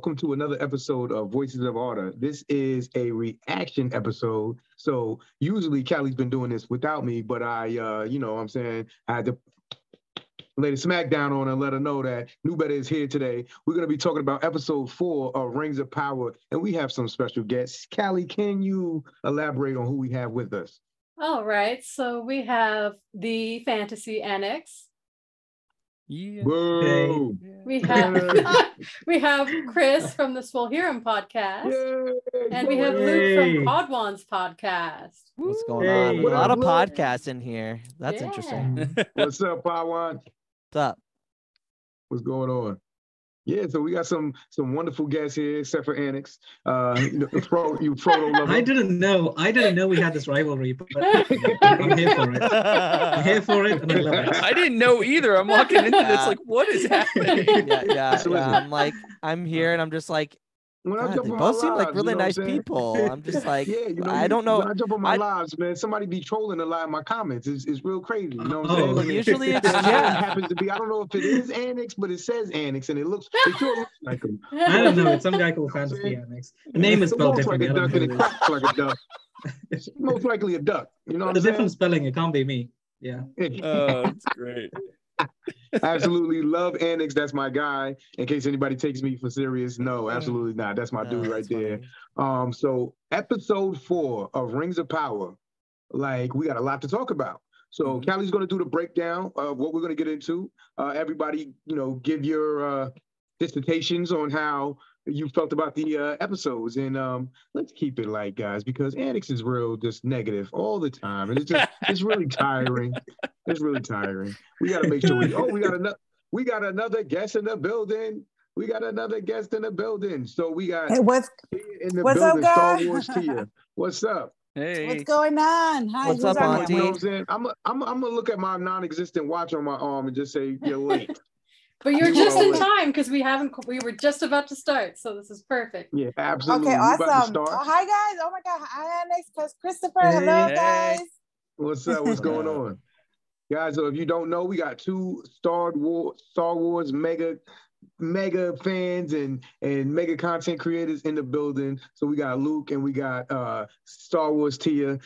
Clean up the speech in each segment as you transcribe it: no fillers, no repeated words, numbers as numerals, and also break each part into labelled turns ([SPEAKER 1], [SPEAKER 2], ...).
[SPEAKER 1] welcome to another episode of Voices of Arda. This is a reaction episode. So usually Cali's been doing this without me, but I had to lay the smack down on her and let her know that KnewBetta is here today. We're going to be talking about episode 4 of Rings of Power, and we have some special guests. Kali, can you elaborate on who we have with us?
[SPEAKER 2] All right, so we have the Fantasy Annex.
[SPEAKER 3] Yeah.
[SPEAKER 1] Boo.
[SPEAKER 2] We have Chris from the Swolhiram podcast.
[SPEAKER 1] Yay.
[SPEAKER 2] And we have Luke from Podwan's podcast.
[SPEAKER 3] What's going on? A lot of podcasts in here. That's interesting.
[SPEAKER 1] What's up, Podwan?
[SPEAKER 3] What's up?
[SPEAKER 1] What's going on? Yeah, so we got some wonderful guests here, except for Annex. Frodo lover.
[SPEAKER 4] I didn't know we had this rivalry, but I'm here for it. I'm here for it, and I love it.
[SPEAKER 5] I didn't know either. I'm walking into this like, what is happening?
[SPEAKER 3] Yeah. I'm here, and I'm just like, God, they both seem like really nice people. I'm just like, I don't know.
[SPEAKER 1] When I jump on my lives, man, somebody be trolling a lot of my comments. It's real crazy. You know what I'm saying?
[SPEAKER 3] Usually it's
[SPEAKER 1] it happens to be. I don't know if it is Annex, but it says Annex, and it sure looks like him.
[SPEAKER 4] I don't know. It's some guy called Fantasy Annex. The name is spelled differently.
[SPEAKER 1] Like a duck and it quacks like a duck. It's most likely a duck. You know what I'm saying?
[SPEAKER 4] The different spelling. It can't be me. Yeah.
[SPEAKER 5] Oh, that's great.
[SPEAKER 1] Absolutely love Annex. That's my guy. In case anybody takes me for serious, no, absolutely not. That's my dude right there. So episode 4 of Rings of Power, like we got a lot to talk about. So Kali's going to do the breakdown of what we're going to get into. Everybody, give your dissertations on how you felt about the episodes, and let's keep it light, guys, because Annex is real just negative all the time, and it's really tiring. It's really tiring. We got to make sure we got another guest in the building. We got another guest in the building. So we got
[SPEAKER 6] what's
[SPEAKER 1] building,
[SPEAKER 6] up,
[SPEAKER 1] Star
[SPEAKER 6] guys?
[SPEAKER 1] Wars Tia. What's up?
[SPEAKER 5] Hey.
[SPEAKER 6] What's going on? Hi.
[SPEAKER 3] What's up, Auntie?
[SPEAKER 1] You know what I'm saying? I'm gonna look at my non-existent watch on my arm and just say you're late.
[SPEAKER 2] But you're just in time because we were just about to start, so this is perfect.
[SPEAKER 1] Yeah, absolutely.
[SPEAKER 6] Okay, awesome.
[SPEAKER 1] Oh,
[SPEAKER 6] hi guys. Oh my God. Hi Annex, Christopher. Hello guys.
[SPEAKER 1] What's up? What's going on? Guys, so if you don't know, we got 2 Star Wars mega fans and mega content creators in the building. So we got Luke and we got Star Wars Tia.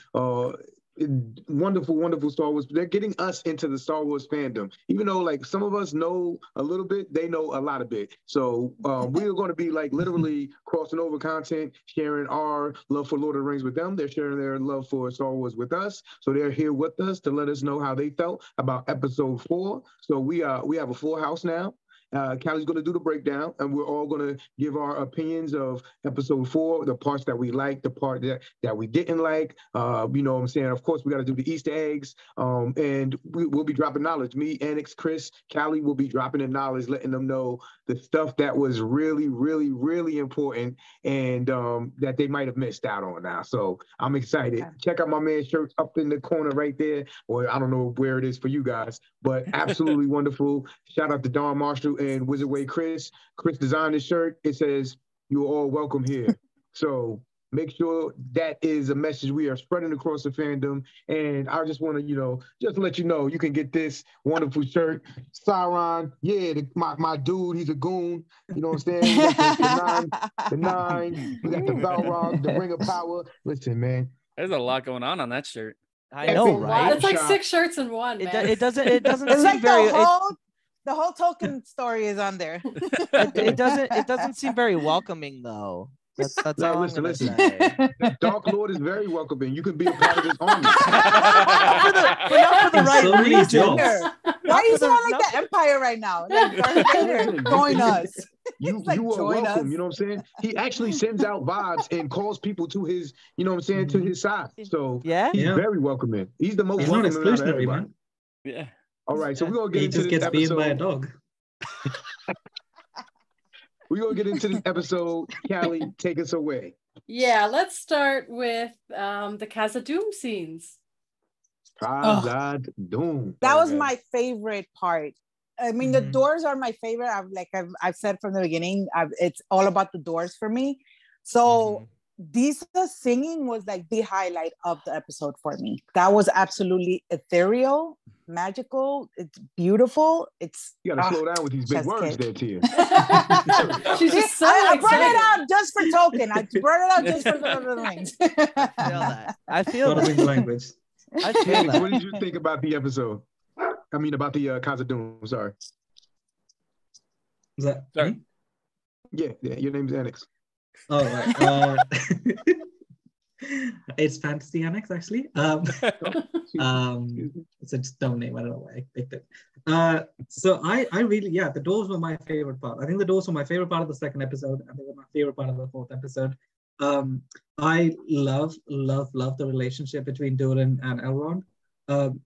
[SPEAKER 1] Wonderful Star Wars. They're getting us into the Star Wars fandom. Even though like some of us know a little bit, they know a lot of it. So we're going to be like literally crossing over content, sharing our love for Lord of the Rings with them. They're sharing their love for Star Wars with us. So they're here with us to let us know how they felt about episode 4. So we have a full house now. Kali's going to do the breakdown, and we're all going to give our opinions of episode 4, the parts that we liked, the part that we didn't like. You know what I'm saying? Of course, we got to do the Easter eggs, and we'll be dropping knowledge. Me, Annex, Chris, Kali will be dropping the knowledge, letting them know the stuff that was really, really, really important and that they might have missed out on now. So I'm excited. Check out my man's shirt up in the corner right there, or I don't know where it is for you guys, but absolutely wonderful. Shout out to Don Marshall and Wizard Way Chris. Chris designed this shirt. It says, "You're all welcome here." So make sure that is a message we are spreading across the fandom. And I just want to, just let you know, you can get this wonderful shirt. Sauron, my dude, he's a goon. You know what I'm saying? You got the nine, you got the Balrog, the Ring of Power. Listen, man.
[SPEAKER 5] There's a lot going on that shirt.
[SPEAKER 3] I know, right?
[SPEAKER 2] It's like 6 shirts in one, man.
[SPEAKER 3] It doesn't
[SPEAKER 6] It's
[SPEAKER 3] seem
[SPEAKER 6] like
[SPEAKER 3] very...
[SPEAKER 6] the whole token story is on there.
[SPEAKER 3] It doesn't seem very welcoming though. That's all I'm gonna say.
[SPEAKER 1] Dark Lord is very welcoming. You can be a part of his army.
[SPEAKER 3] but not for the right
[SPEAKER 4] so many
[SPEAKER 3] reasons.
[SPEAKER 4] jobs.
[SPEAKER 6] Why do you sound like the Empire right now? Like Darth Vader, join us.
[SPEAKER 1] You
[SPEAKER 6] like,
[SPEAKER 1] are
[SPEAKER 6] join
[SPEAKER 1] welcome.
[SPEAKER 6] us.
[SPEAKER 1] You know what I'm saying? He actually sends out vibes and calls people to his, you know what I'm saying, to his side. So he's very welcoming. He's the most welcoming out of everybody.
[SPEAKER 4] Man.
[SPEAKER 5] Yeah.
[SPEAKER 1] All right, so we're gonna get into
[SPEAKER 4] this
[SPEAKER 1] this
[SPEAKER 4] episode. He just gets beaten by a dog.
[SPEAKER 1] We're gonna get into this episode. Kali, take us away.
[SPEAKER 2] Yeah, let's start with the Khazad-dûm scenes.
[SPEAKER 1] Khazad-dûm.
[SPEAKER 6] That was my favorite part. I mean, the doors are my favorite. I've said from the beginning, it's all about the doors for me. So Disa's singing was like the highlight of the episode for me. That was absolutely ethereal, magical. It's beautiful. It's
[SPEAKER 1] You gotta slow down with these big words there, Tia.
[SPEAKER 2] She's just so
[SPEAKER 6] I brought
[SPEAKER 2] excited.
[SPEAKER 6] it out just for token. I brought it out just for the Rings.
[SPEAKER 3] I feel that. I feel
[SPEAKER 4] Gotta
[SPEAKER 3] that.
[SPEAKER 4] win the language.
[SPEAKER 3] I feel
[SPEAKER 1] Alex,
[SPEAKER 3] that.
[SPEAKER 1] what did you think about the episode? I mean, about the Khazad-dûm. Sorry.
[SPEAKER 4] Is that
[SPEAKER 5] Sorry.
[SPEAKER 4] me?
[SPEAKER 1] Yeah, your name's Annex.
[SPEAKER 4] Oh, right. It's Fantasy Annex, actually. It's a dumb name. I don't know why I picked it. So I really, the doors were my favorite part. I think the doors were my favorite part of the second episode, and they were my favorite part of the fourth episode. I love the relationship between Durin and Elrond.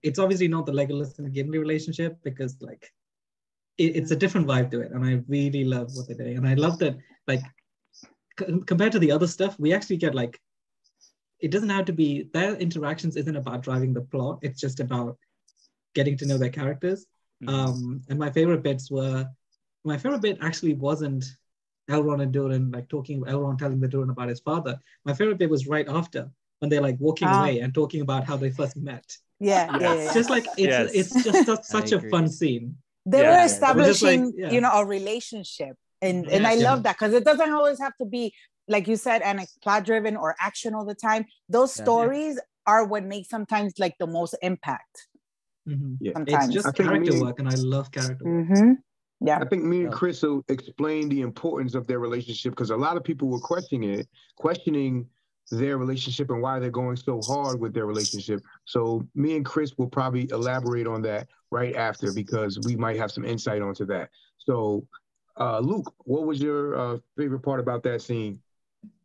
[SPEAKER 4] It's obviously not the Legolas and Gimli relationship, because like it's a different vibe to it, and I really love what they're doing. And I love that, like, compared to the other stuff, we actually get like, it doesn't have to be, their interactions isn't about driving the plot, it's just about getting to know their characters. And my favorite bit actually wasn't Elrond and Durin like talking, Elrond telling the Durin about his father. My favorite bit was right after, when they're like walking away and talking about how they first met. It's just like it's just such a fun scene.
[SPEAKER 6] They were establishing,
[SPEAKER 4] like,
[SPEAKER 6] a relationship, and I love that, because it doesn't always have to be, like you said, and it's plot driven or action all the time. Those stories are what make sometimes like the most impact.
[SPEAKER 4] It's just character work, and I love character work.
[SPEAKER 6] Yeah,
[SPEAKER 1] I think me and Chris will explain the importance of their relationship, because a lot of people were questioning their relationship and why they're going so hard with their relationship. So me and Chris will probably elaborate on that right after, because we might have some insight onto that. So Luke, what was your favorite part about that scene?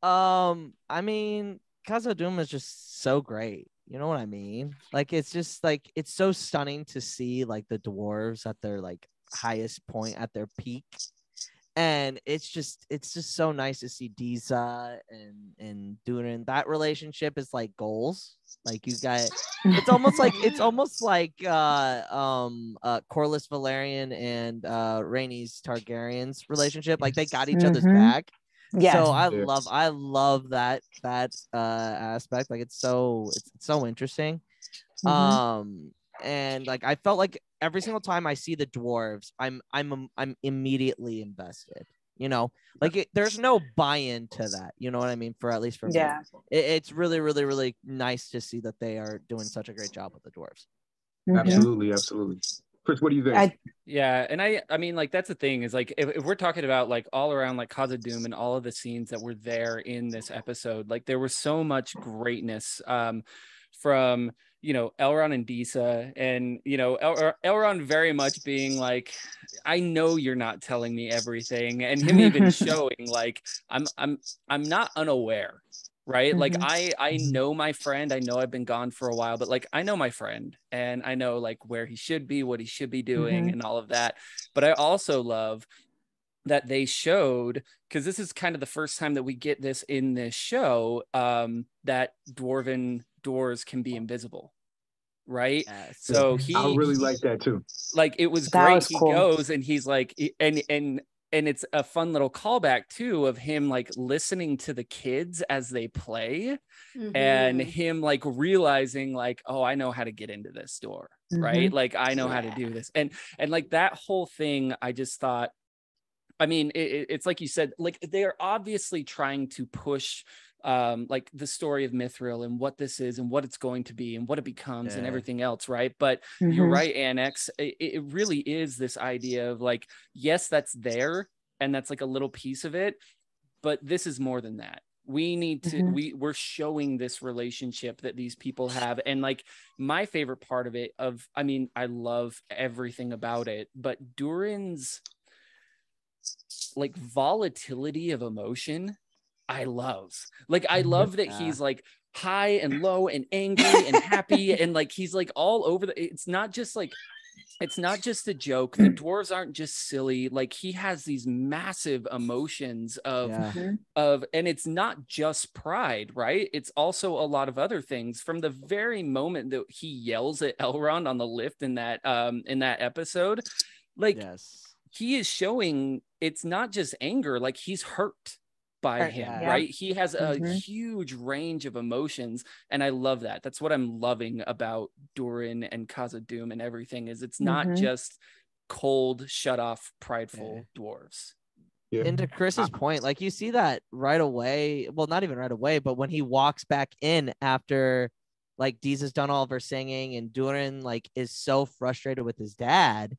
[SPEAKER 3] I mean, Khazad-dûm is just so great. You know what I mean? Like, it's just like, it's so stunning to see like the dwarves at their like highest point, at their peak. And it's just so nice to see Disa and Durin. That relationship is like goals. Like, you got, it's almost like Corlys Valerian and Rhaenys Targaryen's relationship. Like, they got each other's back.
[SPEAKER 6] Yeah.
[SPEAKER 3] So I love that aspect. Like, it's so interesting. And like, I felt like every single time I see the dwarves, I'm immediately invested. You know, like there's no buy-in to that. You know what I mean? For me, it's really, really, really nice to see that they are doing such a great job with the dwarves.
[SPEAKER 1] Absolutely. Chris, what do you think?
[SPEAKER 5] And I mean, like, that's the thing, is like, if we're talking about like all around like Khazad-dûm and all of the scenes that were there in this episode, like there was so much greatness from, Elrond and Disa, and Elrond very much being like, I know you're not telling me everything, and him even showing like, I'm not unaware. Right. Like, I know my friend. I know I've been gone for a while, but like, I know my friend, and I know like where he should be, what he should be doing, and all of that. But I also love that they showed, because this is kind of the first time that we get this in this show, that dwarven doors can be invisible. Right. So
[SPEAKER 1] I really like that too.
[SPEAKER 5] Like, it was
[SPEAKER 6] That
[SPEAKER 5] great.
[SPEAKER 6] was cool.
[SPEAKER 5] He goes and he's like, and it's a fun little callback too, of him like listening to the kids as they play, and him like realizing like, oh, I know how to get into this door, right? Like, I know how to do this, and like that whole thing. I just thought, I mean, it's like you said, like they are obviously trying to push like the story of Mithril and what this is and what it's going to be and what it becomes and everything else, right? But you're right, Annex, it really is this idea of like, yes, that's there, and that's like a little piece of it, but this is more than that. We need to we're showing this relationship that these people have. And like, my favorite part of it, I mean, I love everything about it, but Durin's like volatility of emotion, I love. Like, I love that he's like high and low and angry and happy, and like he's like all over it's not just a joke. The dwarves aren't just silly. Like, he has these massive emotions of and it's not just pride, right? It's also a lot of other things. From the very moment that he yells at Elrond on the lift in that episode, like he is showing it's not just anger, like he's hurt by him,
[SPEAKER 6] Yeah.
[SPEAKER 5] right? He has a
[SPEAKER 6] Mhm.
[SPEAKER 5] huge range of emotions, and I love that. That's what I'm loving about Durin and Khazad-dûm and everything, is it's not just cold, shut off, prideful dwarves.
[SPEAKER 1] Yeah.
[SPEAKER 3] And to Chris's point, like you see that right away. Well, not even right away, but when he walks back in after like Deeza's done all of her singing and Durin like is so frustrated with his dad.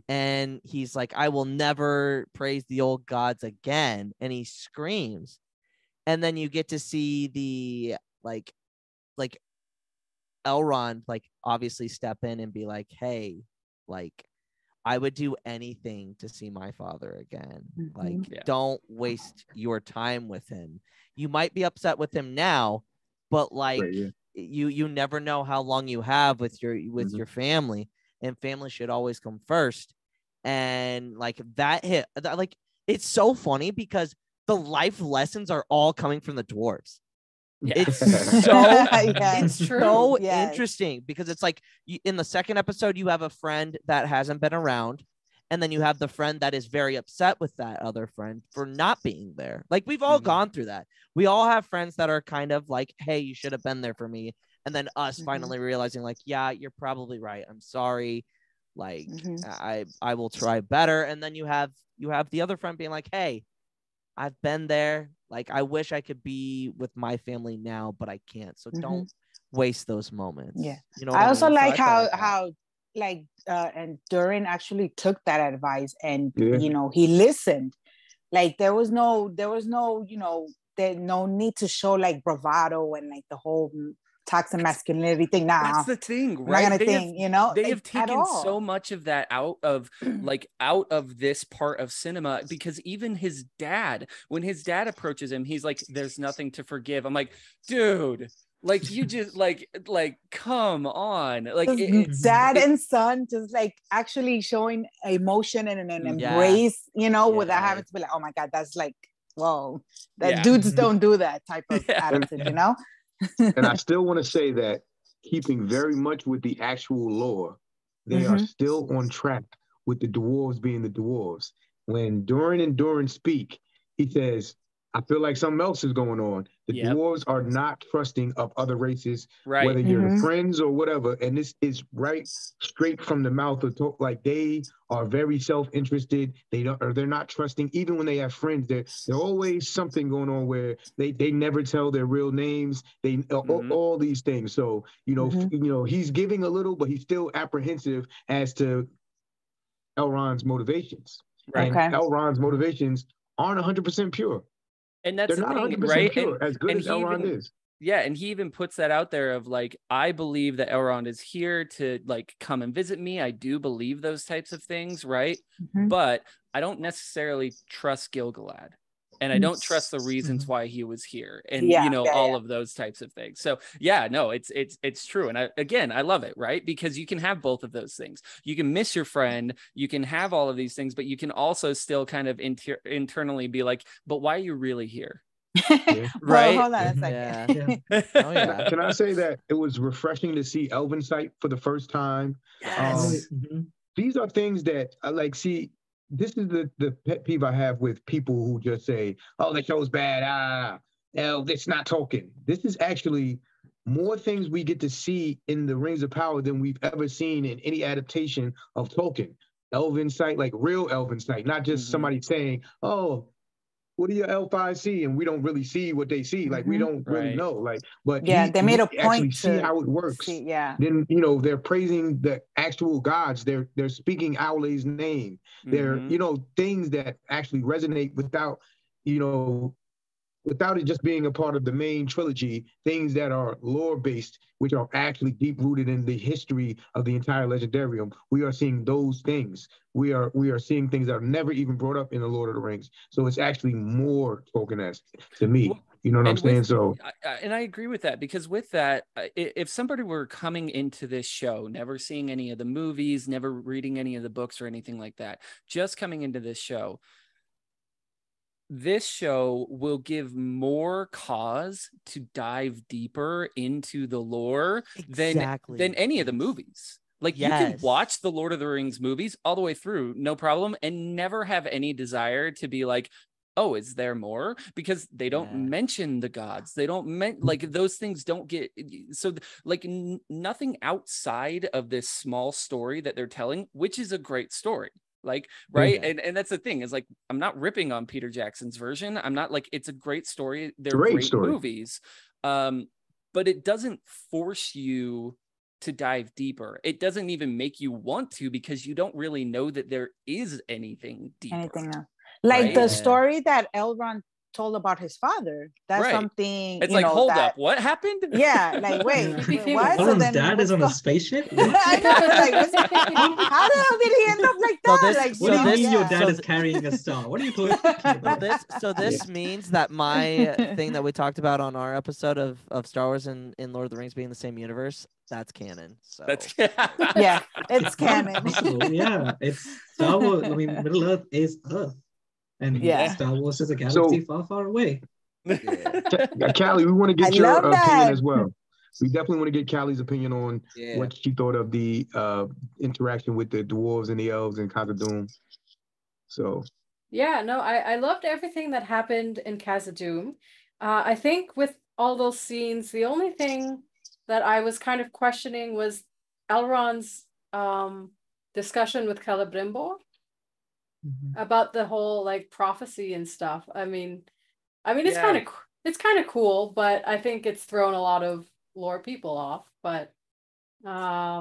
[SPEAKER 3] And he's like, I will never praise the old gods again. And he screams. And then you get to see the like Elrond like obviously step in and be like, hey, like I would do anything to see my father again. Like, don't waste your time with him. You might be upset with him now, but like you never know how long you have with your family, and family should always come first. And like that hit, like it's so funny because the life lessons are all coming from the dwarves. It's so
[SPEAKER 2] it's true.
[SPEAKER 3] So interesting because it's like in the second episode you have a friend that hasn't been around, and then you have the friend that is very upset with that other friend for not being there. Like we've all gone through that. We all have friends that are kind of like, hey, you should have been there for me, and then us finally realizing like, yeah, you're probably right, I'm sorry, like I will try better. And then you have the other friend being like, hey, I've been there. Like, I wish I could be with my family now, but I can't. So don't waste those moments.
[SPEAKER 6] Yeah.
[SPEAKER 3] You know
[SPEAKER 6] I also
[SPEAKER 3] mean?
[SPEAKER 6] like
[SPEAKER 3] So
[SPEAKER 6] how and Durin actually took that advice and, you know, he listened. Like there was no, you know, there no need to show like bravado and like the whole toxic masculinity thing. Nah,
[SPEAKER 5] that's the thing,
[SPEAKER 6] right?
[SPEAKER 5] right?
[SPEAKER 6] You know,
[SPEAKER 5] they
[SPEAKER 6] like,
[SPEAKER 5] have taken so much of that out of this part of cinema, because even his dad, when his dad approaches him, he's like, there's nothing to forgive. I'm like, dude, like you just like come on, like
[SPEAKER 6] dad and son just like actually showing emotion and an embrace, you know, without having to be like, oh my god, that's like, whoa, that dudes don't do that type of attitude, you know.
[SPEAKER 1] And I still want to say that, keeping very much with the actual lore, they are still on track with the dwarves being the dwarves. When Durin and Durin speak, he says, I feel like something else is going on. The dwarves are not trusting of other races, whether you're friends or whatever. And this is right straight from the mouth of like they are very self-interested. They're not trusting. Even when they have friends, there's always something going on where they never tell their real names. They all these things. So you know he's giving a little, but he's still apprehensive as to Elrond's motivations. And Elrond's motivations aren't 100% pure.
[SPEAKER 5] And that's
[SPEAKER 1] they're
[SPEAKER 5] the
[SPEAKER 1] not
[SPEAKER 5] thing,
[SPEAKER 1] 100%
[SPEAKER 5] right?
[SPEAKER 1] pure, as good as Elrond is.
[SPEAKER 5] Yeah, and he even puts that out there of like, I believe that Elrond is here to like come and visit me. I do believe those types of things, right? But I don't necessarily trust Gil-galad. And I don't trust the reasons why he was here, and all of those types of things. So no, it's true. And I love it, right? Because you can have both of those things. You can miss your friend, you can have all of these things, but you can also still kind of internally be like, but why are you really here? Right?
[SPEAKER 6] Well, hold on a second.
[SPEAKER 1] Can I say that it was refreshing to see Elven sight for the first time?
[SPEAKER 3] Yes.
[SPEAKER 1] These are things that I like. See, this is the pet peeve I have with people who just say, oh, the show's bad. It's not Tolkien. This is actually more things we get to see in the Rings of Power than we've ever seen in any adaptation of Tolkien. Elven sight, like real Elven sight, not just somebody saying, oh, what do your elf eyes see? And we don't really see what they see. Like, we don't really know. Like, but
[SPEAKER 6] they made a point
[SPEAKER 1] actually
[SPEAKER 6] to
[SPEAKER 1] see how it works. Then, they're praising the actual gods. They're speaking Aule's name. They're, things that actually resonate without it just being a part of the main trilogy, things that are lore-based, which are actually deep-rooted in the history of the entire Legendarium. We are seeing those things. We are seeing things that are never even brought up in the Lord of the Rings. So it's actually more Tolkien-esque to me. You know what I'm saying? So,
[SPEAKER 5] and I agree with that, because with that, if somebody were coming into this show, never seeing any of the movies, never reading any of the books or anything like that, just coming into this show will give more cause to dive deeper into the lore than any of the movies. Like, you can watch the Lord of the Rings movies all the way through, no problem, and never have any desire to be like, oh, is there more? Because they don't mention the gods. They don't like those things don't get so like nothing outside of this small story that they're telling, which is a great story. Like, right. And that's the thing is like, I'm not ripping on Peter Jackson's version. I'm not like, it's a great story. They're great movies. But it doesn't force you to dive deeper. It doesn't even make you want to, because you don't really know that there is anything deeper.
[SPEAKER 6] Anything else. Like the story that Elrond told about his father. That's something.
[SPEAKER 5] It's like, hold up, what happened?
[SPEAKER 6] Yeah, like wait, what?
[SPEAKER 4] Elrond's dad is on a spaceship.
[SPEAKER 6] I know, like, how the hell did he end up like that?
[SPEAKER 4] What do you mean your dad is carrying a star? What are you talking about?
[SPEAKER 3] This means that my thing that we talked about on our episode of Star Wars and Lord of the Rings being the same universe, that's canon. So
[SPEAKER 5] that's
[SPEAKER 6] yeah, it's canon.
[SPEAKER 4] Yeah, it's Star Wars. I mean, Middle Earth is Earth. And Star Wars is a galaxy far, far away.
[SPEAKER 1] Callie, we want to get your opinion as well. We definitely want to get Callie's opinion on what she thought of the interaction with the dwarves and the elves in Khazad-dûm. So.
[SPEAKER 2] Yeah, no, I loved everything that happened in Khazad-dûm. I think with all those scenes, the only thing that I was kind of questioning was Elrond's discussion with Celebrimbor. About the whole like prophecy and stuff. I mean it's kind of cool, but I think it's thrown a lot of lore people off. But I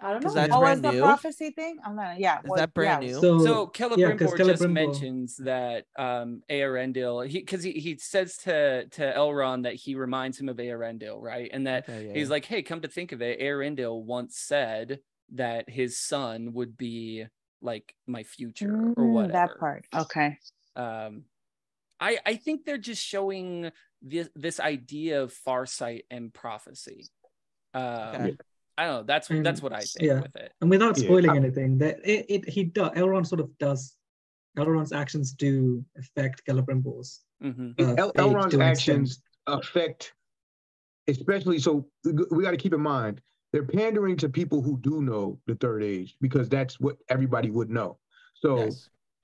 [SPEAKER 2] don't know.
[SPEAKER 6] What was the prophecy thing? I'm not. Yeah,
[SPEAKER 3] is that brand new?
[SPEAKER 5] So Celebrimbor just mentions that Eärendil, because he says to Elrond that he reminds him of Eärendil, right? And that he's like, hey, come to think of it, Eärendil once said that his son would be like my future or whatever.
[SPEAKER 6] That part. Okay.
[SPEAKER 5] I think they're just showing this idea of farsight and prophecy. I don't know. That's what I think with it.
[SPEAKER 4] And without spoiling anything, that Elrond sort of does. Elrond's actions do affect Celebrimbor's.
[SPEAKER 1] Elrond's actions affect, especially. So we got to keep in mind, they're pandering to people who do know the Third Age, because that's what everybody would know. So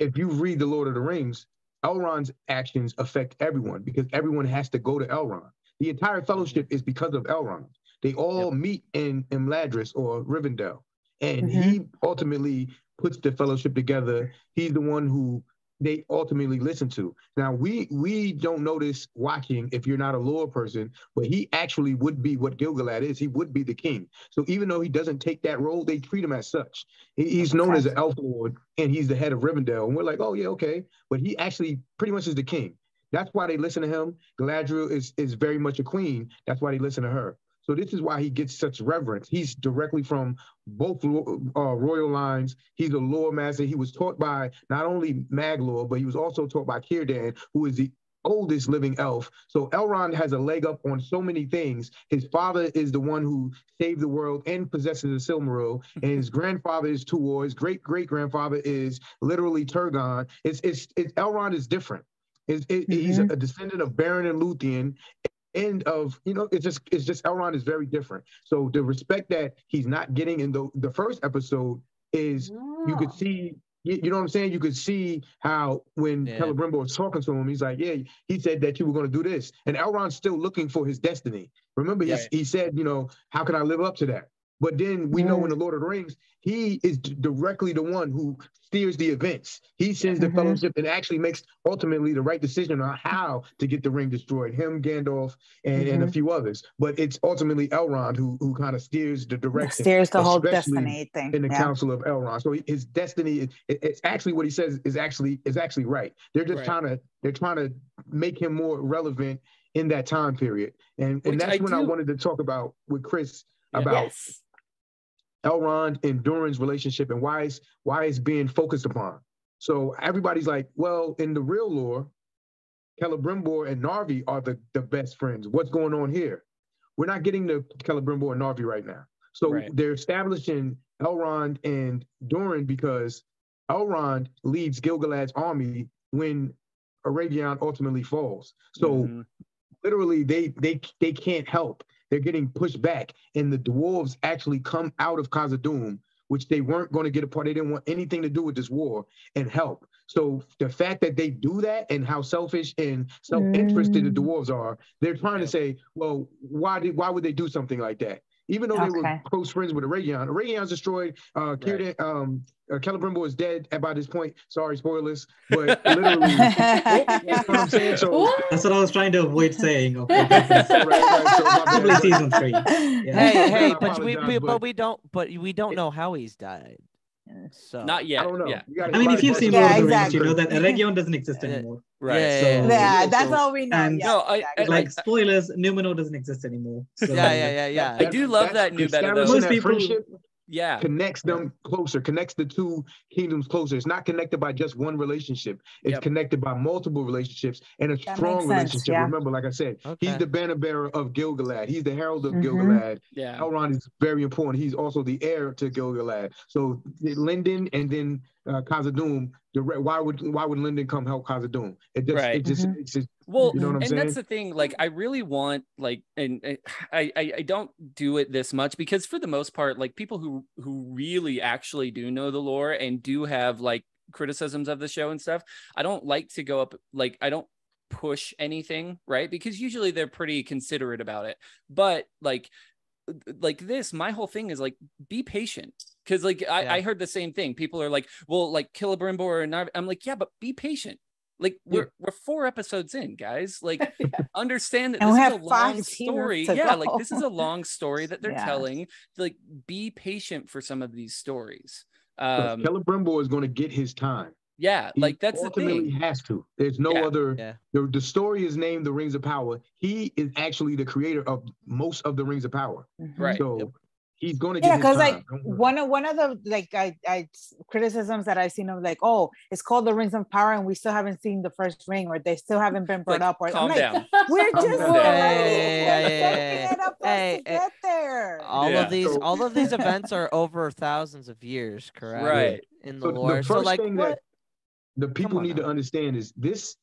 [SPEAKER 1] if you read The Lord of the Rings, Elrond's actions affect everyone, because everyone has to go to Elrond. The entire fellowship is because of Elrond. They all meet in Imladris or Rivendell, and he ultimately puts the fellowship together. He's the one who they ultimately listen to. Now, we don't know this watching if you're not a lore person, but he actually would be what Gil-galad is. He would be the king. So even though he doesn't take that role, they treat him as such. He's known as an elf lord, and he's the head of Rivendell. And we're like, oh, yeah, okay. But he actually pretty much is the king. That's why they listen to him. Galadriel is very much a queen. That's why they listen to her. So this is why he gets such reverence. He's directly from both royal lines. He's a lore master. He was taught by not only Maglor, but he was also taught by Círdan, who is the oldest living elf. So Elrond has a leg up on so many things. His father is the one who saved the world and possesses the Silmaril, and his grandfather is Tuor. His great-great-grandfather is literally Turgon. Elrond is different. He's a descendant of Beren and Luthien. End of, it's just Elrond is very different. So the respect that he's not getting in the first episode is you could see, you know what I'm saying? You could see how when Celebrimbor was talking to him, he's like, yeah, he said that you were going to do this. And Elrond's still looking for his destiny. Remember, he said, how can I live up to that? But then we know in The Lord of the Rings, he is directly the one who steers the events. He sends the fellowship and actually makes ultimately the right decision on how to get the ring destroyed. Him, Gandalf, and a few others. But it's ultimately Elrond who kind of steers the direction.
[SPEAKER 6] Steers the whole destiny thing.
[SPEAKER 1] In the Council of Elrond. So his destiny, it's actually what he says is actually right. They're just trying to make him more relevant in that time period. And that's when I wanted to talk about with Chris about Elrond and Durin's relationship and why it's being focused upon. So everybody's like, well, in the real lore, Celebrimbor and Narvi are the best friends. What's going on here? We're not getting to Celebrimbor and Narvi right now. So they're establishing Elrond and Durin because Elrond leads Gil-galad's army when Arabian ultimately falls. So literally they can't help. They're getting pushed back, and the dwarves actually come out of Khazad-dûm, which they weren't going to get a part. They didn't want anything to do with this war and help. So the fact that they do that and how selfish and self-interested the dwarves are, they're trying to say, well, why would they do something like that? Even though they were close friends with Aragon. Aragon's destroyed. Celebrimbor is dead by this point. Sorry, spoilers. But literally, you know what I'm saying? So
[SPEAKER 4] that's what I was trying to avoid saying. Okay, probably season 3. Yeah.
[SPEAKER 3] Hey, but we don't know how he's died. So
[SPEAKER 5] not yet.
[SPEAKER 1] I don't know.
[SPEAKER 5] Yeah.
[SPEAKER 4] I mean, if you've seen Lord of the Rings, you know that Aragon doesn't exist anymore.
[SPEAKER 5] Right.
[SPEAKER 6] Yeah, that's all we know.
[SPEAKER 4] And
[SPEAKER 5] no,
[SPEAKER 4] like spoilers, Numenor doesn't exist anymore. So,
[SPEAKER 3] yeah.
[SPEAKER 5] I do love that KnewBetta though.
[SPEAKER 1] Most people friendship
[SPEAKER 5] connects
[SPEAKER 1] them closer, connects the two kingdoms closer. It's not connected by just one relationship. It's connected by multiple relationships and a strong relationship. Remember, like I said, he's the banner bearer of Gil-galad. He's the herald of Gil-galad. Yeah. Elrond is very important. He's also the heir to Gil-galad. So Linden and then Khazad-dûm. Why would Linden come help Khazad-dûm? It's just
[SPEAKER 5] well,
[SPEAKER 1] you know what I'm saying?
[SPEAKER 5] That's the thing. Like, I really want and I don't do it this much because for the most part, like people who really actually do know the lore and do have like criticisms of the show and stuff, I don't like to go up like I don't push anything, right? Because usually they're pretty considerate about it. But like this, my whole thing is like be patient. Because like I heard the same thing. People are like, well, like Celebrimbor and I'm like, yeah, but be patient. Like we're 4 episodes in, guys. Like understand that this is a long story. Yeah, like this is a long story that they're telling. Like be patient for some of these stories.
[SPEAKER 1] Celebrimbor is going to get his time.
[SPEAKER 5] Yeah, like that's the thing.
[SPEAKER 1] He has to. There's no other. Yeah. The story is named The Rings of Power. He is actually the creator of most of the Rings of Power.
[SPEAKER 5] Right.
[SPEAKER 1] So he's going to get his
[SPEAKER 6] because
[SPEAKER 1] time.
[SPEAKER 6] like one of the like I criticisms that I've seen of like, oh, it's called The Rings of Power and we still haven't seen the first ring or they still haven't been brought up or
[SPEAKER 5] calm down.
[SPEAKER 6] We're just
[SPEAKER 3] get there. All of these events are over thousands of years, correct?
[SPEAKER 5] Right.
[SPEAKER 3] In the lore.
[SPEAKER 1] The first thing that the people need to understand is this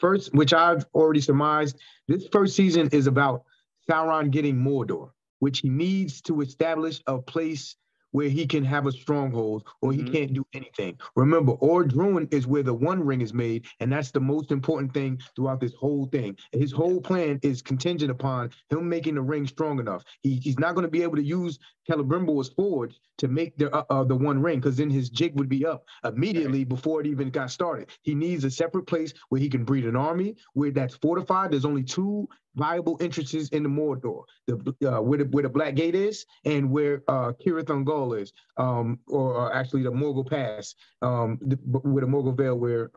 [SPEAKER 1] first, which I've already surmised, this first season is about Sauron getting Mordor, which he needs to establish a place where he can have a stronghold or he can't do anything. Remember, Ord-Druin is where the One Ring is made, and that's the most important thing throughout this whole thing. His whole plan is contingent upon him making the ring strong enough. He's not going to be able to use Celebrimbor's forge to make the One Ring, because then his jig would be up immediately before it even got started. He needs a separate place where he can breed an army, where that's fortified. There's only 2 viable entrances in the Mordor, where the Black Gate is and where Cirith Ungol is, or actually the Morgul Pass, where the Morgul Vale, where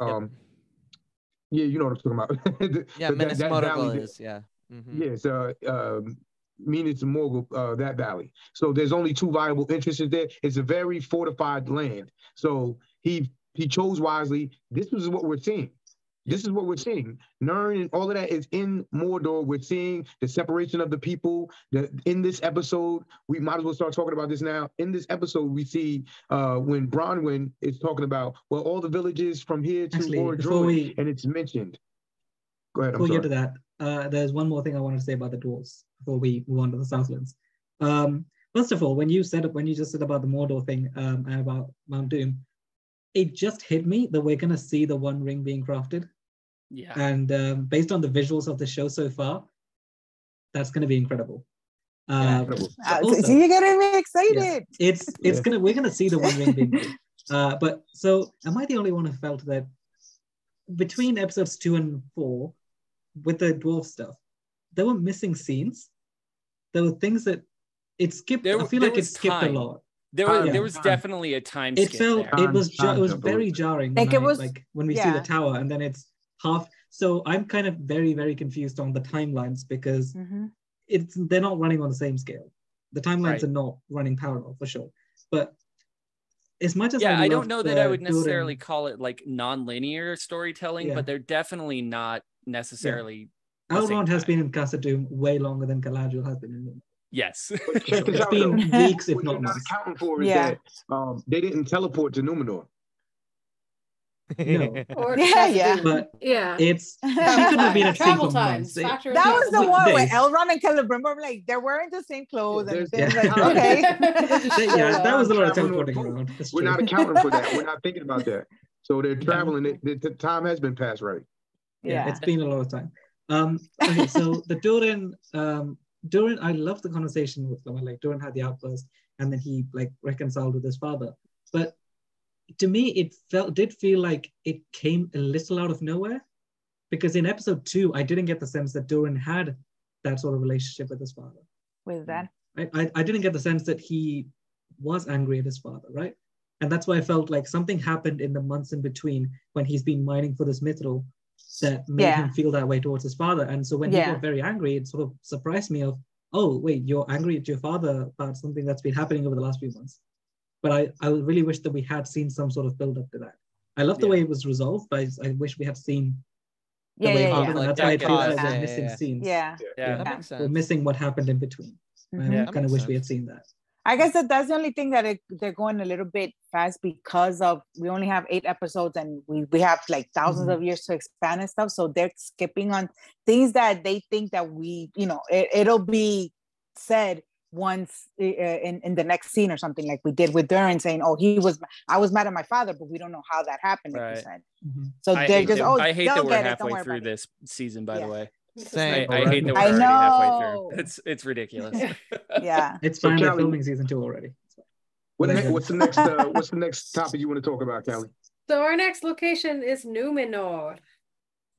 [SPEAKER 1] yeah, you know what I'm talking about.
[SPEAKER 3] Minas Morgul is,
[SPEAKER 1] Yes, Minas Morgul, that valley. So there's only 2 viable entrances there. It's a very fortified land. So he chose wisely. This is what we're seeing. This is what we're seeing. Nirn and all of that is in Mordor. We're seeing the separation of the people. In this episode, we might as well start talking about this now. In this episode, we see when Bronwyn is talking about, well, all the villages from here to Ord-Druin, and it's mentioned. Go ahead.
[SPEAKER 4] Before we get to that, there's one more thing I wanted to say about the dwarves before we move on to the Southlands. First of all, when you just said about the Mordor thing and about Mount Doom, it just hit me that we're going to see the One Ring being crafted.
[SPEAKER 5] Yeah.
[SPEAKER 4] And based on the visuals of the show so far, that's going to be incredible.
[SPEAKER 6] Also, so you're getting me excited.
[SPEAKER 4] Yeah, we're going to see the One Ring being made. But so am I the only one who felt that between episodes 2 and 4, with the dwarf stuff, there were missing scenes. There were things that it skipped. I feel like it skipped a lot.
[SPEAKER 5] There was definitely a time skip.
[SPEAKER 4] It was very jarring. Like when we see the tower and then it's half. So I'm kind of very, very confused on the timelines because they're not running on the same scale. The timelines are not running parallel for sure. But as much as
[SPEAKER 5] I don't know that I would necessarily call it like non-linear storytelling, but they're definitely not necessarily.
[SPEAKER 4] Elrond has been in Khazad-dûm way longer than Galadriel has been in it.
[SPEAKER 5] Yes.
[SPEAKER 4] It's been weeks, if not months.
[SPEAKER 1] Accounting for is that they didn't teleport to Numenor.
[SPEAKER 4] No.
[SPEAKER 6] But
[SPEAKER 4] it's she could have been a
[SPEAKER 2] travel times.
[SPEAKER 6] That was the one where Elrond and Celebrimbor were like they weren't the same clothes and things like okay.
[SPEAKER 4] That was a lot of teleporting around.
[SPEAKER 1] We're not accounting for that. We're not thinking about that. So they're traveling. The time has been passed, right?
[SPEAKER 4] Yeah, it's been a lot of time. Okay, so the Durin, I love the conversation with them. Like Durin had the outburst, and then he like reconciled with his father. But to me, it did feel like it came a little out of nowhere, because in episode 2, I didn't get the sense that Durin had that sort of relationship with his father.
[SPEAKER 6] With that,
[SPEAKER 4] I didn't get the sense that he was angry at his father, right? And that's why I felt like something happened in the months in between when he's been mining for this mithril that made him feel that way towards his father. And so when he got very angry, it sort of surprised me of, oh, wait, you're angry at your father about something that's been happening over the last few months. But I really wish that we had seen some sort of build up to that. I love the way it was resolved, but I wish we had seen the way it happened. And that's why I feel like we're missing scenes.
[SPEAKER 3] That makes sense.
[SPEAKER 4] We're missing what happened in between. I kind of wish we had seen that.
[SPEAKER 6] I guess that's the only thing that they're going a little bit fast, because of we only have 8 episodes and we have like thousands of years to expand and stuff. So they're skipping on things that they think that we, it'll be said once in the next scene or something, like we did with Durin saying, "Oh, I was mad at my father," but we don't know how that happened. Like you said. So they're just
[SPEAKER 5] I hate that we're halfway through this season, by the way.
[SPEAKER 3] Same.
[SPEAKER 5] I hate that we're already halfway through. It's ridiculous.
[SPEAKER 4] It's fine. They're filming season 2 already.
[SPEAKER 1] What's the next topic you want to talk about, Callie?
[SPEAKER 2] So our next location is Numenor.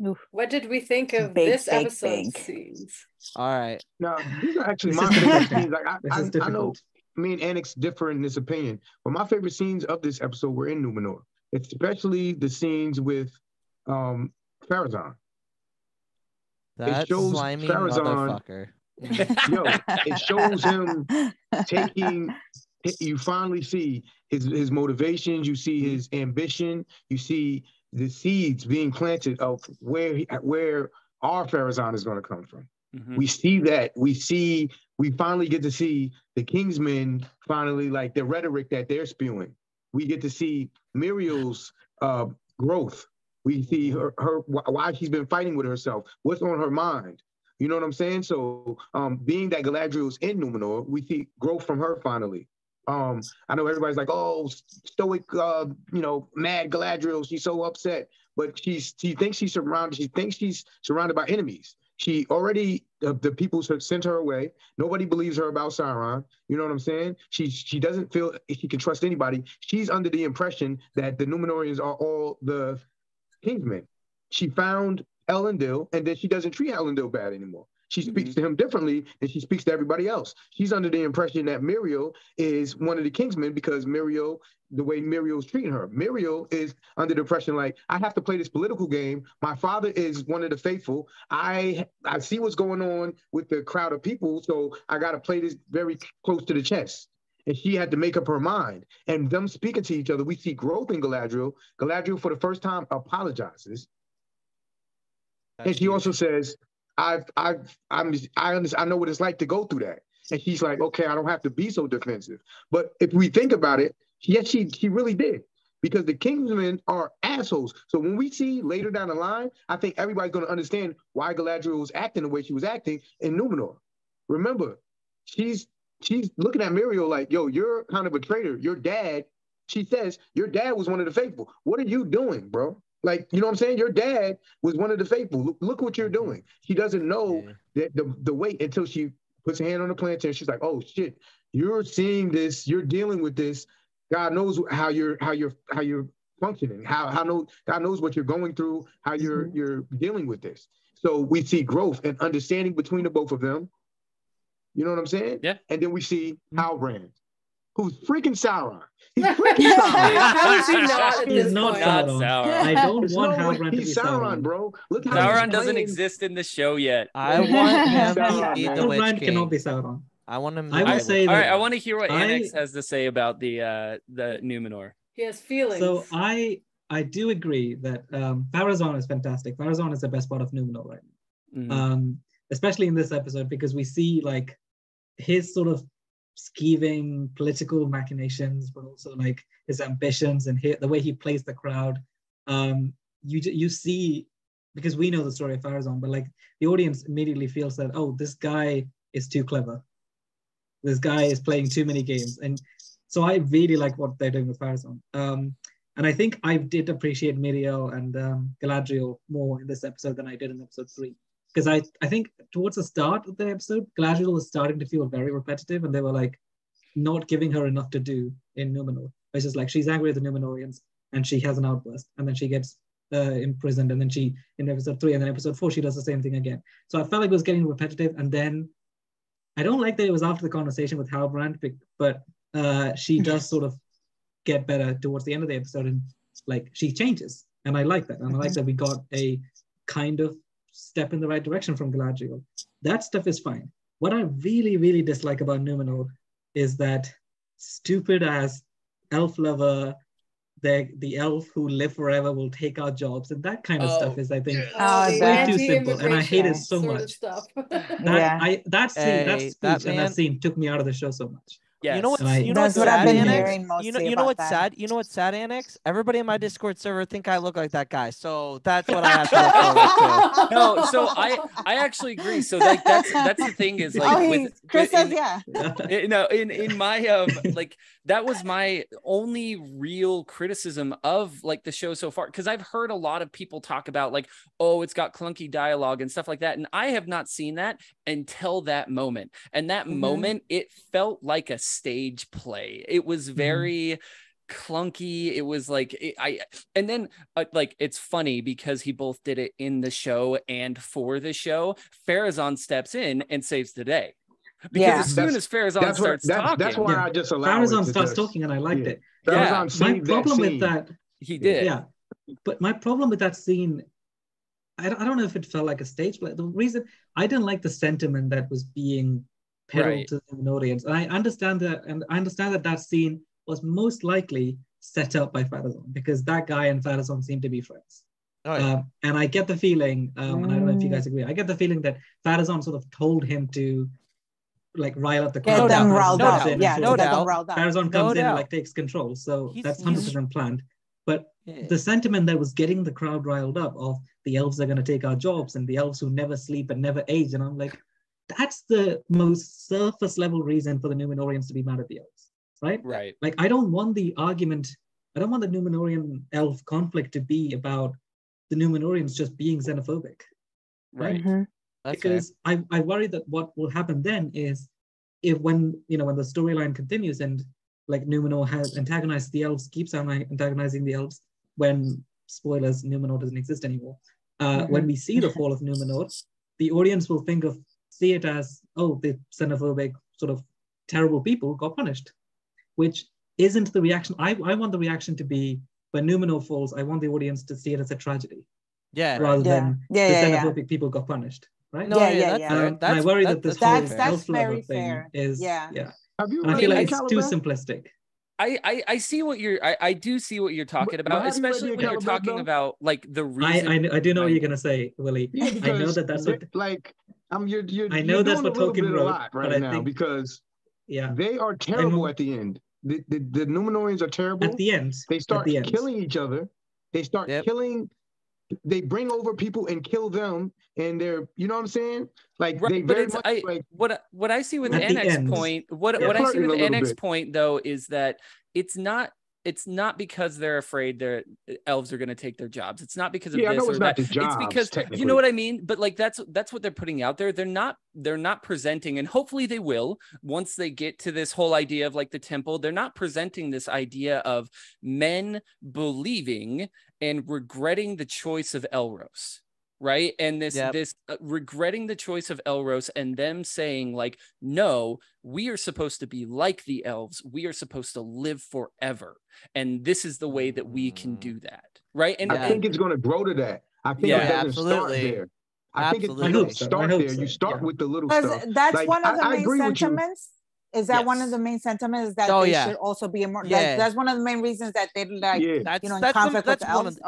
[SPEAKER 6] Oof.
[SPEAKER 2] What did we think of this episode's scenes?
[SPEAKER 3] All right.
[SPEAKER 1] Now, these are actually my favorite scenes. Like I know me and Annex differ in this opinion, but my favorite scenes of this episode were in Numenor, especially the scenes with Pharazôn.
[SPEAKER 3] That slimy motherfucker.
[SPEAKER 1] It shows him taking. You finally see his motivations. You see his ambition. You see the seeds being planted of where our Pharazôn is going to come from. We see that. We finally get to see the Kingsmen finally, like the rhetoric that they're spewing. We get to see Muriel's growth. We see her why she's been fighting with herself. What's on her mind? You know what I'm saying? So being that Galadriel's in Numenor, we see growth from her finally. I know everybody's like, oh, stoic, mad Galadriel. She's so upset, but she thinks she's surrounded by enemies. She already, the people sent her away. Nobody believes her about Sauron. You know what I'm saying? She doesn't feel she can trust anybody. She's under the impression that the Numenorians are all the Kingsmen. She found Elendil, and then she doesn't treat Elendil bad anymore. She speaks to him differently than she speaks to everybody else. She's under the impression that Muriel is one of the Kingsmen because the way Muriel's treating her. Muriel is under the impression like, I have to play this political game. My father is one of the faithful. I see what's going on with the crowd of people, so I got to play this very close to the chest. And she had to make up her mind. And them speaking to each other, we see growth in Galadriel. Galadriel, for the first time, apologizes. And she also says, I know what it's like to go through that. And she's like, okay, I don't have to be so defensive. But if we think about it, yes, she really did. Because the Kingsmen are assholes. So when we see later down the line, I think everybody's going to understand why Galadriel was acting the way she was acting in Numenor. Remember, she's looking at Muriel like, yo, you're kind of a traitor. Your dad, she says, your dad was one of the faithful. What are you doing, bro? Like, you know what I'm saying? Your dad was one of the faithful. Look what you're doing. She doesn't know that the weight until she puts her hand on the planter and she's like, oh shit, you're seeing this, you're dealing with this. God knows how you're functioning. God knows what you're going through, how you're dealing with this. So we see growth and understanding between the both of them. You know what I'm saying?
[SPEAKER 5] Yeah.
[SPEAKER 1] And then we see Halbrand, who's freaking Sauron. He's freaking Sauron.
[SPEAKER 2] How is he not at this
[SPEAKER 4] not
[SPEAKER 2] point?
[SPEAKER 4] Sauron. I don't want Halbrand to be
[SPEAKER 1] He's Sauron, bro. Look how
[SPEAKER 5] Sauron doesn't exist in the show yet.
[SPEAKER 3] I want him to
[SPEAKER 1] Sauron,
[SPEAKER 3] be
[SPEAKER 1] man.
[SPEAKER 3] the Witch
[SPEAKER 4] Halbrand
[SPEAKER 3] King.
[SPEAKER 4] cannot be Sauron.
[SPEAKER 3] I want him to
[SPEAKER 4] I
[SPEAKER 3] be
[SPEAKER 4] will
[SPEAKER 3] the
[SPEAKER 4] say
[SPEAKER 5] All
[SPEAKER 4] that.
[SPEAKER 5] right, I want to hear what Annex has to say about the Numenor.
[SPEAKER 2] He has feelings.
[SPEAKER 4] So I do agree that Pharazôn is fantastic. Pharazôn is the best part of Numenor right now. Especially in this episode, because we see like his sort of scheming political machinations, but also like his ambitions and the way he plays the crowd. You see, because we know the story of Pharazôn, but like the audience immediately feels that, oh, this guy is too clever. This guy is playing too many games. And so I really like what they're doing with Pharazôn. And I think I did appreciate Miriel and Galadriel more in this episode than I did in episode 3. Because I think towards the start of the episode, Galadriel was starting to feel very repetitive, and they were like not giving her enough to do in Numenor. It's just like she's angry at the Numenorians and she has an outburst, and then she gets imprisoned, and then she in episode 3 and then episode 4 she does the same thing again. So I felt like it was getting repetitive, and then I don't like that it was after the conversation with Halbrand, but she does sort of get better towards the end of the episode, and like she changes, and I like that, and I like that we got a kind of step in the right direction from Galadriel. That stuff is fine. What I really, really dislike about Numenor is that stupid as elf lover, the elf who live forever will take our jobs, and that kind of stuff is, I think, way too simple, and I hate it so much. That speech and that scene took me out of the show so much.
[SPEAKER 3] Yes. You know what's
[SPEAKER 6] that's what I've been hearing mostly.
[SPEAKER 3] You know what's sad? You know what's sad, Annex? Everybody in my Discord server think I look like that guy, so that's what I have to look forward to.
[SPEAKER 5] No, so I actually agree. So like that's the thing is like
[SPEAKER 6] Chris says
[SPEAKER 5] in my like that was my only real criticism of like the show so far, because I've heard a lot of people talk about like, oh, it's got clunky dialogue and stuff like that, and I have not seen that until that moment. And that moment, it felt like a stage play. It was very clunky. It was like and then like it's funny because he both did it in the show and for the show. Pharazôn steps in and saves the day. Because as soon as Pharazôn starts talking,
[SPEAKER 1] that's why I just allowed
[SPEAKER 4] Pharazôn starts talking, and I liked it.
[SPEAKER 1] My
[SPEAKER 4] problem with that,
[SPEAKER 5] he did.
[SPEAKER 4] Yeah, but my problem with that scene, I don't know if it felt like a stage play. The reason I didn't like the sentiment that was being peddled to the audience, and I understand that scene was most likely set up by Pharazôn, because that guy and Pharazôn seem to be friends. And I get the feeling, and I don't know if you guys agree, I get the feeling that Pharazôn sort of told him to like rile up the crowd.
[SPEAKER 6] Get them riled up.
[SPEAKER 4] Pharazôn comes in and like takes control. So that's 100% planned. But the sentiment that was getting the crowd riled up of the elves are going to take our jobs, and the elves who never sleep and never age, and I'm like, that's the most surface level reason for the Numenorians to be mad at the elves, right?
[SPEAKER 5] Right.
[SPEAKER 4] Like, I don't want the Numenorian elf conflict to be about the Numenorians just being xenophobic, right? Because I worry that what will happen then is when the storyline continues and like Numenor has antagonized the elves, keeps on antagonizing the elves, when, spoilers, Numenor doesn't exist anymore. When we see the fall of Numenor, the audience will see it as, oh, the xenophobic sort of terrible people got punished, which isn't the reaction. I want the reaction to be, when Numenor falls, I want the audience to see it as a tragedy. Rather than the xenophobic people got punished. Right? I worry that this whole elf lover thing is, I feel like it's too simplistic.
[SPEAKER 5] I see what I do see what you're talking about, especially when you're talking about like the reason.
[SPEAKER 4] I do know what you're gonna say, Willie. I know that's what
[SPEAKER 1] like I
[SPEAKER 4] know that's what Tolkien wrote
[SPEAKER 1] right now, because they are terrible at the end. The Numenorians are terrible
[SPEAKER 4] at the end.
[SPEAKER 1] They start killing each other. They start killing. They bring over people and kill them, and they're, you know what I'm saying? Like, they very much like
[SPEAKER 5] what I see with the Annex point. What I see with the Annex point though is that it's not because they're afraid their elves are going to take their jobs. It's not because of this or that. It's because, you know what I mean? But like that's what they're putting out there. They're not presenting, and hopefully they will once they get to this whole idea of like the temple. They're not presenting this idea of men believing and regretting the choice of Elros. Right. And this regretting the choice of Elros, and them saying like, no, we are supposed to be like the elves. We are supposed to live forever. And this is the way that we can do that. Right. And
[SPEAKER 1] I think it's going to grow to that. I think it doesn't start there. I think it doesn't start there. You start with the little stuff.
[SPEAKER 6] That's like, one of the main sentiments. Is that one of the main sentiments that they should also be immortal? That's one of the main reasons that they like, in conflict with the elves.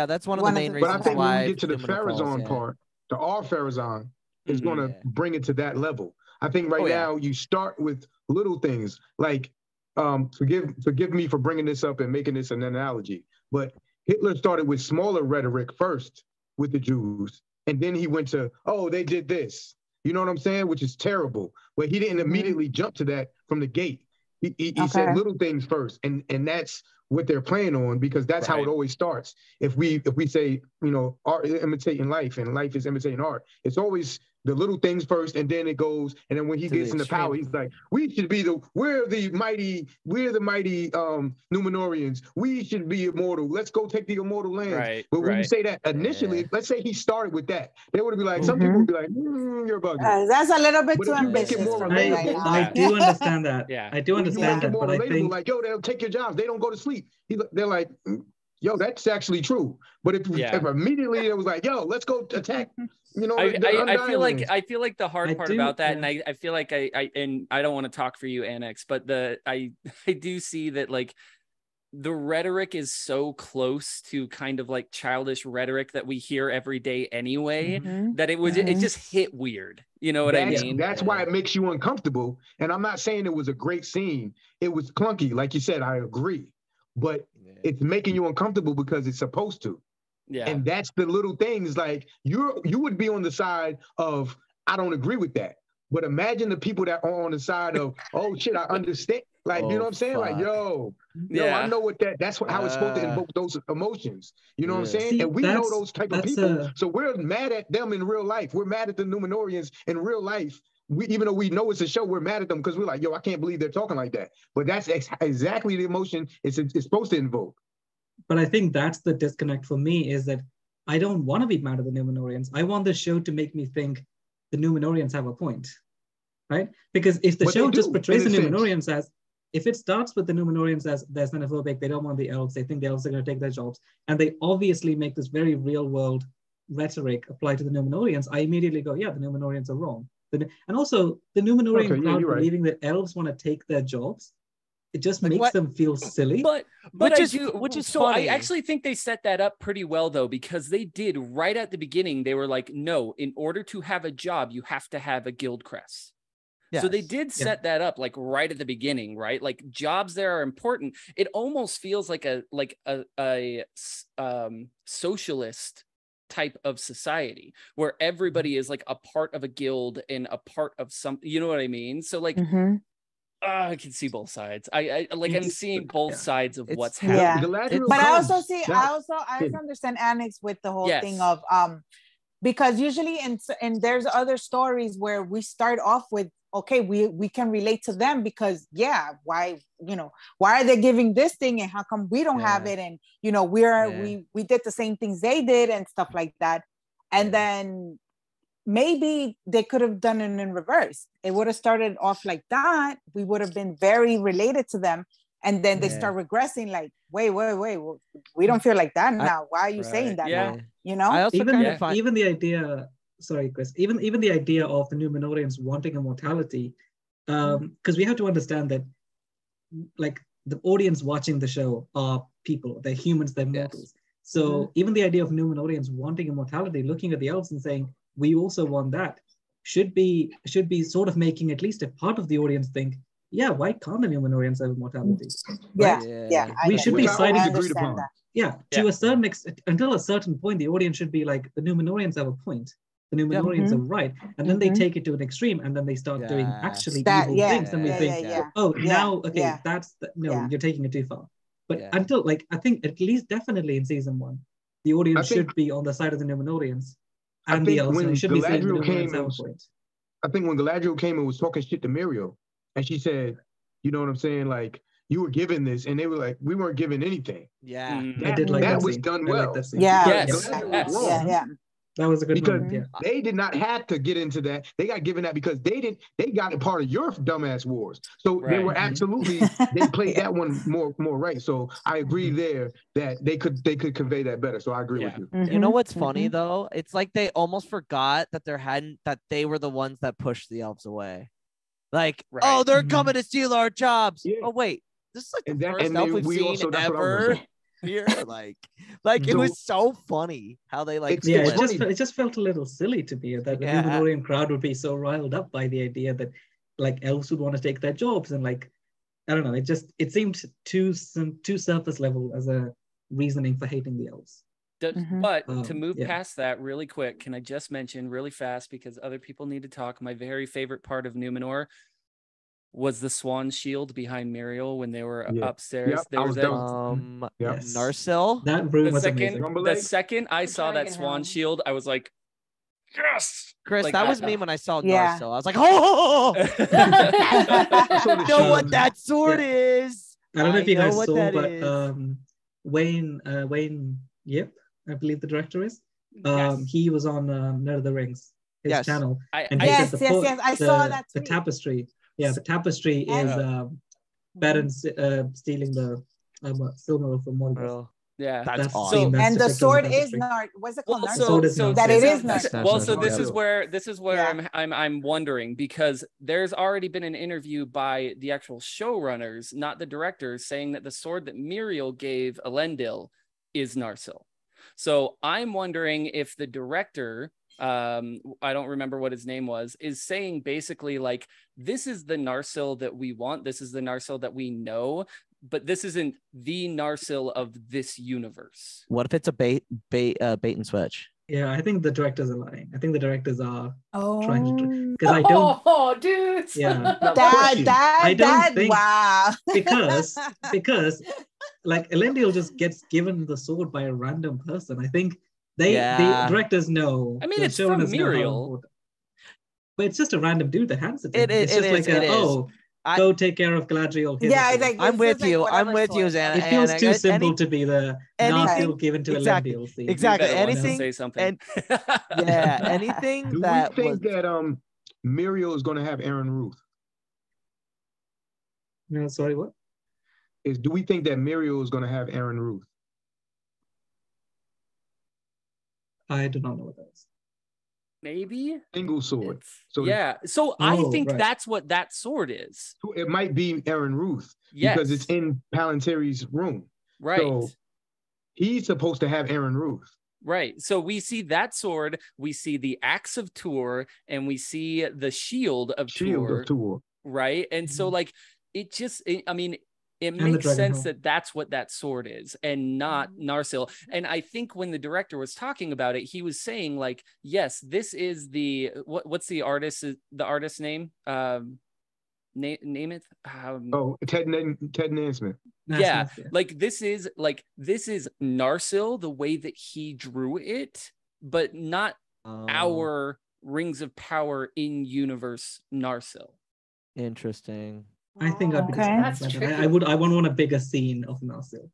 [SPEAKER 3] That's one of the main reasons.
[SPEAKER 1] But I think when we get to the Pharazôn part, the R Pharazôn is going to bring it to that level. I think now you start with little things like, forgive me for bringing this up and making this an analogy, but Hitler started with smaller rhetoric first with the Jews, and then he went to, oh, they did this. You know what I'm saying? Which is terrible. But he didn't immediately jump to that from the gate. He said little things first, and that's what they're playing on, because that's how it always starts. If we say, you know, art is imitating life and life is imitating art, it's always the little things first, and then it goes, and then when he gets into power, he's like, we're the mighty Numenorians. We should be immortal. Let's go take the immortal lands. But when you say that initially, let's say he started with that, they would be like, some people would be like, you're bugging.
[SPEAKER 6] That's a little bit
[SPEAKER 1] But
[SPEAKER 6] too
[SPEAKER 1] if you make it
[SPEAKER 6] ambitious
[SPEAKER 1] more
[SPEAKER 6] for me right
[SPEAKER 1] relatable,
[SPEAKER 6] now.
[SPEAKER 4] I do understand that.
[SPEAKER 5] I
[SPEAKER 4] do understand that, but I think
[SPEAKER 1] like, yo, they'll take your jobs. They don't go to sleep. They're like, yo, that's actually true. But if immediately it was like, yo, let's go attack, you know,
[SPEAKER 5] I feel like the hard part about that, and I feel like I don't want to talk for you, Annex, but I do see that, like, the rhetoric is so close to kind of like childish rhetoric that we hear every day anyway, that it just hit weird. You know what I mean?
[SPEAKER 1] That's why it makes you uncomfortable. And I'm not saying it was a great scene. It was clunky. Like you said, I agree. But it's making you uncomfortable because it's supposed to. Yeah. And that's the little things, like you would be on the side of, I don't agree with that. But imagine the people that are on the side of, oh shit, I understand. Like, you know what I'm saying? Fuck. Like, yo, I know what that's how it's supposed to invoke those emotions. You know what I'm saying? See, and we know those type of people. So we're mad at them in real life. We're mad at the Numenorians in real life. Even though we know it's a show, we're mad at them because we're like, yo, I can't believe they're talking like that. But that's exactly the emotion it's supposed to invoke.
[SPEAKER 4] But I think that's the disconnect for me, is that I don't want to be mad at the Numenorians. I want the show to make me think the Numenorians have a point, right? Because if the show just portrays the Numenorians as, if it starts with the Numenorians as they're xenophobic, they don't want the elves, they think the elves are going to take their jobs, and they obviously make this very real world rhetoric apply to the Numenorians, I immediately go, yeah, the Numenorians are wrong. And also the Numenorian crowd believing that elves want to take their jobs, it just makes them feel silly.
[SPEAKER 5] But which is so funny. I actually think they set that up pretty well, though, because they did right at the beginning. They were like, no, in order to have a job, you have to have a guild crest. Yes. So they did set that up like right at the beginning, right? Like jobs there are important. It almost feels like a socialist type of society where everybody is like a part of a guild and a part of some, you know what I mean? So like, I can see both sides. I'm seeing both sides of what's happening.
[SPEAKER 6] But I also understand Annex with the whole thing of because usually and there's other stories where we start off with, okay, we can relate to them because why are they giving this thing and how come we don't have it, and we did the same things they did and stuff like that, and then maybe they could have done it in reverse. It would have started off like that. We would have been very related to them, and then they start regressing. Like, wait, we don't feel like that now. Why are you saying that now? You know,
[SPEAKER 3] I also
[SPEAKER 4] even the idea. Sorry, Chris. Even the idea of the Numenorians wanting immortality, because we have to understand that, like, the audience watching the show are people. They're humans. They're mortals. So even the idea of Numenorians wanting immortality, looking at the elves and saying, we also want that, should be sort of making at least a part of the audience think, yeah, why can't the Numenorians have immortality? Right? We should be siding that. To a certain extent, until a certain point, the audience should be like, the Numenorians have a point. The Numenorians are right. And then they take it to an extreme and then they start doing actually evil things. And we think, you're taking it too far. But until, like, I think at least definitely in season 1, the audience should be on the side of the Numenorians. And the elves should be saying the Numenorians have a point.
[SPEAKER 1] I think when Galadriel came and was talking shit to Muriel, and she said, you know what I'm saying? Like, you were given this, and they were like, we weren't given anything.
[SPEAKER 3] Yeah.
[SPEAKER 4] I did like that
[SPEAKER 1] was
[SPEAKER 4] scene.
[SPEAKER 1] done well.
[SPEAKER 4] Like that
[SPEAKER 6] Yeah.
[SPEAKER 4] That was a good
[SPEAKER 1] because
[SPEAKER 4] moment,
[SPEAKER 1] they did not have to get into that. They got given that because they got a part of your dumbass wars. So they were absolutely they played that one more right. So I agree there that they could convey that better. So I agree with you.
[SPEAKER 3] You know what's funny though? It's like they almost forgot that that they were the ones that pushed the elves away. Like, oh, they're coming to steal our jobs. Yeah. Oh wait, this is like the first elf we've seen ever. Here, like it was so funny how they like.
[SPEAKER 4] It just felt a little silly to me that the Numenorian crowd would be so riled up by the idea that like elves would want to take their jobs, and like I don't know, it seemed too surface level as a reasoning for hating the elves.
[SPEAKER 5] But to move past that really quick, can I just mention really fast, because other people need to talk, my very favorite part of Numenor, was the swan shield behind Muriel when they were upstairs.
[SPEAKER 1] Yep.
[SPEAKER 5] There was
[SPEAKER 4] Yes.
[SPEAKER 3] Narsil.
[SPEAKER 4] That room was amazing.
[SPEAKER 5] The second I saw that
[SPEAKER 2] Dragon
[SPEAKER 5] swan
[SPEAKER 2] helm.
[SPEAKER 5] shield, I was like, yes.
[SPEAKER 3] Chris,
[SPEAKER 5] Like,
[SPEAKER 3] that was me when I saw
[SPEAKER 6] Yeah.
[SPEAKER 3] Narsil. I was like, oh,
[SPEAKER 1] I
[SPEAKER 3] know what that sword is.
[SPEAKER 4] I don't know if you guys
[SPEAKER 3] what
[SPEAKER 4] saw,
[SPEAKER 3] that
[SPEAKER 4] but
[SPEAKER 3] is.
[SPEAKER 4] Wayne Yip, I believe the director is.
[SPEAKER 2] Yes.
[SPEAKER 4] He was on Nerd of the Rings, his
[SPEAKER 3] Yes.
[SPEAKER 4] channel,
[SPEAKER 5] I
[SPEAKER 6] Yes,
[SPEAKER 4] said
[SPEAKER 6] yes. I saw that
[SPEAKER 4] the
[SPEAKER 6] tweet.
[SPEAKER 4] tapestry. Yeah, the tapestry is Baron stealing the silver from Mordor.
[SPEAKER 3] Bro,
[SPEAKER 5] yeah.
[SPEAKER 3] that's
[SPEAKER 4] the
[SPEAKER 3] awesome.
[SPEAKER 4] scene that's
[SPEAKER 6] And the
[SPEAKER 4] depicted in
[SPEAKER 6] sword is
[SPEAKER 4] tapestry.
[SPEAKER 6] Nard. What's it
[SPEAKER 5] Well,
[SPEAKER 6] called?
[SPEAKER 4] sword is
[SPEAKER 5] so
[SPEAKER 4] Narsil.
[SPEAKER 6] That
[SPEAKER 5] this
[SPEAKER 6] it is
[SPEAKER 5] this-
[SPEAKER 6] Narsil.
[SPEAKER 5] well, so
[SPEAKER 3] Narsil,
[SPEAKER 5] this
[SPEAKER 3] yeah.
[SPEAKER 5] is where
[SPEAKER 6] Yeah.
[SPEAKER 5] I'm wondering, because there's already been an interview by the actual showrunners, not the directors, saying that the sword that Muriel gave Elendil is Narsil. So I'm wondering if the director, I don't remember what his name was, is saying basically like, this is the Narsil that we want, this is the Narsil that we know, but this isn't the Narsil of this universe.
[SPEAKER 3] What if it's a bait and switch?
[SPEAKER 4] Yeah, I think the directors are lying. I think the directors are
[SPEAKER 6] Oh,
[SPEAKER 4] trying to, because I don't.
[SPEAKER 2] Oh, dudes.
[SPEAKER 4] Yeah.
[SPEAKER 6] that
[SPEAKER 4] don't think-
[SPEAKER 6] wow.
[SPEAKER 4] because like Elendil just gets given the sword by a random person. I think the directors know.
[SPEAKER 5] I mean,
[SPEAKER 4] the
[SPEAKER 5] it's from
[SPEAKER 4] showrunners know how
[SPEAKER 5] Muriel.
[SPEAKER 4] important- But it's just a random dude that hands it to
[SPEAKER 3] It
[SPEAKER 4] him.
[SPEAKER 3] is-
[SPEAKER 4] It's
[SPEAKER 3] it
[SPEAKER 4] just
[SPEAKER 3] is-
[SPEAKER 4] like go take care of Galadriel. Here's
[SPEAKER 6] Yeah,
[SPEAKER 4] the sword.
[SPEAKER 6] like
[SPEAKER 3] I'm
[SPEAKER 6] it's
[SPEAKER 3] with
[SPEAKER 6] just like
[SPEAKER 3] you. I'm
[SPEAKER 6] whatever
[SPEAKER 3] with you,
[SPEAKER 6] sword.
[SPEAKER 3] Xana.
[SPEAKER 4] It feels
[SPEAKER 3] and
[SPEAKER 4] too
[SPEAKER 3] any-
[SPEAKER 4] simple to be the
[SPEAKER 3] anything-
[SPEAKER 4] Narsil given to
[SPEAKER 3] exactly.
[SPEAKER 4] Elendil scene.
[SPEAKER 3] Exactly.
[SPEAKER 5] Better wants to
[SPEAKER 3] Anything
[SPEAKER 5] say something.
[SPEAKER 3] and yeah, anything
[SPEAKER 1] Do
[SPEAKER 3] that
[SPEAKER 1] we
[SPEAKER 3] was
[SPEAKER 1] think that Muriel is going to have Aaron Ruth?
[SPEAKER 4] No, sorry, what?
[SPEAKER 1] Do we think that Muriel is going to have Aaron Ruth?
[SPEAKER 4] I do not know what that is.
[SPEAKER 5] Maybe.
[SPEAKER 1] Single sword. So
[SPEAKER 5] Yeah. So I think
[SPEAKER 4] right.
[SPEAKER 5] that's what that sword is.
[SPEAKER 1] it might be Aaron Ruth
[SPEAKER 5] Yes.
[SPEAKER 1] because it's in Palantir's room.
[SPEAKER 5] Right.
[SPEAKER 1] So he's supposed to have Aaron Ruth.
[SPEAKER 5] Right. So we see that sword, we see the axe of Tur, and we see the shield of Tur. Right. And so like it just, I mean, it makes sense that that's what that sword is and not Narsil. And I think when the director was talking about it, he was saying like, yes, this is the, what's the artist's name? Name it.
[SPEAKER 1] Ted Naismith.
[SPEAKER 5] Yeah, like this is Narsil the way that he drew it, but not our Rings of Power in universe Narsil.
[SPEAKER 3] interesting.
[SPEAKER 4] I think I'd be
[SPEAKER 2] That's
[SPEAKER 4] disappointed.
[SPEAKER 2] tricky.
[SPEAKER 4] I want a bigger scene of Narsil.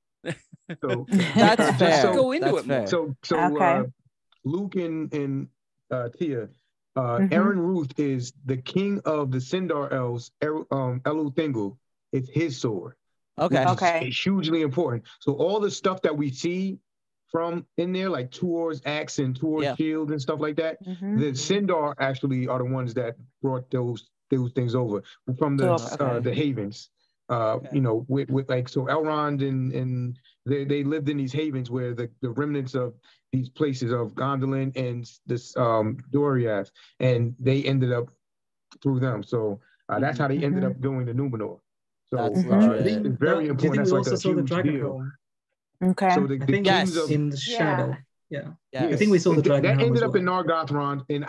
[SPEAKER 1] So
[SPEAKER 3] That's fair.
[SPEAKER 5] Go into it
[SPEAKER 3] fair.
[SPEAKER 5] more.
[SPEAKER 1] So Luke and Tia, Aaron Ruth is the king of the Sindar elves. Elu Thingol. It's his sword.
[SPEAKER 3] Okay.
[SPEAKER 1] It's hugely important. So all the stuff that we see from in there, like Tuor's axe and Tuor's shield and stuff like that, the Sindar actually are the ones that brought those things over from the havens. You know, with like, so Elrond and they lived in these havens where the remnants of these places of Gondolin and this Doriath, and they ended up through them. So that's how they ended up going to Numenor. So
[SPEAKER 3] That's
[SPEAKER 1] it's very important.
[SPEAKER 4] Do you think
[SPEAKER 1] That's
[SPEAKER 4] we
[SPEAKER 1] like
[SPEAKER 4] also
[SPEAKER 1] a
[SPEAKER 4] saw the
[SPEAKER 1] huge
[SPEAKER 4] dragon
[SPEAKER 1] deal.
[SPEAKER 4] helm?
[SPEAKER 6] Okay.
[SPEAKER 1] So the kings of
[SPEAKER 4] in the shadow. Yeah.
[SPEAKER 3] Yes.
[SPEAKER 4] I think we saw the dragon helm.
[SPEAKER 1] That ended
[SPEAKER 4] as
[SPEAKER 1] up in
[SPEAKER 4] well.
[SPEAKER 1] Nargothrond, and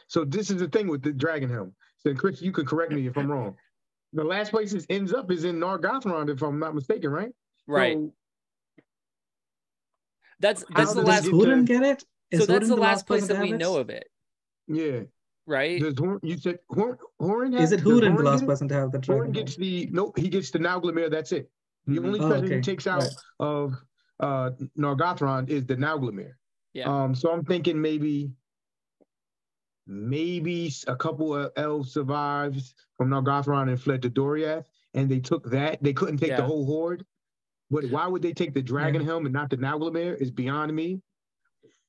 [SPEAKER 1] so this is the thing with the dragon helm. So Chris, you could correct me if I'm wrong. The last place it ends up is in Nargothrond, if I'm not mistaken, right?
[SPEAKER 5] Right.
[SPEAKER 1] So,
[SPEAKER 5] That's
[SPEAKER 1] How
[SPEAKER 5] the
[SPEAKER 1] did
[SPEAKER 5] last.
[SPEAKER 1] they
[SPEAKER 4] Húrin get it?
[SPEAKER 5] So that's
[SPEAKER 4] Húrin
[SPEAKER 5] the last place
[SPEAKER 4] person
[SPEAKER 5] that
[SPEAKER 4] to
[SPEAKER 5] we
[SPEAKER 4] have
[SPEAKER 5] know
[SPEAKER 4] it?
[SPEAKER 5] of it,
[SPEAKER 1] yeah.
[SPEAKER 5] right?
[SPEAKER 1] You said Húrin
[SPEAKER 4] Is it
[SPEAKER 1] does
[SPEAKER 4] Húrin the
[SPEAKER 1] Húrin
[SPEAKER 4] last
[SPEAKER 1] get it?
[SPEAKER 4] person to have the dragon
[SPEAKER 1] Húrin
[SPEAKER 4] helm?
[SPEAKER 1] gets he gets the Nauglamir, that's it. The only treasure he takes out of Nargothrond is the Nauglamir.
[SPEAKER 5] Yeah.
[SPEAKER 1] So I'm thinking maybe a couple of elves survived from Nargothrond and fled to Doriath, and they took that. They couldn't take the whole horde. But why would they take the dragon helm and not the Nauglamir is beyond me.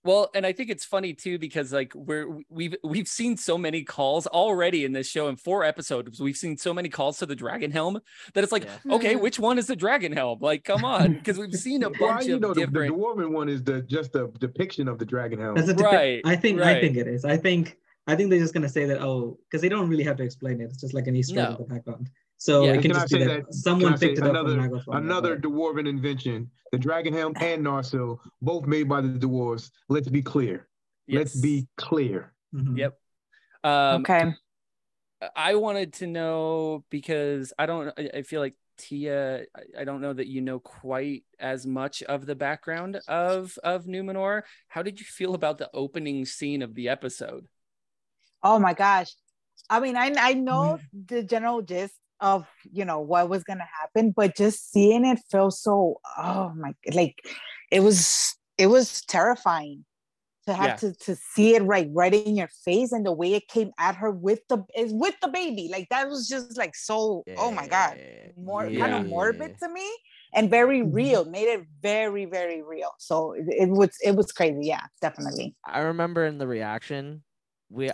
[SPEAKER 5] Well, and I think it's funny too, because like we've seen so many calls already in this show. In 4 episodes, we've seen so many calls to the dragon helm that it's like, okay, which one is the dragon helm? Like, come on, because we've seen a bunch of different.
[SPEAKER 1] The dwarven one is just the depiction of the dragon helm.
[SPEAKER 5] Right.
[SPEAKER 4] I think it is. I think they're just gonna say that because they don't really have to explain it. It's just like an Easter egg in the background. So it can just be that someone picked it up from Naglfar.
[SPEAKER 1] Another dwarven invention. The dragon helm and Narsil, both made by the dwarves. Let's be clear.
[SPEAKER 5] Yes.
[SPEAKER 1] Let's be clear.
[SPEAKER 4] Mm-hmm.
[SPEAKER 5] Yep.
[SPEAKER 6] Okay.
[SPEAKER 5] I wanted to know, because I feel like Tia, I don't know that you know quite as much of the background of Numenor. How did you feel about the opening scene of the episode?
[SPEAKER 6] Oh my gosh. I mean, I know the general gist of, you know, what was going to happen, but just seeing it felt so, oh my, like it was terrifying to have to see it right in your face, and the way it came at her with the baby. Like that was just like so, oh my God, kind of morbid to me, and very real, made it very, very real. So it was crazy. Yeah, definitely.
[SPEAKER 3] I remember in the reaction,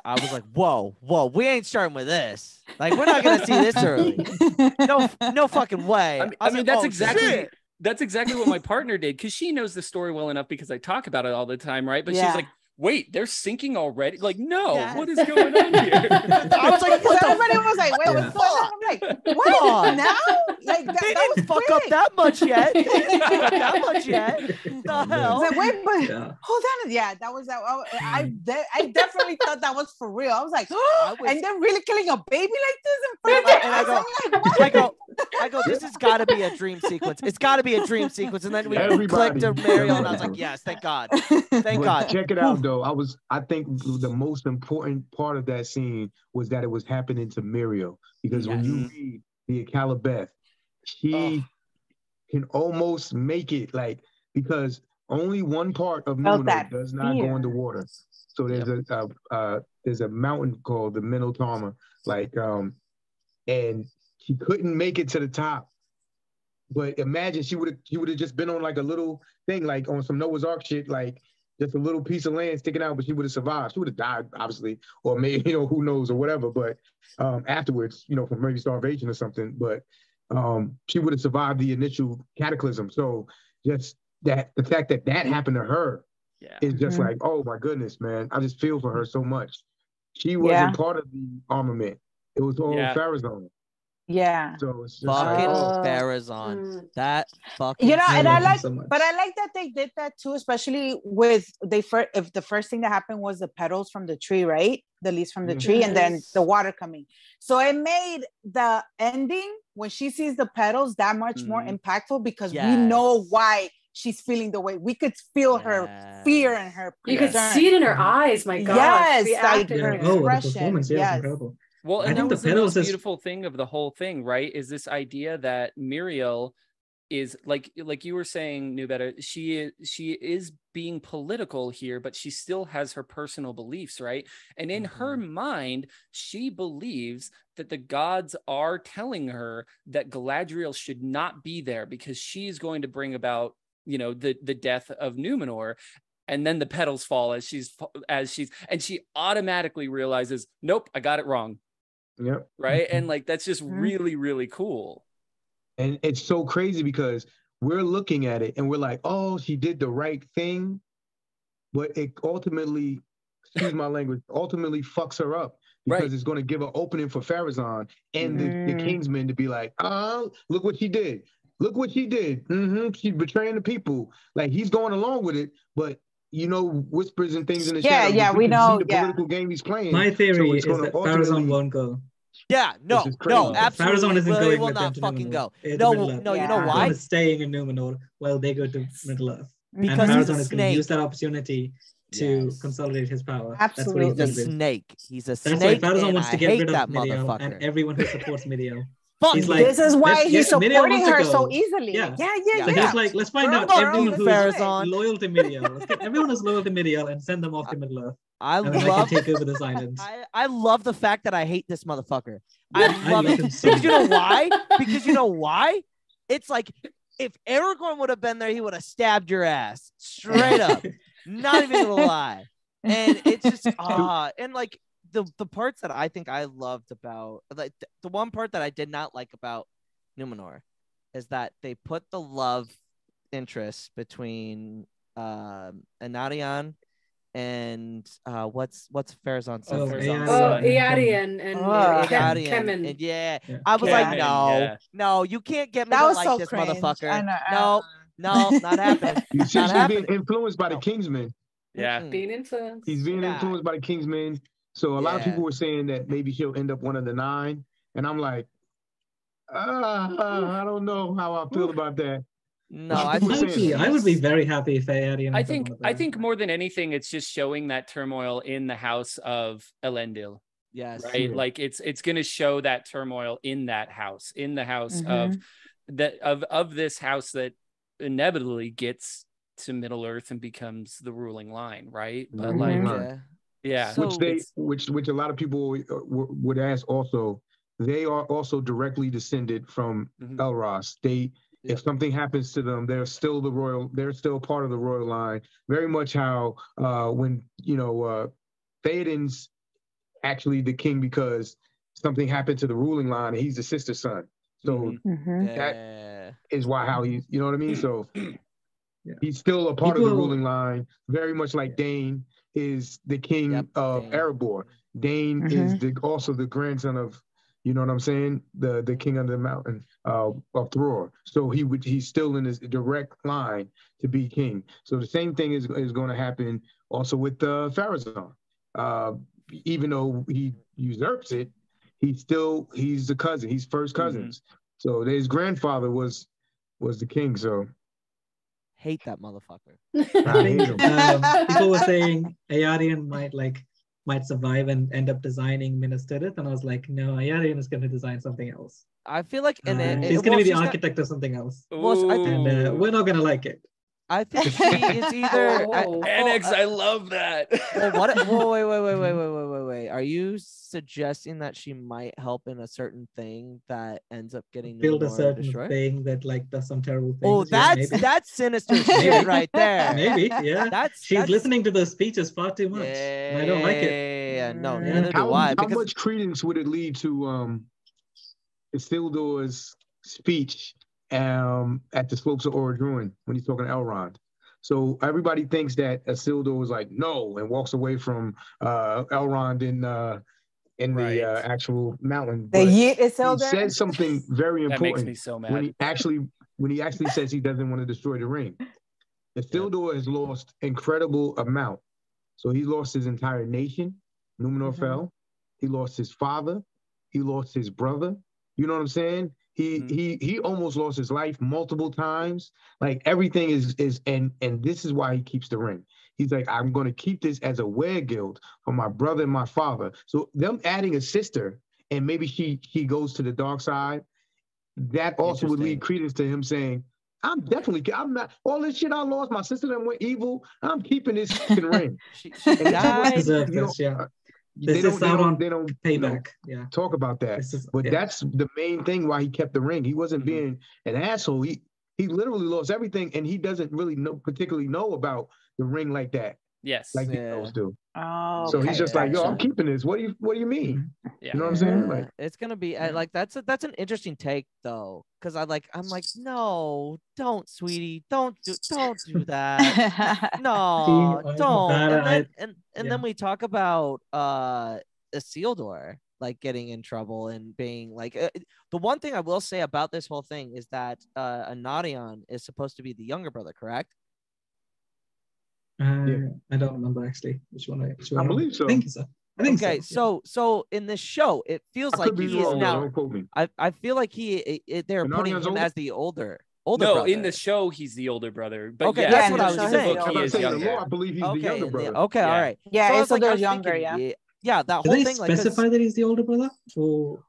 [SPEAKER 3] I was like, whoa, we ain't starting with this. Like, we're not gonna see this early. No fucking way.
[SPEAKER 5] I mean, that's exactly what my partner did, because she knows the story well enough because I talk about it all the time, right? But she's like, wait, they're sinking already? Like, no, what is going on here?
[SPEAKER 3] I was like, what
[SPEAKER 6] everybody was like, wait, what's going on? I'm like, what? Now? Like that,
[SPEAKER 3] they
[SPEAKER 6] that
[SPEAKER 3] didn't
[SPEAKER 6] was
[SPEAKER 3] fuck
[SPEAKER 6] quick.
[SPEAKER 3] up that much yet. They didn't fuck up that much yet. The hell?
[SPEAKER 6] Like, wait, but hold on. Yeah, that was that. I definitely thought that was for real. I was like, and they're really killing a baby like this in front of
[SPEAKER 3] and I go, this has got to be a dream sequence. It's got to be a dream sequence. And then we clicked to Mario, and I was like, yes, thank God. Thank God.
[SPEAKER 1] Check it out, though. I think the most important part of that scene was that it was happening to Muriel, because when you read the KaliCosplay, she can almost make it, like, because only one part of Numenor does not go underwater. So there's a mountain called the Minotaur, like, and she couldn't make it to the top. But imagine she would have just been on like a little thing, like on some Noah's Ark shit, like just a little piece of land sticking out, but she would have survived. She would have died, obviously, or maybe, who knows, or whatever. But afterwards, from maybe starvation or something. But she would have survived the initial cataclysm. So just the fact that happened to her is just like, oh my goodness, man. I just feel for her so much. She wasn't part of the armament. It was all Pharazôn.
[SPEAKER 6] Yeah.
[SPEAKER 1] So it's just
[SPEAKER 3] fucking
[SPEAKER 1] like,
[SPEAKER 3] Pharazôn. That fucking.
[SPEAKER 6] And I like,
[SPEAKER 4] so much.
[SPEAKER 6] but I like that they did that too, especially with if the first thing that happened was the petals from the tree, right? The leaves from the tree, and then the water coming. So it made the ending when she sees the petals that much more impactful, because we know why she's feeling the way. We could feel her fear and her.
[SPEAKER 2] You could see it in her eyes. My God.
[SPEAKER 6] Yes, like her expression.
[SPEAKER 4] The performance, incredible.
[SPEAKER 5] Well, and that was the most beautiful thing of the whole thing, right? Is this idea that Muriel is like you were saying, KnewBetta, she is being political here, but she still has her personal beliefs, right? And in her mind, she believes that the gods are telling her that Galadriel should not be there because she's going to bring about, the death of Numenor. And then the petals fall as and she automatically realizes, nope, I got it wrong.
[SPEAKER 1] Yep.
[SPEAKER 5] Right. And like, that's just really, really cool.
[SPEAKER 1] And it's so crazy because we're looking at it and we're like, oh, she did the right thing. But it ultimately, excuse my language, fucks her up, because it's going to give an opening for Pharazôn and the Kingsmen to be like, oh, look what she did. Look what she did. She's betraying the people. Like, he's going along with it, but whispers and things in the shadows.
[SPEAKER 6] Yeah, we know.
[SPEAKER 1] The political game he's playing.
[SPEAKER 4] My theory is that Pharazôn won't go.
[SPEAKER 3] Yeah, no, absolutely.
[SPEAKER 4] Pharazôn isn't going
[SPEAKER 3] will
[SPEAKER 4] with
[SPEAKER 3] not
[SPEAKER 4] them
[SPEAKER 3] fucking
[SPEAKER 4] Numenor.
[SPEAKER 3] go. No, you know why?
[SPEAKER 4] Pharazôn is staying in Numenor while they go to Middle Earth.
[SPEAKER 3] Because
[SPEAKER 4] and Pharazôn is going to use that opportunity to consolidate his power.
[SPEAKER 6] Absolutely.
[SPEAKER 4] That's what
[SPEAKER 3] he's a snake. He's a
[SPEAKER 4] That's
[SPEAKER 3] snake.
[SPEAKER 4] why Pharazôn wants to get rid of
[SPEAKER 3] Miriel
[SPEAKER 4] Miriel and everyone who supports Miriel.
[SPEAKER 3] He's
[SPEAKER 6] like, this is why he's supporting her so easily.
[SPEAKER 4] Yeah.
[SPEAKER 6] So
[SPEAKER 4] he's like, let's find out everyone who's loyal to Miriel. Let's get everyone who's loyal to Miriel and send them off to Middle Earth. I can take over this island.
[SPEAKER 3] I love the fact that I hate this motherfucker. I love it. Because you know why? Because you know why? It's like, if Aragorn would have been there, he would have stabbed your ass straight up. Not even gonna lie. And it's just and like the parts that I think I loved about, like the one part that I did not like about Numenor is that they put the love interest between Anarion and what's Pharazôn's son?
[SPEAKER 2] Eärien and Kemen.
[SPEAKER 3] And I was like, no, you can't get me to like this
[SPEAKER 6] cringe.
[SPEAKER 3] motherfucker. No, not happening.
[SPEAKER 1] You see, she's being influenced by the Kingsmen.
[SPEAKER 5] Yeah,
[SPEAKER 2] being influenced.
[SPEAKER 1] He's being influenced by the Kingsmen. So a lot of people were saying that maybe she'll end up one of the 9, and I'm like, I don't know how I feel about that.
[SPEAKER 3] No,
[SPEAKER 4] I would be very happy if Arian.
[SPEAKER 5] I think more than anything, it's just showing that turmoil in the house of Elendil.
[SPEAKER 3] Yes.
[SPEAKER 5] Right. Yeah. Like it's going to show that turmoil in that house, in the house of this house that inevitably gets to Middle Earth and becomes the ruling line. Right. But
[SPEAKER 1] so, which a lot of people would ask also, they are also directly descended from Elros. If something happens to them, they're still part of the royal line. Very much how when Theoden's actually the king because something happened to the ruling line, and he's the sister son. So that is how he's, you know what I mean? So he's still a part of the ruling line, very much like Dane is the king of Erebor. Dane is also the grandson of, you know what I'm saying? The king of the mountain of Thror. So he's still in his direct line to be king. So the same thing is going to happen also with Pharazôn. Even though he usurps it, he's the cousin. He's first cousins. So his grandfather was the king. So
[SPEAKER 3] hate that motherfucker.
[SPEAKER 4] I think people were saying Arian might survive and end up designing Minas Tirith, and I was like, no, Arian is going to design something else.
[SPEAKER 3] I feel like
[SPEAKER 4] she's going to be the architect of something else. And we're not going to like it.
[SPEAKER 3] I think she is either
[SPEAKER 5] Annex. I love that.
[SPEAKER 3] Wait. Are you suggesting that she might help in a certain thing that ends up getting
[SPEAKER 4] build a certain thing that does some terrible things?
[SPEAKER 3] Oh, that's sinister shit right there.
[SPEAKER 4] Maybe, yeah. She's listening to those speeches far too much. And I don't like it.
[SPEAKER 3] Yeah, no, neither do I.
[SPEAKER 1] How much credence would it lead to Isildur's speech at the slopes of Orodruin when he's talking to Elrond? So everybody thinks that Isildur was like no and walks away from Elrond in the actual mountain.
[SPEAKER 6] He
[SPEAKER 1] says something very important.
[SPEAKER 5] That makes me so mad.
[SPEAKER 1] When he actually says he doesn't want to destroy the ring. Isildur has lost incredible amount. So he lost his entire nation. Numenor fell. He lost his father. He lost his brother. You know what I'm saying? He almost lost his life multiple times. Like everything is and this is why he keeps the ring. He's like, I'm going to keep this as a weregild for my brother and my father. So them adding a sister and maybe she goes to the dark side, that also would lead credence to him saying, I'm not all this shit I lost. My sister that went evil. I'm keeping this ring.
[SPEAKER 3] She died.
[SPEAKER 1] They don't
[SPEAKER 4] payback.
[SPEAKER 1] Talk about that. That's the main thing why he kept the ring. He wasn't being an asshole. He literally lost everything, and he doesn't really particularly know about the ring like that.
[SPEAKER 5] Yes,
[SPEAKER 1] like those do.
[SPEAKER 6] Oh,
[SPEAKER 1] so he's just like, yo, I'm keeping this. What do you mean?
[SPEAKER 5] Yeah.
[SPEAKER 1] You know what I'm saying? Like,
[SPEAKER 3] it's gonna be like that's an interesting take though, because I'm like, no, don't, sweetie, don't do that. No, don't. And then we talk about Isildur like getting in trouble and being like the one thing I will say about this whole thing is that Anarion is supposed to be the younger brother, correct?
[SPEAKER 4] I don't remember actually which one.
[SPEAKER 1] I believe so.
[SPEAKER 4] I think so.
[SPEAKER 3] Okay, so in this show, it feels like he is now. I feel like they're putting him as the older brother.
[SPEAKER 5] In the show, he's the older brder. But
[SPEAKER 3] okay, that's what I was saying.
[SPEAKER 5] He is younger.
[SPEAKER 1] I believe he's the younger brother.
[SPEAKER 3] Okay, all right.
[SPEAKER 6] Yeah, so they're younger.
[SPEAKER 3] Yeah, that
[SPEAKER 4] whole
[SPEAKER 3] thing.
[SPEAKER 4] Did they specify that he's the older brother?
[SPEAKER 3] Well,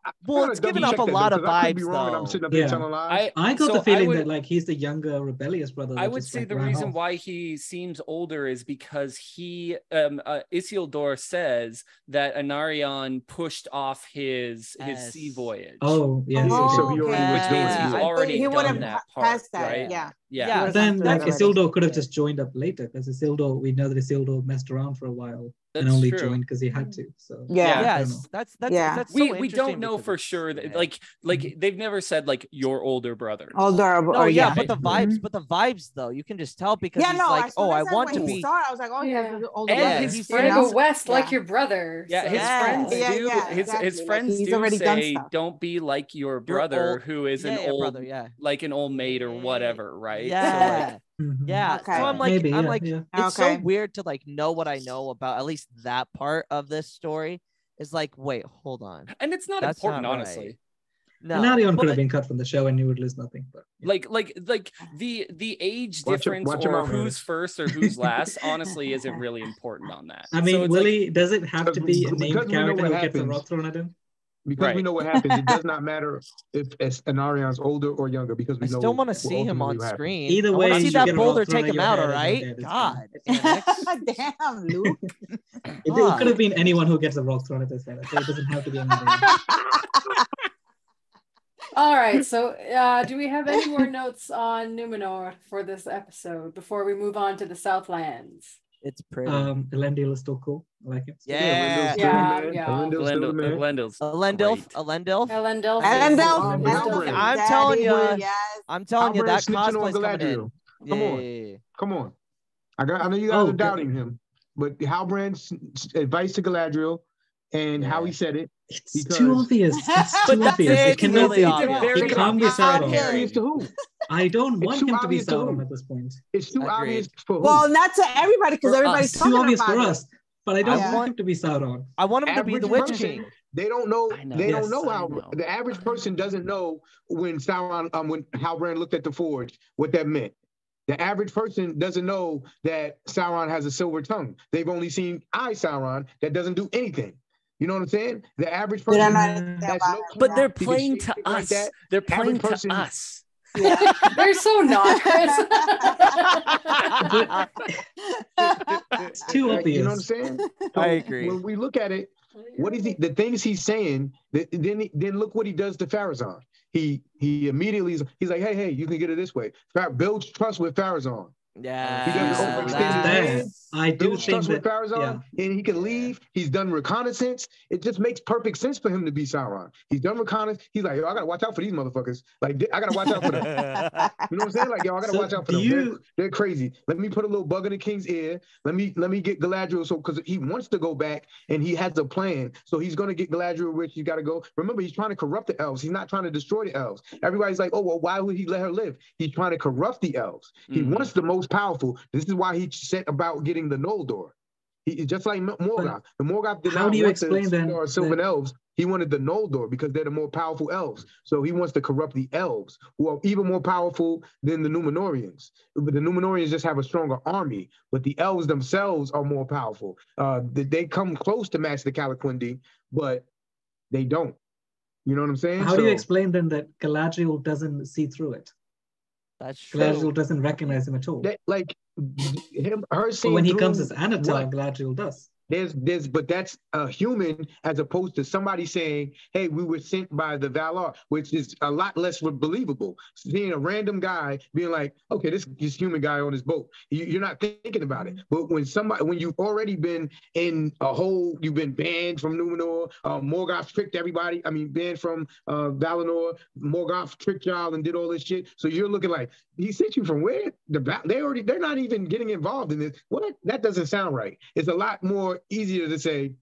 [SPEAKER 3] it's giving off a lot of vibes, though.
[SPEAKER 1] I'm sitting up here telling lies.
[SPEAKER 4] I got the feeling that like he's the younger rebellious brother.
[SPEAKER 5] I would say the reason why he seems older is because Isildur says that Anarion pushed off his sea voyage.
[SPEAKER 4] Oh, yes.
[SPEAKER 1] So he
[SPEAKER 5] already done that part, right?
[SPEAKER 4] Yeah. But then like Isildur could have just joined up later because we know that Isildur messed around for a while.
[SPEAKER 5] That's
[SPEAKER 4] and only
[SPEAKER 5] true.
[SPEAKER 4] Joined because he had to. So
[SPEAKER 3] that's so
[SPEAKER 5] we don't know for sure that, like they've never said like your older brother.
[SPEAKER 3] But the vibes though, you can just tell because he's like, oh, I want to be.
[SPEAKER 6] I was like, oh yeah, older
[SPEAKER 2] and his friends go west like your brother.
[SPEAKER 5] Yeah, his friends his friends do say don't be like your brother who is an old like an old maid or whatever, right? right?
[SPEAKER 3] Yeah. Yeah.
[SPEAKER 6] Okay.
[SPEAKER 3] So I'm like,
[SPEAKER 4] Maybe,
[SPEAKER 3] I'm
[SPEAKER 4] yeah,
[SPEAKER 3] like,
[SPEAKER 4] yeah.
[SPEAKER 3] it's
[SPEAKER 6] Okay.
[SPEAKER 3] so weird to like know what I know about at least that part of this story. Is like, wait, hold on.
[SPEAKER 5] And it's not
[SPEAKER 3] That's
[SPEAKER 5] important,
[SPEAKER 3] not right.
[SPEAKER 5] honestly.
[SPEAKER 3] No.
[SPEAKER 4] And Arion could
[SPEAKER 3] but-
[SPEAKER 4] have been cut from the show and you would lose nothing. But yeah.
[SPEAKER 5] Like the age
[SPEAKER 1] Watch your-
[SPEAKER 5] difference
[SPEAKER 1] watch your
[SPEAKER 5] or
[SPEAKER 1] mouth, man.
[SPEAKER 5] who's first or who's last honestly isn't really important on that.
[SPEAKER 4] I mean,
[SPEAKER 5] So it's
[SPEAKER 4] Willie, does it have to be a
[SPEAKER 1] Because
[SPEAKER 4] named
[SPEAKER 1] we know
[SPEAKER 4] character
[SPEAKER 1] what
[SPEAKER 4] who gets a
[SPEAKER 1] happens.
[SPEAKER 4] rock thrown at him?
[SPEAKER 1] Because we
[SPEAKER 5] Right.
[SPEAKER 1] know what happens. It does not matter if an Arion's older or younger because we
[SPEAKER 3] I
[SPEAKER 1] know.
[SPEAKER 3] still want to
[SPEAKER 1] what
[SPEAKER 3] see him on
[SPEAKER 1] ultimately happens.
[SPEAKER 3] screen.
[SPEAKER 4] Either
[SPEAKER 3] I
[SPEAKER 4] way,
[SPEAKER 3] want to see
[SPEAKER 4] you
[SPEAKER 3] that
[SPEAKER 4] get a rock
[SPEAKER 3] boulder
[SPEAKER 4] thrown
[SPEAKER 3] take
[SPEAKER 4] at
[SPEAKER 3] him
[SPEAKER 4] your
[SPEAKER 3] out.
[SPEAKER 4] head
[SPEAKER 3] All
[SPEAKER 4] and you're
[SPEAKER 3] right.
[SPEAKER 4] dead. It's
[SPEAKER 3] God.
[SPEAKER 4] fine.
[SPEAKER 6] Damn, Luke.
[SPEAKER 4] It could have been anyone who gets a rock thrown at his head. Okay? It doesn't have to be an Arion.
[SPEAKER 2] All right. So, do we have any more notes on Numenor for this episode before we move on to the Southlands?
[SPEAKER 3] It's pretty.
[SPEAKER 4] Elendil is still cool. I like it.
[SPEAKER 3] Yeah.
[SPEAKER 1] Elendil's
[SPEAKER 2] Yeah,
[SPEAKER 1] still the man.
[SPEAKER 2] yeah.
[SPEAKER 1] Elendil's still the man.
[SPEAKER 5] Elendil's
[SPEAKER 3] Elendil.
[SPEAKER 5] great.
[SPEAKER 3] Elendil.
[SPEAKER 2] Elendil.
[SPEAKER 6] Elendil.
[SPEAKER 3] I'm telling you.
[SPEAKER 6] Yes.
[SPEAKER 3] I'm telling you
[SPEAKER 1] Halbrand
[SPEAKER 3] that
[SPEAKER 1] snitching on
[SPEAKER 3] cosplay's coming in.
[SPEAKER 1] Galadriel. Come on.
[SPEAKER 3] Yeah.
[SPEAKER 1] Come on. I know you guys
[SPEAKER 4] Oh,
[SPEAKER 1] are doubting him, but Halbrand's advice to Galadriel and how he said it.
[SPEAKER 4] It's
[SPEAKER 1] Because-
[SPEAKER 4] too obvious. It's
[SPEAKER 3] But
[SPEAKER 4] too
[SPEAKER 3] that's
[SPEAKER 4] obvious.
[SPEAKER 3] it,
[SPEAKER 4] It cannot
[SPEAKER 3] really
[SPEAKER 4] be.
[SPEAKER 3] obvious.
[SPEAKER 4] It can't be
[SPEAKER 6] obvious.
[SPEAKER 4] Sauron.
[SPEAKER 1] Obvious to who?
[SPEAKER 4] I don't
[SPEAKER 1] It's
[SPEAKER 4] want
[SPEAKER 1] too
[SPEAKER 4] him to be
[SPEAKER 1] obvious to who?
[SPEAKER 4] Sauron at this point.
[SPEAKER 1] It's too
[SPEAKER 3] Agreed.
[SPEAKER 1] obvious for who?
[SPEAKER 6] Well, not to everybody because
[SPEAKER 5] For
[SPEAKER 6] everybody's
[SPEAKER 5] us.
[SPEAKER 4] It's
[SPEAKER 6] talking
[SPEAKER 4] too obvious
[SPEAKER 6] about
[SPEAKER 4] for
[SPEAKER 6] it.
[SPEAKER 4] us. But I don't
[SPEAKER 6] Yeah.
[SPEAKER 4] want him to be Sauron.
[SPEAKER 3] I want him to be the
[SPEAKER 1] Average
[SPEAKER 3] Witch
[SPEAKER 1] person,
[SPEAKER 3] King.
[SPEAKER 1] They don't know.
[SPEAKER 5] I know.
[SPEAKER 1] They
[SPEAKER 4] Yes,
[SPEAKER 1] don't know
[SPEAKER 5] I
[SPEAKER 1] how
[SPEAKER 5] know.
[SPEAKER 1] the average person doesn't know when Sauron, when Halbrand looked at the forge, what that meant. The average person doesn't know that Sauron has a silver tongue. They've only seen Sauron that doesn't do anything. You know what I'm saying? The average
[SPEAKER 6] We
[SPEAKER 1] person
[SPEAKER 6] don't know
[SPEAKER 1] has
[SPEAKER 6] anything
[SPEAKER 1] no
[SPEAKER 6] about it.
[SPEAKER 5] But they're
[SPEAKER 1] clout. He can
[SPEAKER 5] playing
[SPEAKER 1] say
[SPEAKER 5] to
[SPEAKER 1] shit like
[SPEAKER 5] us.
[SPEAKER 1] that.
[SPEAKER 5] They're playing
[SPEAKER 1] Average person-
[SPEAKER 5] to us.
[SPEAKER 6] Yeah.
[SPEAKER 2] They're so not, Chris.
[SPEAKER 4] It's too
[SPEAKER 1] Like,
[SPEAKER 4] obvious.
[SPEAKER 1] you know what I'm saying?
[SPEAKER 3] I
[SPEAKER 1] So
[SPEAKER 3] agree.
[SPEAKER 1] When we look at it, what is he? The things he's saying. Then look what he does to Pharazôn. He immediately he's like, hey, you can get it this way. Builds trust with Pharazôn.
[SPEAKER 3] Yeah.
[SPEAKER 1] He doesn't overextend his hand.
[SPEAKER 4] I do
[SPEAKER 1] Builds
[SPEAKER 4] think
[SPEAKER 1] trust with
[SPEAKER 4] that.
[SPEAKER 1] Pharazôn, and he can leave. He's done reconnaissance. It just makes perfect sense for him to be Sauron. He's done reconnaissance. He's like, yo, I gotta watch out for these motherfuckers. Like, I gotta watch out for them. You know what I'm saying? Like, yo, I gotta
[SPEAKER 4] So
[SPEAKER 1] watch out for
[SPEAKER 4] do
[SPEAKER 1] them.
[SPEAKER 4] you-
[SPEAKER 1] They're crazy. Let me put a little bug in the king's ear. Let me get Galadriel. So, because he wants to go back and he has a plan. So he's gonna get Galadriel rich. He's got to go. Remember, he's trying to corrupt the elves. He's not trying to destroy the elves. Everybody's like, oh well, why would he let her live? He's trying to corrupt the elves. He
[SPEAKER 5] Mhm.
[SPEAKER 1] wants the most powerful. This is why he set about getting the Noldor. He just like Morgoth. The Morgoth did
[SPEAKER 4] How
[SPEAKER 1] not
[SPEAKER 4] do you
[SPEAKER 1] want
[SPEAKER 4] explain then
[SPEAKER 1] the Sylvan
[SPEAKER 4] that-
[SPEAKER 1] elves. He wanted the Noldor because they're the more powerful elves. So he wants to corrupt the elves, who are even more powerful than the Númenóreans. But the Númenóreans just have a stronger army, but the elves themselves are more powerful. They come close to match the KaliCosplay, but they don't. You know what I'm saying?
[SPEAKER 4] How do you explain then that Galadriel doesn't see through it?
[SPEAKER 3] That's true.
[SPEAKER 4] Galadriel doesn't recognize him at all.
[SPEAKER 1] like her
[SPEAKER 4] But
[SPEAKER 1] seeing
[SPEAKER 4] when he
[SPEAKER 1] through
[SPEAKER 4] comes as Anatar,
[SPEAKER 1] what?
[SPEAKER 4] Galadriel does.
[SPEAKER 1] But that's a human as opposed to somebody saying, hey, we were sent by the Valar, which is a lot less believable. Seeing a random guy being like, okay, this human guy on this boat, you're not thinking about it. But when you've already been in a hole, you've been banned from Numenor, Morgoth tricked everybody. I mean, banned from Valinor, Morgoth tricked y'all and did all this shit. So you're looking like, he sent you from where? They're not even getting involved in this. What? That doesn't sound right. It's a lot more easier to say,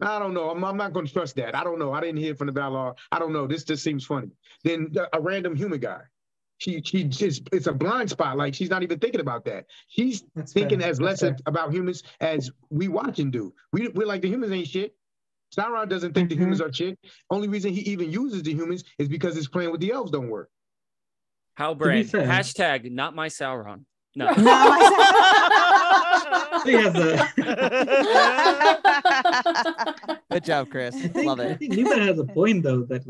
[SPEAKER 1] I don't know. I'm not going to trust that. I don't know. I didn't hear from the Valar. I don't know. This just seems funny. Then a random human guy. She just, it's a blind spot. Like, she's not even thinking about that. She's thinking as less about humans as we watch and do. We're like, the humans ain't shit. Sauron doesn't think the humans are shit. Only reason he even uses the humans is because his plan with the elves don't work.
[SPEAKER 5] Halbrand,
[SPEAKER 4] fair-
[SPEAKER 5] hashtag not my Sauron. No.
[SPEAKER 4] He has
[SPEAKER 3] Good job, Chris. Love
[SPEAKER 4] I
[SPEAKER 3] it.
[SPEAKER 4] think KnewBetta has a point though that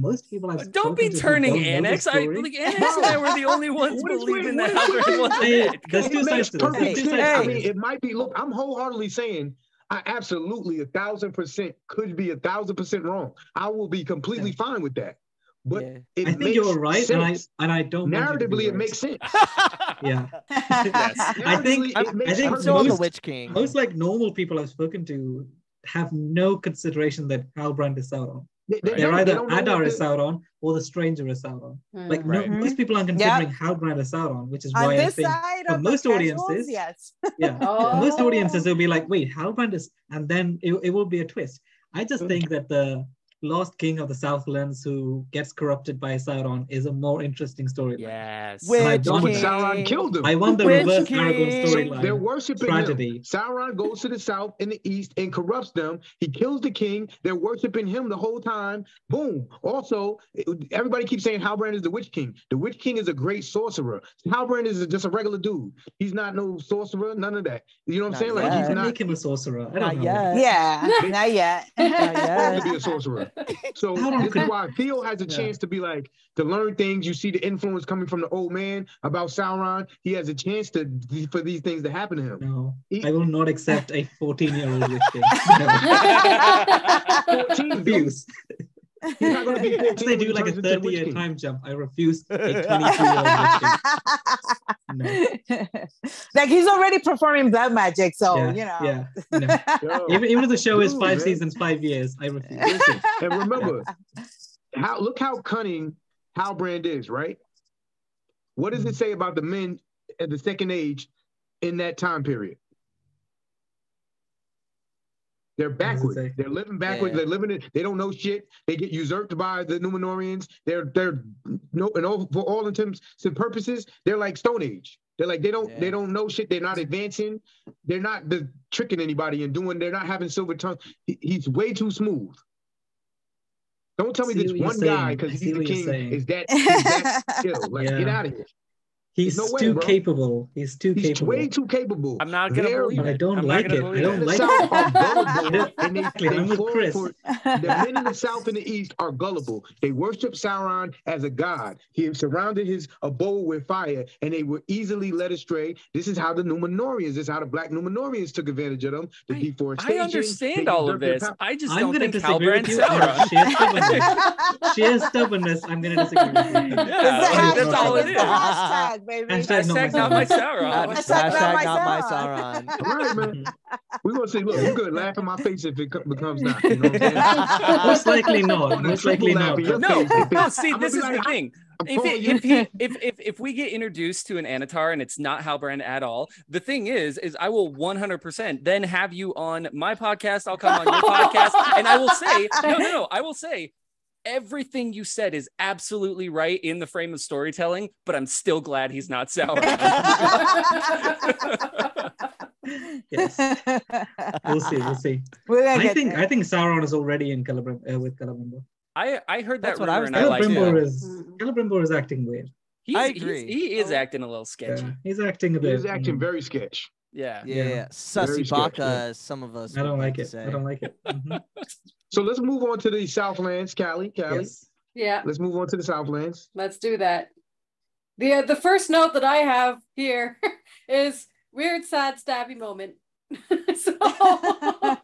[SPEAKER 4] most people have
[SPEAKER 5] Don't be turning Annex. Annex and I were the only ones believing that Halbrand wasn't it.
[SPEAKER 4] There's two sides to this.
[SPEAKER 1] Perfect
[SPEAKER 4] There's two
[SPEAKER 1] sense.
[SPEAKER 4] sides
[SPEAKER 1] I
[SPEAKER 4] to
[SPEAKER 1] mean,
[SPEAKER 4] this.
[SPEAKER 1] it might be. Look, I'm wholeheartedly saying I absolutely 1,000% could be 1,000% wrong. I will be completely fine with that. But
[SPEAKER 3] Yeah.
[SPEAKER 1] it
[SPEAKER 4] I think
[SPEAKER 1] makes
[SPEAKER 4] you're right,
[SPEAKER 1] sense.
[SPEAKER 4] and I don't. want you to be
[SPEAKER 1] Narratively, it
[SPEAKER 4] right.
[SPEAKER 1] makes sense.
[SPEAKER 4] Yeah.
[SPEAKER 5] Yes.
[SPEAKER 4] I think
[SPEAKER 1] Narratively, it makes
[SPEAKER 4] I think
[SPEAKER 3] I'm still on the
[SPEAKER 4] most-
[SPEAKER 3] Witch King.
[SPEAKER 4] Most like normal people I've spoken to have no consideration that Halbrand is Sauron. They're either Adar is Sauron or the stranger is Sauron. Like
[SPEAKER 5] Right.
[SPEAKER 4] most people aren't considering Halbrand is Sauron, which is
[SPEAKER 6] On
[SPEAKER 4] why I
[SPEAKER 6] this
[SPEAKER 4] think
[SPEAKER 6] side
[SPEAKER 4] for
[SPEAKER 6] of
[SPEAKER 4] most
[SPEAKER 6] the casuals,
[SPEAKER 4] audiences,
[SPEAKER 6] yes.
[SPEAKER 4] yeah,
[SPEAKER 2] Oh.
[SPEAKER 4] for most audiences they'll be like, wait, Halbrand is, and then it will be a twist. I just think that lost king of the Southlands who gets corrupted by Sauron is a more interesting storyline.
[SPEAKER 5] Yes.
[SPEAKER 3] Which
[SPEAKER 1] But
[SPEAKER 3] king?
[SPEAKER 1] Sauron killed him.
[SPEAKER 4] I want the
[SPEAKER 3] Which
[SPEAKER 4] reverse
[SPEAKER 3] king?
[SPEAKER 4] Aragorn
[SPEAKER 1] So
[SPEAKER 4] storyline.
[SPEAKER 1] they're worshiping
[SPEAKER 4] Tragedy.
[SPEAKER 1] him. Sauron goes to the south and the east and corrupts them. He kills the king. They're worshiping him the whole time. Boom. Also, everybody keeps saying Halbrand is the Witch King. The Witch King is a great sorcerer. Halbrand is just a regular dude. He's not no sorcerer, none of that. You know what I'm saying? Like,
[SPEAKER 3] yet.
[SPEAKER 1] he's
[SPEAKER 4] You
[SPEAKER 1] not.
[SPEAKER 4] make him a sorcerer. I
[SPEAKER 3] Not
[SPEAKER 4] don't know.
[SPEAKER 3] yet.
[SPEAKER 6] Yeah, not yet.
[SPEAKER 3] Not yet.
[SPEAKER 1] To be a sorcerer. So
[SPEAKER 4] Sauron
[SPEAKER 1] this
[SPEAKER 4] could-
[SPEAKER 1] is why Theo has a chance to be like, to learn things. You see the influence coming from the old man about Sauron. He has a chance for these things to happen to him.
[SPEAKER 4] No, I will not accept a 14-year-old Witch King. No.
[SPEAKER 1] 14,
[SPEAKER 4] Refuse.
[SPEAKER 1] He's not going to be 14
[SPEAKER 4] If they
[SPEAKER 1] when
[SPEAKER 4] do
[SPEAKER 1] he
[SPEAKER 4] like a
[SPEAKER 1] turns into the Witch
[SPEAKER 4] 30-year
[SPEAKER 1] King.
[SPEAKER 4] time jump, I refuse a 22-year-old Witch King. No.
[SPEAKER 6] Like he's already performing blood magic, so
[SPEAKER 4] Yeah,
[SPEAKER 6] you know.
[SPEAKER 4] yeah, no.
[SPEAKER 1] Yo,
[SPEAKER 4] Even if the show is
[SPEAKER 1] dude,
[SPEAKER 4] 5
[SPEAKER 1] man.
[SPEAKER 4] seasons, 5 years, I refuse.
[SPEAKER 1] Listen, and remember, look how cunning Halbrand is, right? What does it say about the men at the second age in that time period? They're
[SPEAKER 4] does it
[SPEAKER 1] backwards.
[SPEAKER 4] say?
[SPEAKER 1] They're living backwards.
[SPEAKER 3] Yeah.
[SPEAKER 1] They're living it. They don't know shit. They get usurped by the Numenorians. They're no, and all, for all intents and purposes, they're like Stone Age. They're like they don't know shit. They're not advancing. They're not tricking anybody and doing. They're not having silver tongue. He's way too smooth. Don't tell me
[SPEAKER 4] See
[SPEAKER 1] this
[SPEAKER 4] what you're
[SPEAKER 1] one
[SPEAKER 4] saying.
[SPEAKER 1] guy
[SPEAKER 4] I
[SPEAKER 1] because
[SPEAKER 4] see
[SPEAKER 1] he's the
[SPEAKER 4] what you're
[SPEAKER 1] king
[SPEAKER 4] saying.
[SPEAKER 1] is that skill. Like
[SPEAKER 4] Yeah.
[SPEAKER 1] get out of here.
[SPEAKER 4] He's
[SPEAKER 1] No way,
[SPEAKER 4] too
[SPEAKER 1] bro.
[SPEAKER 4] capable. He's too
[SPEAKER 1] He's
[SPEAKER 4] capable.
[SPEAKER 1] way too capable.
[SPEAKER 5] I'm not gonna believe
[SPEAKER 4] But I
[SPEAKER 5] it.
[SPEAKER 4] don't
[SPEAKER 5] I'm
[SPEAKER 4] like
[SPEAKER 5] not gonna
[SPEAKER 4] it.
[SPEAKER 5] believe
[SPEAKER 4] I don't
[SPEAKER 1] The
[SPEAKER 4] like
[SPEAKER 1] South are
[SPEAKER 4] it.
[SPEAKER 1] gullible, and
[SPEAKER 4] Exactly.
[SPEAKER 1] they
[SPEAKER 4] I'm with
[SPEAKER 1] fall
[SPEAKER 4] Chris.
[SPEAKER 1] for the men in the South and the East are gullible. They worship Sauron as a god. He surrounded his abode with fire, and they were easily led astray. This is how the Numenorians, this is how the Black Numenorians took advantage of them. The deforestation.
[SPEAKER 5] I
[SPEAKER 1] they
[SPEAKER 5] understand all of
[SPEAKER 1] usurped their
[SPEAKER 5] this.
[SPEAKER 1] power.
[SPEAKER 5] I just
[SPEAKER 4] I'm
[SPEAKER 5] don't
[SPEAKER 4] going to
[SPEAKER 5] think
[SPEAKER 4] disagree with
[SPEAKER 5] Halbrand's
[SPEAKER 4] you.
[SPEAKER 5] Sauron.
[SPEAKER 4] Sheer stubbornness. I'm going to disagree with you.
[SPEAKER 5] Yeah,
[SPEAKER 6] It's the
[SPEAKER 5] like, that's all it
[SPEAKER 6] it's the
[SPEAKER 5] is.
[SPEAKER 6] hashtag, baby.
[SPEAKER 4] Hashtag
[SPEAKER 5] Hashtag not my Sauron.
[SPEAKER 3] Hashtag not my Sauron.
[SPEAKER 1] All right, man. We're going to say, look, you could laugh in my face if it becomes not. You know what I'm saying?
[SPEAKER 4] Most likely not.
[SPEAKER 1] On a
[SPEAKER 4] Most likely
[SPEAKER 1] triple laugh
[SPEAKER 4] not.
[SPEAKER 1] in your
[SPEAKER 5] No,
[SPEAKER 1] face. If
[SPEAKER 5] no.
[SPEAKER 1] it's-
[SPEAKER 5] See,
[SPEAKER 1] I'm gonna
[SPEAKER 5] this
[SPEAKER 1] be
[SPEAKER 5] is
[SPEAKER 1] like,
[SPEAKER 5] the thing.
[SPEAKER 1] I'm calling you.
[SPEAKER 5] If we get introduced to an Anatar and it's not Halbrand at all, the thing is I will 100% then have you on my podcast. I'll come on your podcast, and I will say, no. I will say everything you said is absolutely right in the frame of storytelling, but I'm still glad he's not Sauron.
[SPEAKER 4] Yes. We'll see. We'll see.
[SPEAKER 6] We're gonna
[SPEAKER 4] I
[SPEAKER 6] get
[SPEAKER 4] think
[SPEAKER 6] there.
[SPEAKER 4] I think Sauron is already in with Celebrimbor.
[SPEAKER 5] I heard that
[SPEAKER 3] That's what I
[SPEAKER 5] rumor
[SPEAKER 3] was
[SPEAKER 5] and I like
[SPEAKER 3] thinking,
[SPEAKER 5] it.
[SPEAKER 3] too.
[SPEAKER 4] Celebrimbor is acting weird.
[SPEAKER 3] I agree.
[SPEAKER 5] He is acting a little sketchy.
[SPEAKER 4] Yeah, he's acting a
[SPEAKER 1] He
[SPEAKER 4] bit.
[SPEAKER 1] is acting very sketch.
[SPEAKER 5] Yeah.
[SPEAKER 3] Yeah, Sussy
[SPEAKER 1] Very sketch,
[SPEAKER 3] Baka,
[SPEAKER 1] yeah.
[SPEAKER 3] as some of us
[SPEAKER 4] I don't
[SPEAKER 3] would
[SPEAKER 4] like
[SPEAKER 3] to
[SPEAKER 4] it.
[SPEAKER 3] say.
[SPEAKER 4] I don't like it. Mhm.
[SPEAKER 1] So let's move on to the Southlands, Callie.
[SPEAKER 4] Yes.
[SPEAKER 2] Yeah,
[SPEAKER 1] Let's move on to the Southlands.
[SPEAKER 2] let's do that. The first note that I have here is weird, sad, stabby moment. So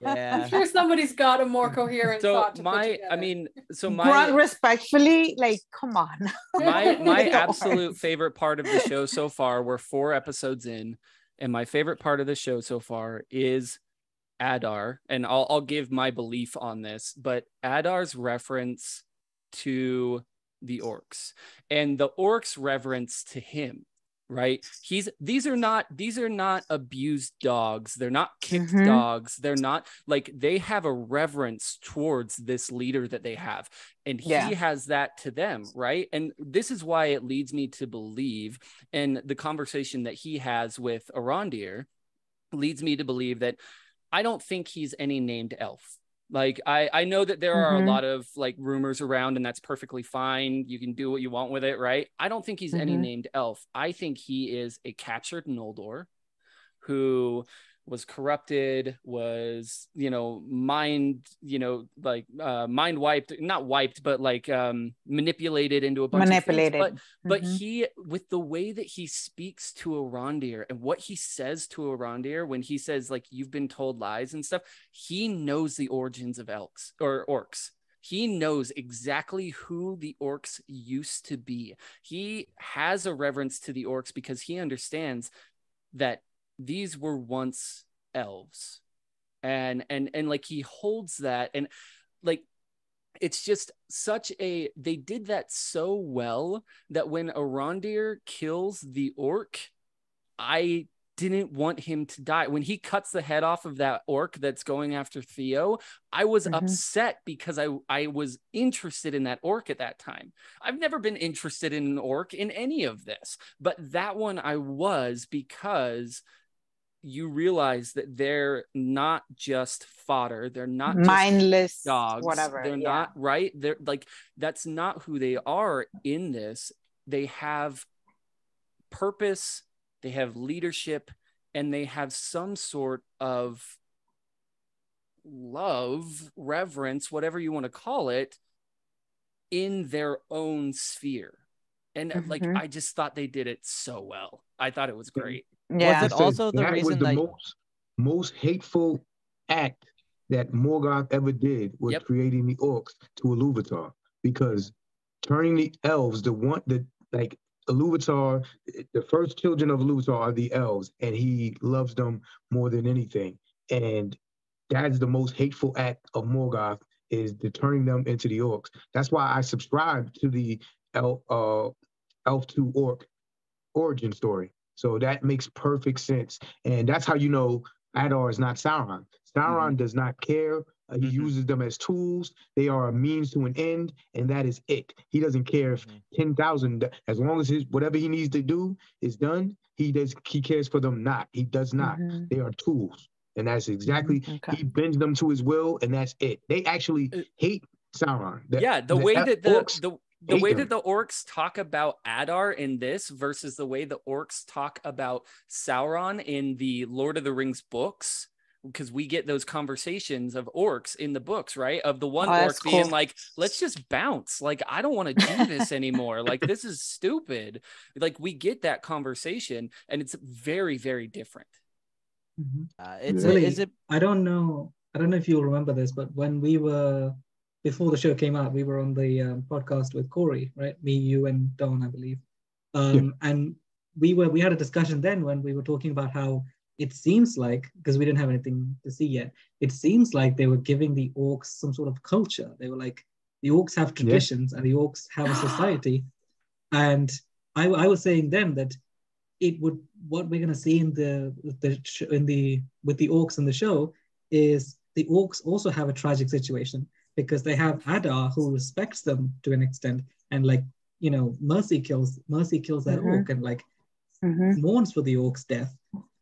[SPEAKER 3] Yeah.
[SPEAKER 2] I'm sure somebody's got a more coherent
[SPEAKER 5] So
[SPEAKER 2] thought to put
[SPEAKER 5] my
[SPEAKER 2] together.
[SPEAKER 6] Grunt respectfully, like, come on.
[SPEAKER 5] my
[SPEAKER 6] Yours.
[SPEAKER 5] absolute favorite part of the show so far, we're 4 episodes in, and my favorite part of the show so far is Adar, and I'll give my belief on this, but Adar's reference to the orcs and the orcs' reverence to him, right? These are not abused dogs, they're not kicked
[SPEAKER 6] Mhm.
[SPEAKER 5] dogs, they're not like, they have a reverence towards this leader that they have, and he
[SPEAKER 6] Yeah.
[SPEAKER 5] has that to them, right? And this is why it leads me to believe, and the conversation that he has with Arondir leads me to believe that I don't think he's any named elf. Like, I know that there are a
[SPEAKER 6] Mhm.
[SPEAKER 5] lot of like rumors around, and that's perfectly fine. You can do what you want with it, right? I don't think he's any
[SPEAKER 6] Mhm.
[SPEAKER 5] named elf. I think he is a captured Noldor who was corrupted, was, mind wiped, not wiped, but like manipulated into a bunch of
[SPEAKER 6] Manipulated.
[SPEAKER 5] things. But
[SPEAKER 6] Mhm.
[SPEAKER 5] he, with the way that he speaks to Arondir and what he says to Arondir when he says like, you've been told lies and stuff, he knows the origins of elks or orcs. He knows exactly who the orcs used to be. He has a reverence to the orcs because he understands that these were once elves, and like he holds that, and like it's just they did that so well that when Arondir kills the orc, I didn't want him to die. When he cuts the head off of that orc that's going after Theo, I was upset because I was interested in that orc at that time. I've never been interested in an orc in any of this, but that one I was, because you realize that they're not just fodder. They're not
[SPEAKER 6] mindless
[SPEAKER 5] just dogs.
[SPEAKER 6] Whatever.
[SPEAKER 5] They're not, right. They're like, that's not who they are in this. They have purpose, they have leadership, and they have some sort of love, reverence, whatever you want to call it, in their own sphere. And like, I just thought they did it so well. I thought it was great.
[SPEAKER 6] Yeah.
[SPEAKER 3] Was it also the reason
[SPEAKER 1] that most hateful act that Morgoth ever did was creating the orcs to Iluvatar, because turning the elves, like Iluvatar, the first children of Iluvatar are the elves, and he loves them more than anything. And that's the most hateful act of Morgoth, is the turning them into the orcs. That's why I subscribe to the elf to orc origin story. So that makes perfect sense. And that's how you know Adar is not Sauron. Sauron does not care. He uses them as tools. They are a means to an end, and that is it. He doesn't care if 10,000, as long as whatever he needs to do is done, he cares for them not. He does not. They are tools. And that's exactly, he bends them to his will, and that's it. They actually hate Sauron.
[SPEAKER 5] The way that the way that the orcs talk about Adar in this versus the way the orcs talk about Sauron in the Lord of the Rings books, because we get those conversations of orcs in the books, right? Of the one orc being like, let's just bounce. Like, I don't want to do this anymore. Like, this is stupid. Like, we get that conversation, and it's very, very different.
[SPEAKER 4] I don't know if you'll remember this, but when we were, before the show came out, we were on the podcast with Corey, right? Me, you, and Don, I believe. And we had a discussion then when we were talking about how it seems like, because we didn't have anything to see yet, it seems like they were giving the orcs some sort of culture. They were like, the orcs have traditions and the orcs have a society. And I was saying then that what we're going to see with the orcs in the show is the orcs also have a tragic situation, because they have Adar who respects them to an extent, and like, you know, Mercy kills that orc and like mourns for the orc's death,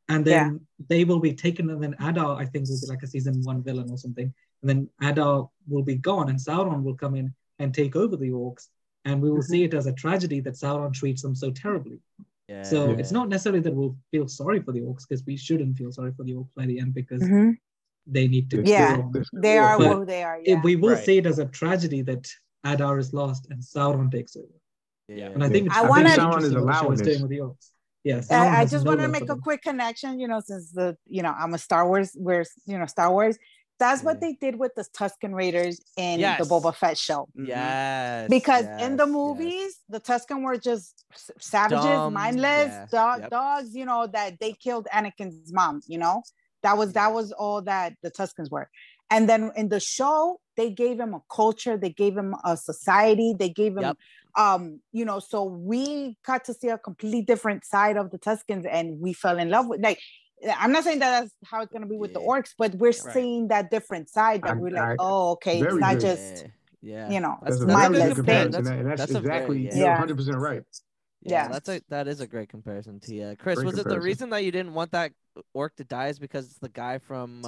[SPEAKER 4] and then they will be taken, and then Adar, I think, will be like a season 1 villain or something, and then Adar will be gone and Sauron will come in and take over the orcs, and we will see it as a tragedy that Sauron treats them so terribly. So it's not necessarily that we'll feel sorry for the orcs, because we shouldn't feel sorry for the orcs by the end, because they need to
[SPEAKER 6] they are who they are.
[SPEAKER 4] We will see it as a tragedy that Adar is lost and Sauron takes over. And I think
[SPEAKER 1] Sauron is allowing this.
[SPEAKER 4] With the orcs. Yes.
[SPEAKER 6] I just want to make a quick connection, you know, since I'm a Star Wars, Star Wars. That's what they did with the Tusken Raiders in the Boba Fett show.
[SPEAKER 3] Yes.
[SPEAKER 6] Because in the movies, the Tusken were just savages, mindless dogs, you know, that they killed Anakin's mom, you know. That was all that the Tuskens were. And then in the show, they gave him a culture, they gave him a society, they gave him you know, so we got to see a completely different side of the Tuskens, and we fell in love with, like, I'm not saying that that's how it's going to be with the orcs, but we're seeing that different side that we're like, oh, okay, it's not just, you know,
[SPEAKER 1] that's
[SPEAKER 6] mindless thing.
[SPEAKER 1] That's exactly, you're 100% right.
[SPEAKER 3] That is a great comparison, Tia. Chris, was it the reason that you didn't want that orc to die is because it's the guy from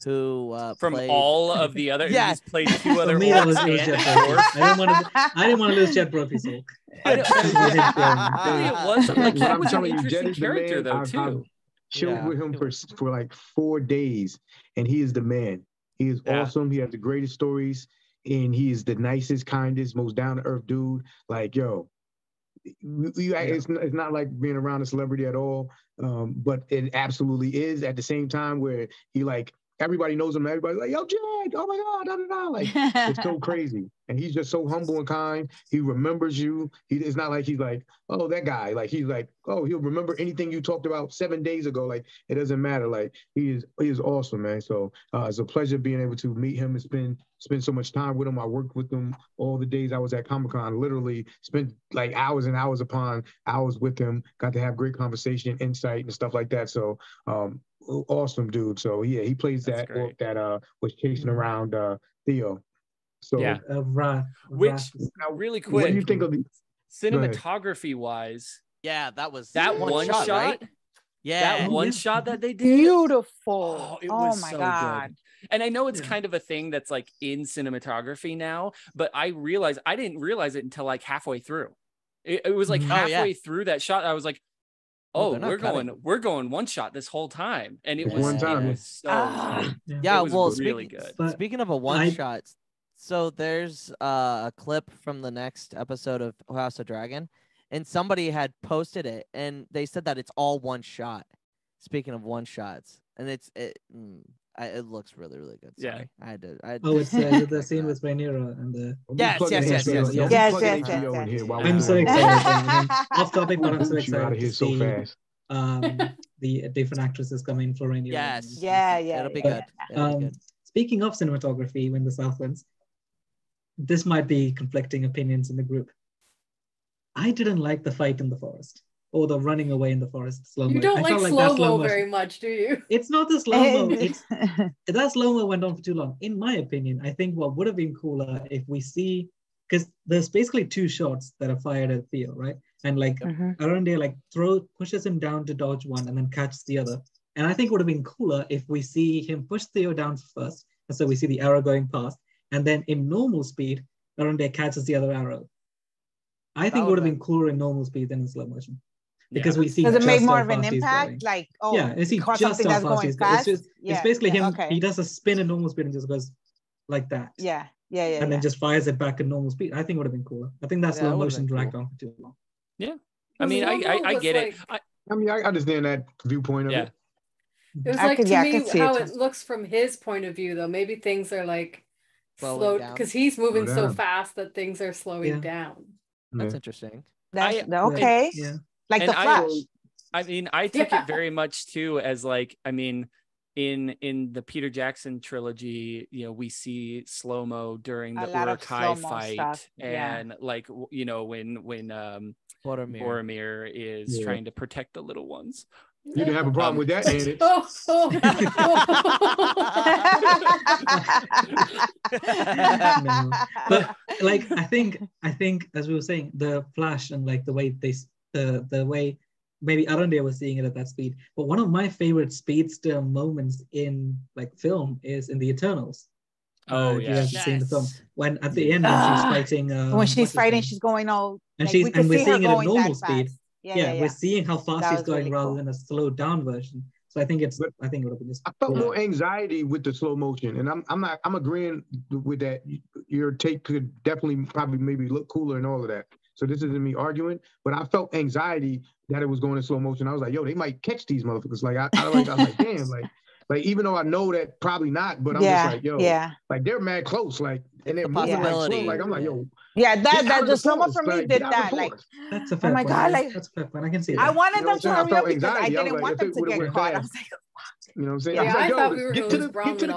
[SPEAKER 3] who
[SPEAKER 5] from
[SPEAKER 3] played...
[SPEAKER 5] all of the other he's played 2 other
[SPEAKER 4] orcs I didn't want to lose Jet Brophy's orc.
[SPEAKER 5] It was like, he was an interesting character though too.
[SPEAKER 1] Chilled with him for like 4 days, and he is the man. He is awesome. He has the greatest stories, and he is the nicest, kindest, most down-to-earth dude. Like, yo, it's not like being around a celebrity at all, but it absolutely is at the same time, where he like everybody knows him. Everybody's like, yo, Jed, oh my God, da, da, da. Like, it's so crazy. And he's just so humble and kind. He remembers you. It's not like he's like, oh, that guy. Like, he's like, oh, he'll remember anything you talked about 7 days ago. Like, it doesn't matter. Like, he is awesome, man. So it's a pleasure being able to meet him and spend so much time with him. I worked with him all the days I was at Comic-Con, literally spent like hours and hours upon hours with him, got to have great conversation, insight, and stuff like that. So awesome dude. So yeah, he plays that orc that was chasing around Theo. So
[SPEAKER 5] yeah, which really quick,
[SPEAKER 1] what do you think of the
[SPEAKER 5] cinematography wise?
[SPEAKER 3] Yeah, that was
[SPEAKER 5] that one shot, right?
[SPEAKER 3] Yeah,
[SPEAKER 5] that one shot that they did,
[SPEAKER 6] beautiful.
[SPEAKER 5] It was
[SPEAKER 6] my
[SPEAKER 5] so
[SPEAKER 6] God.
[SPEAKER 5] good. And I know it's kind of a thing that's like in cinematography now, but I didn't realize it until like halfway through. It was like halfway through that shot, I was like, oh, we're going one shot this whole time, and it was
[SPEAKER 1] one time.
[SPEAKER 5] It was so
[SPEAKER 3] yeah.
[SPEAKER 5] it was
[SPEAKER 3] Well,
[SPEAKER 5] really good.
[SPEAKER 3] Speaking of a one shot, so there's a clip from the next episode of House of Dragon, and somebody had posted it, and they said that it's all one shot. Speaking of one shots, and it looks really, really good. Sorry.
[SPEAKER 5] Yeah,
[SPEAKER 4] it's the scene with Rhaenyra and the
[SPEAKER 3] yes.
[SPEAKER 4] I'm so excited. I mean, off topic, but I'm so excited to see the different actresses coming for Rhaenyra.
[SPEAKER 3] Yes,
[SPEAKER 6] it'll
[SPEAKER 3] be good. It'll be good.
[SPEAKER 4] Speaking of cinematography, when the Southlands, this might be conflicting opinions in the group. I didn't like the fight in the forest or the running away in the forest slow-mo.
[SPEAKER 2] You don't like slow-mo very much, do you?
[SPEAKER 4] It's not the slow-mo. That slow-mo went on for too long. In my opinion, I think what would have been cooler if we see, because there's basically 2 shots that are fired at Theo, right? And like Arda like pushes him down to dodge one and then catches the other. And I think it would have been cooler if we see him push Theo down first, and so we see the arrow going past, and then in normal speed, Arda catches the other arrow. I think it would have been cooler in normal speed than in slow motion. Because we see
[SPEAKER 6] does it make more of
[SPEAKER 4] an
[SPEAKER 6] impact? Like,
[SPEAKER 4] it's just how fast he's going. It's basically him. Okay. He does a spin in normal speed and just goes like that. And then just fires it back at normal speed. I think it would have been cooler. I think that slow motion dragged on for too long.
[SPEAKER 5] Yeah, I mean, I get it.
[SPEAKER 1] I mean, I understand that viewpoint of it.
[SPEAKER 2] It was like, to me, how it looks from his point of view, though. Maybe things are like slow because he's moving so fast that things are slowing down.
[SPEAKER 3] That's interesting.
[SPEAKER 6] Okay. Like the Flash.
[SPEAKER 5] I mean, I took it very much too as like, I mean, in the Peter Jackson trilogy, you know, we see slow-mo during the Uruk-hai fight stuff. And like, you know, when Boromir is trying to protect the little ones.
[SPEAKER 1] You didn't have a problem with that, Andy.
[SPEAKER 4] No. But like, I think as we were saying, the Flash and like the way the way maybe Arda was seeing it at that speed. But one of my favorite speedster moments in like film is in the Eternals. You guys have seen the film when at the end when she's fighting.
[SPEAKER 6] When she's fighting, she's going all.
[SPEAKER 4] And we're seeing it at normal speed. We're seeing how fast she's going rather than a slowed down version. So I think it would have been just.
[SPEAKER 1] I felt more anxiety with the slow motion, and I'm agreeing with that. Your take could definitely probably maybe look cooler and all of that. So this isn't me arguing, but I felt anxiety that it was going in slow motion. I was like, yo, they might catch these motherfuckers. Like I was like, damn, like even though I know that probably not, but I'm just like, yo, like they're mad close, like, and they're moving like slow. Like I'm like, yo.
[SPEAKER 6] Yeah, that the slow-mo for me did that. Like,
[SPEAKER 4] that's a fair point.
[SPEAKER 6] God, like
[SPEAKER 4] that's a fair point. I can see that.
[SPEAKER 6] I wanted them to hurry up because I didn't want them to get caught. I was like,
[SPEAKER 1] you know what I'm saying?
[SPEAKER 2] Yeah, I thought we were
[SPEAKER 1] get to the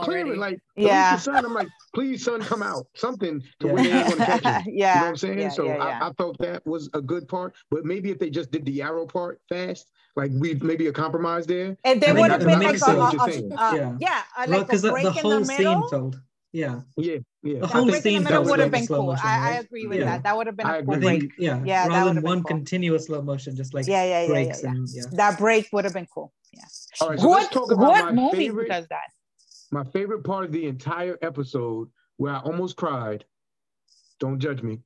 [SPEAKER 1] clearing. Like,
[SPEAKER 6] yeah.
[SPEAKER 1] Son, I'm like, please, son, come out. Something to where they ain't gonna catch him. You know what I'm saying? So I felt that was a good part. But maybe if they just did the arrow part fast, like maybe a compromise there.
[SPEAKER 6] And they would have been like
[SPEAKER 4] because
[SPEAKER 6] the
[SPEAKER 4] whole scene felt. The whole scene
[SPEAKER 6] would have been cool. I agree with that. That would have been a cool break.
[SPEAKER 4] Rather than one continuous slow motion, just like breaks and
[SPEAKER 6] that break would have been cool. Yeah.
[SPEAKER 1] All right, so let's talk about
[SPEAKER 6] what movie does that?
[SPEAKER 1] My favorite part of the entire episode, where I almost cried. Don't judge me.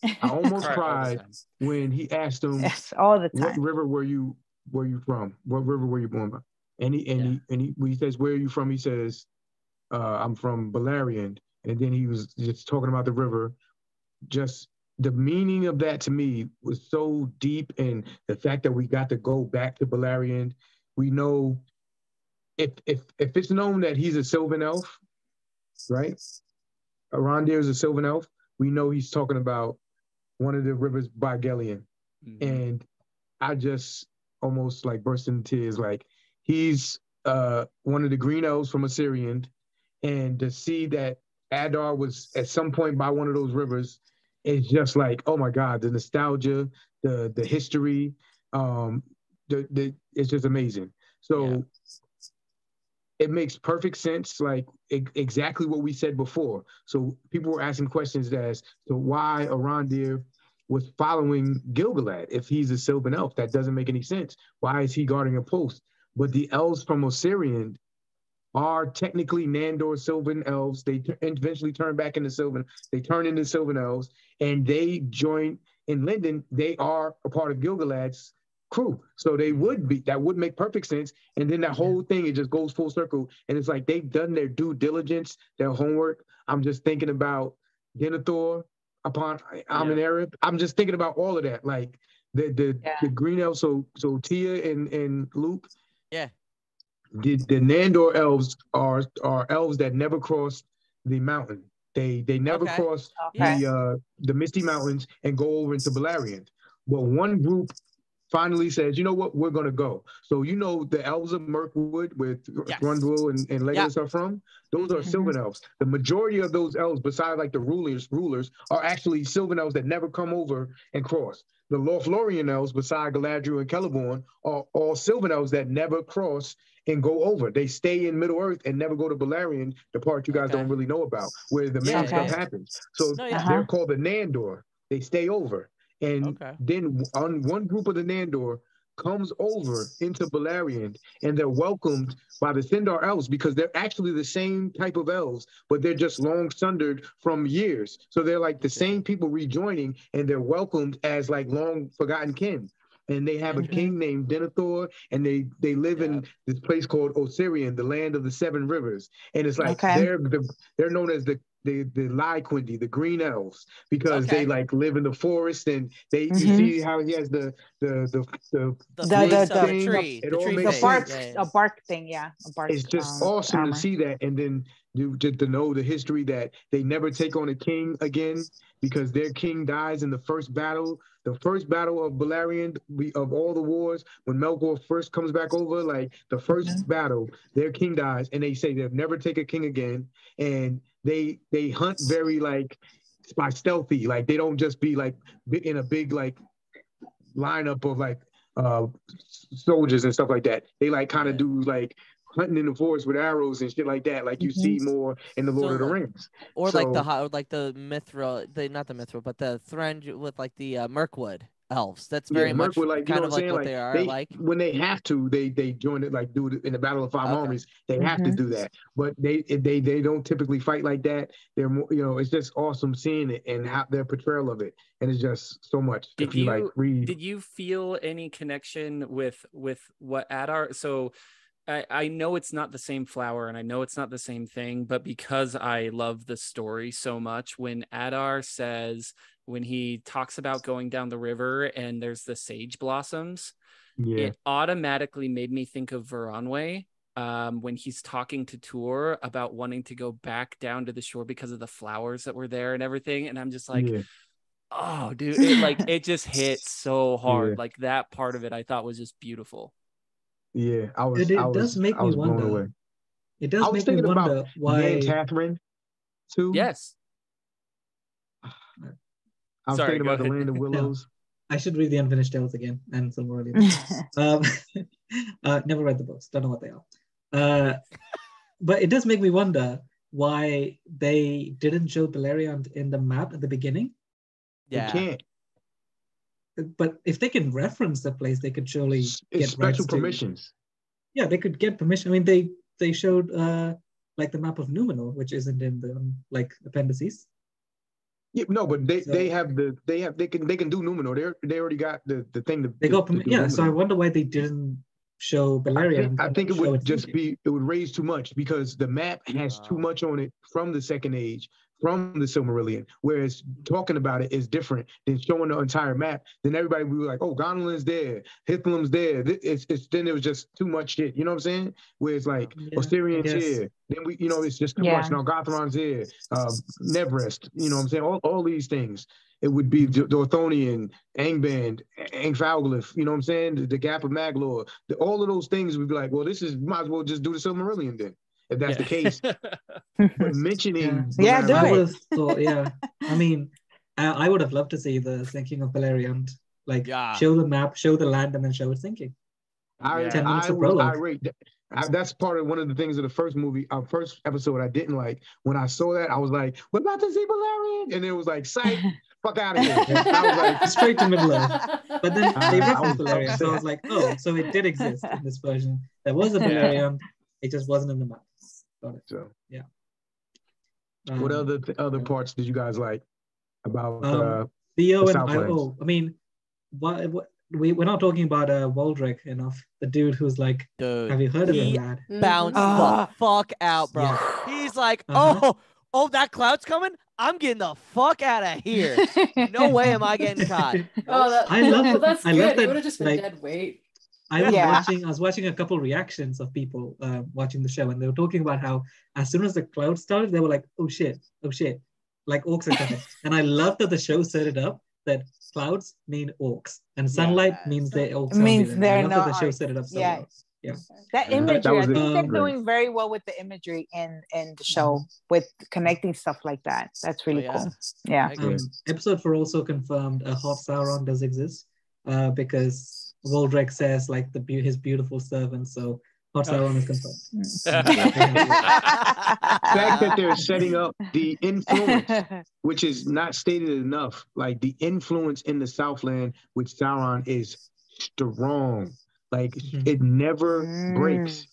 [SPEAKER 1] I almost cried when he asked him,
[SPEAKER 6] all the time.
[SPEAKER 1] "What river were you from? What river were you born by?" And he says, "Where are you from?" He says, I'm from Balerion. And then he was just talking about the river. Just the meaning of that to me was so deep, and the fact that we got to go back to Balerion. We know if it's known that he's a Sylvan elf, right? Arondir is a Sylvan elf. We know he's talking about one of the rivers by Gellion. And I just almost like burst into tears. Like, he's one of the green elves from Assyrian, and to see that Adar was at some point by one of those rivers is just like, oh my God, the nostalgia, the history, it's just amazing. So it makes perfect sense, like exactly what we said before. So people were asking questions as to why Arondir was following Gilgalad if he's a Sylvan elf. That doesn't make any sense. Why is he guarding a post? But the elves from Osirian are technically Nandor Sylvan elves. They eventually turn back into Sylvan. They turn into Sylvan elves, and they join in Linden. They are a part of Gilgalad's crew. So they would be, that would make perfect sense. And then that whole thing, it just goes full circle. And it's like they've done their due diligence, their homework. I'm just thinking about Denethor upon Amenareth. I'm just thinking about all of that. Like the green elves, so Tia and Luke.
[SPEAKER 3] Yeah.
[SPEAKER 1] The Nandor elves are elves that never cross the mountain. They never cross the Misty Mountains and go over into Beleriand. Well, one group finally says, you know what, we're going to go. So you know the elves of Mirkwood with Thranduil and Legolas are from? Those are Sylvan elves. The majority of those elves, besides like the rulers, are actually Sylvan elves that never come over and cross. The Lothlorien elves, beside Galadriel and Celeborn, are all Sylvan elves that never cross and go over. They stay in Middle Earth and never go to Beleriand, the part you guys don't really know about, where the main stuff happens. So they're called the Nandor. They stay over. And then one group of the Nandor comes over into Beleriand, and they're welcomed by the Sindar elves because they're actually the same type of elves, but they're just long sundered from years. So they're like the same people rejoining, and they're welcomed as like long forgotten kin. And they have a king named Denethor, and they live in this place called Osirian, the land of the seven rivers. And it's like they're known as the Lyquindi, the green elves, because they like live in the forest, and they you see how he has the
[SPEAKER 3] tree,
[SPEAKER 1] it all makes sense.
[SPEAKER 6] A bark thing, a bark.
[SPEAKER 1] It's just awesome
[SPEAKER 6] armor.
[SPEAKER 1] to see that, and then just to know the history that they never take on a king again because their king dies in the first battle. The first battle of Beleriand, of all the wars, when Melkor first comes back over, like the first battle, their king dies, and they say they'll never take a king again. And they hunt very like by stealthy, like they don't just be like in a big like lineup of like soldiers and stuff like that. They like kind of do like hunting in the forest with arrows and shit like that, like you see more in the Lord of the Rings,
[SPEAKER 3] or so, like the Mithril, not the Mithril, but the Thranduil with like the Mirkwood elves. That's very much
[SPEAKER 1] like,
[SPEAKER 3] kind of like what they are. Like
[SPEAKER 1] when they have to, they join it, like do it in the Battle of Five Armies. They have to do that, but they don't typically fight like that. They're more, it's just awesome seeing it and how their portrayal of it, and it's just so much.
[SPEAKER 5] Did you feel any connection with what Adar? So I know it's not the same flower and I know it's not the same thing, but because I love the story so much, when Adar says, when he talks about going down the river and there's the sage blossoms, it automatically made me think of Veronway when he's talking to Tur about wanting to go back down to the shore because of the flowers that were there and everything. And I'm just like, oh, dude, it just hit so hard. Like that part of it I thought was just beautiful.
[SPEAKER 1] Yeah,
[SPEAKER 4] it does make me wonder. It does make me wonder why
[SPEAKER 1] Catherine too.
[SPEAKER 5] Yes.
[SPEAKER 1] I was thinking about the Land of Willows.
[SPEAKER 4] I should read the Unfinished Tales again and Silmarillion. Never read the books. Don't know what they are. But it does make me wonder why they didn't show Beleriand in the map at the beginning.
[SPEAKER 1] Yeah. They can't.
[SPEAKER 4] But if they can reference the place, they could surely get
[SPEAKER 1] special permissions.
[SPEAKER 4] Yeah, they could get permission. I mean, they showed like the map of Numenor, which isn't in the like appendices.
[SPEAKER 1] Yeah, no, but they can do Numenor. They already got the thing.
[SPEAKER 4] They got Numenor. So I wonder why they didn't show Beleriand.
[SPEAKER 1] I think it would just be, it would raise too much because the map has too much on it from the Second Age from the Silmarillion, whereas talking about it is different than showing the entire map. Then everybody would be like, oh, Gondolin's there, Hithlum's there. Then it was just too much shit. You know what I'm saying? Where it's like, Osirion's here. Then it's just too much. Now Gothron's here, Nevrest, you know what I'm saying? All these things. It would be Dorthonian, Angband, Angfalglyph, you know what I'm saying? The Gap of Maglor. All of those things would be like, well, might as well just do the Silmarillion then, if that's the case. But mentioning...
[SPEAKER 6] do
[SPEAKER 4] it. I mean, I would have loved to see the sinking of Beleriand. Like, show the map, show the land, and then show it sinking. 10 minutes of prologue.
[SPEAKER 1] That's part of one of the things of the first movie, our first episode I didn't like. When I saw that, I was like, we're about to see Beleriand. And it was like, psych, fuck out of here. I was like,
[SPEAKER 4] straight to Middle-earth. But then they referenced Beleriand. So I was like, oh, so it did exist in this version. There was a Beleriand, it just wasn't in the map. Got it.
[SPEAKER 1] So,
[SPEAKER 4] yeah.
[SPEAKER 1] What other parts did you guys like about
[SPEAKER 4] Theo and I mean, we're not talking about Waldrick enough. The dude who's like, have you heard of him, lad?
[SPEAKER 3] Bounced the fuck out, bro. Yeah. He's like, oh, that cloud's coming? I'm getting the fuck out of here. No way am I getting caught.
[SPEAKER 4] I love that.
[SPEAKER 2] It would have just been dead weight.
[SPEAKER 4] I was watching a couple reactions of people watching the show, and they were talking about how as soon as the cloud started, they were like, oh shit, like orcs are coming. And I love that the show set it up that clouds mean orcs and sunlight means the orcs
[SPEAKER 6] means they're not.
[SPEAKER 4] The show set it up so well. Yeah.
[SPEAKER 6] That imagery, I think they're doing very well with the imagery in the show with connecting stuff like that. That's really cool. Yeah.
[SPEAKER 4] Episode 4 also confirmed a hot Sauron does exist because Waldrick says like his beautiful servant. So hot Sauron is confirmed.
[SPEAKER 1] The fact that they're setting up the influence, which is not stated enough, like the influence in the Southland with Sauron is strong. Like it never breaks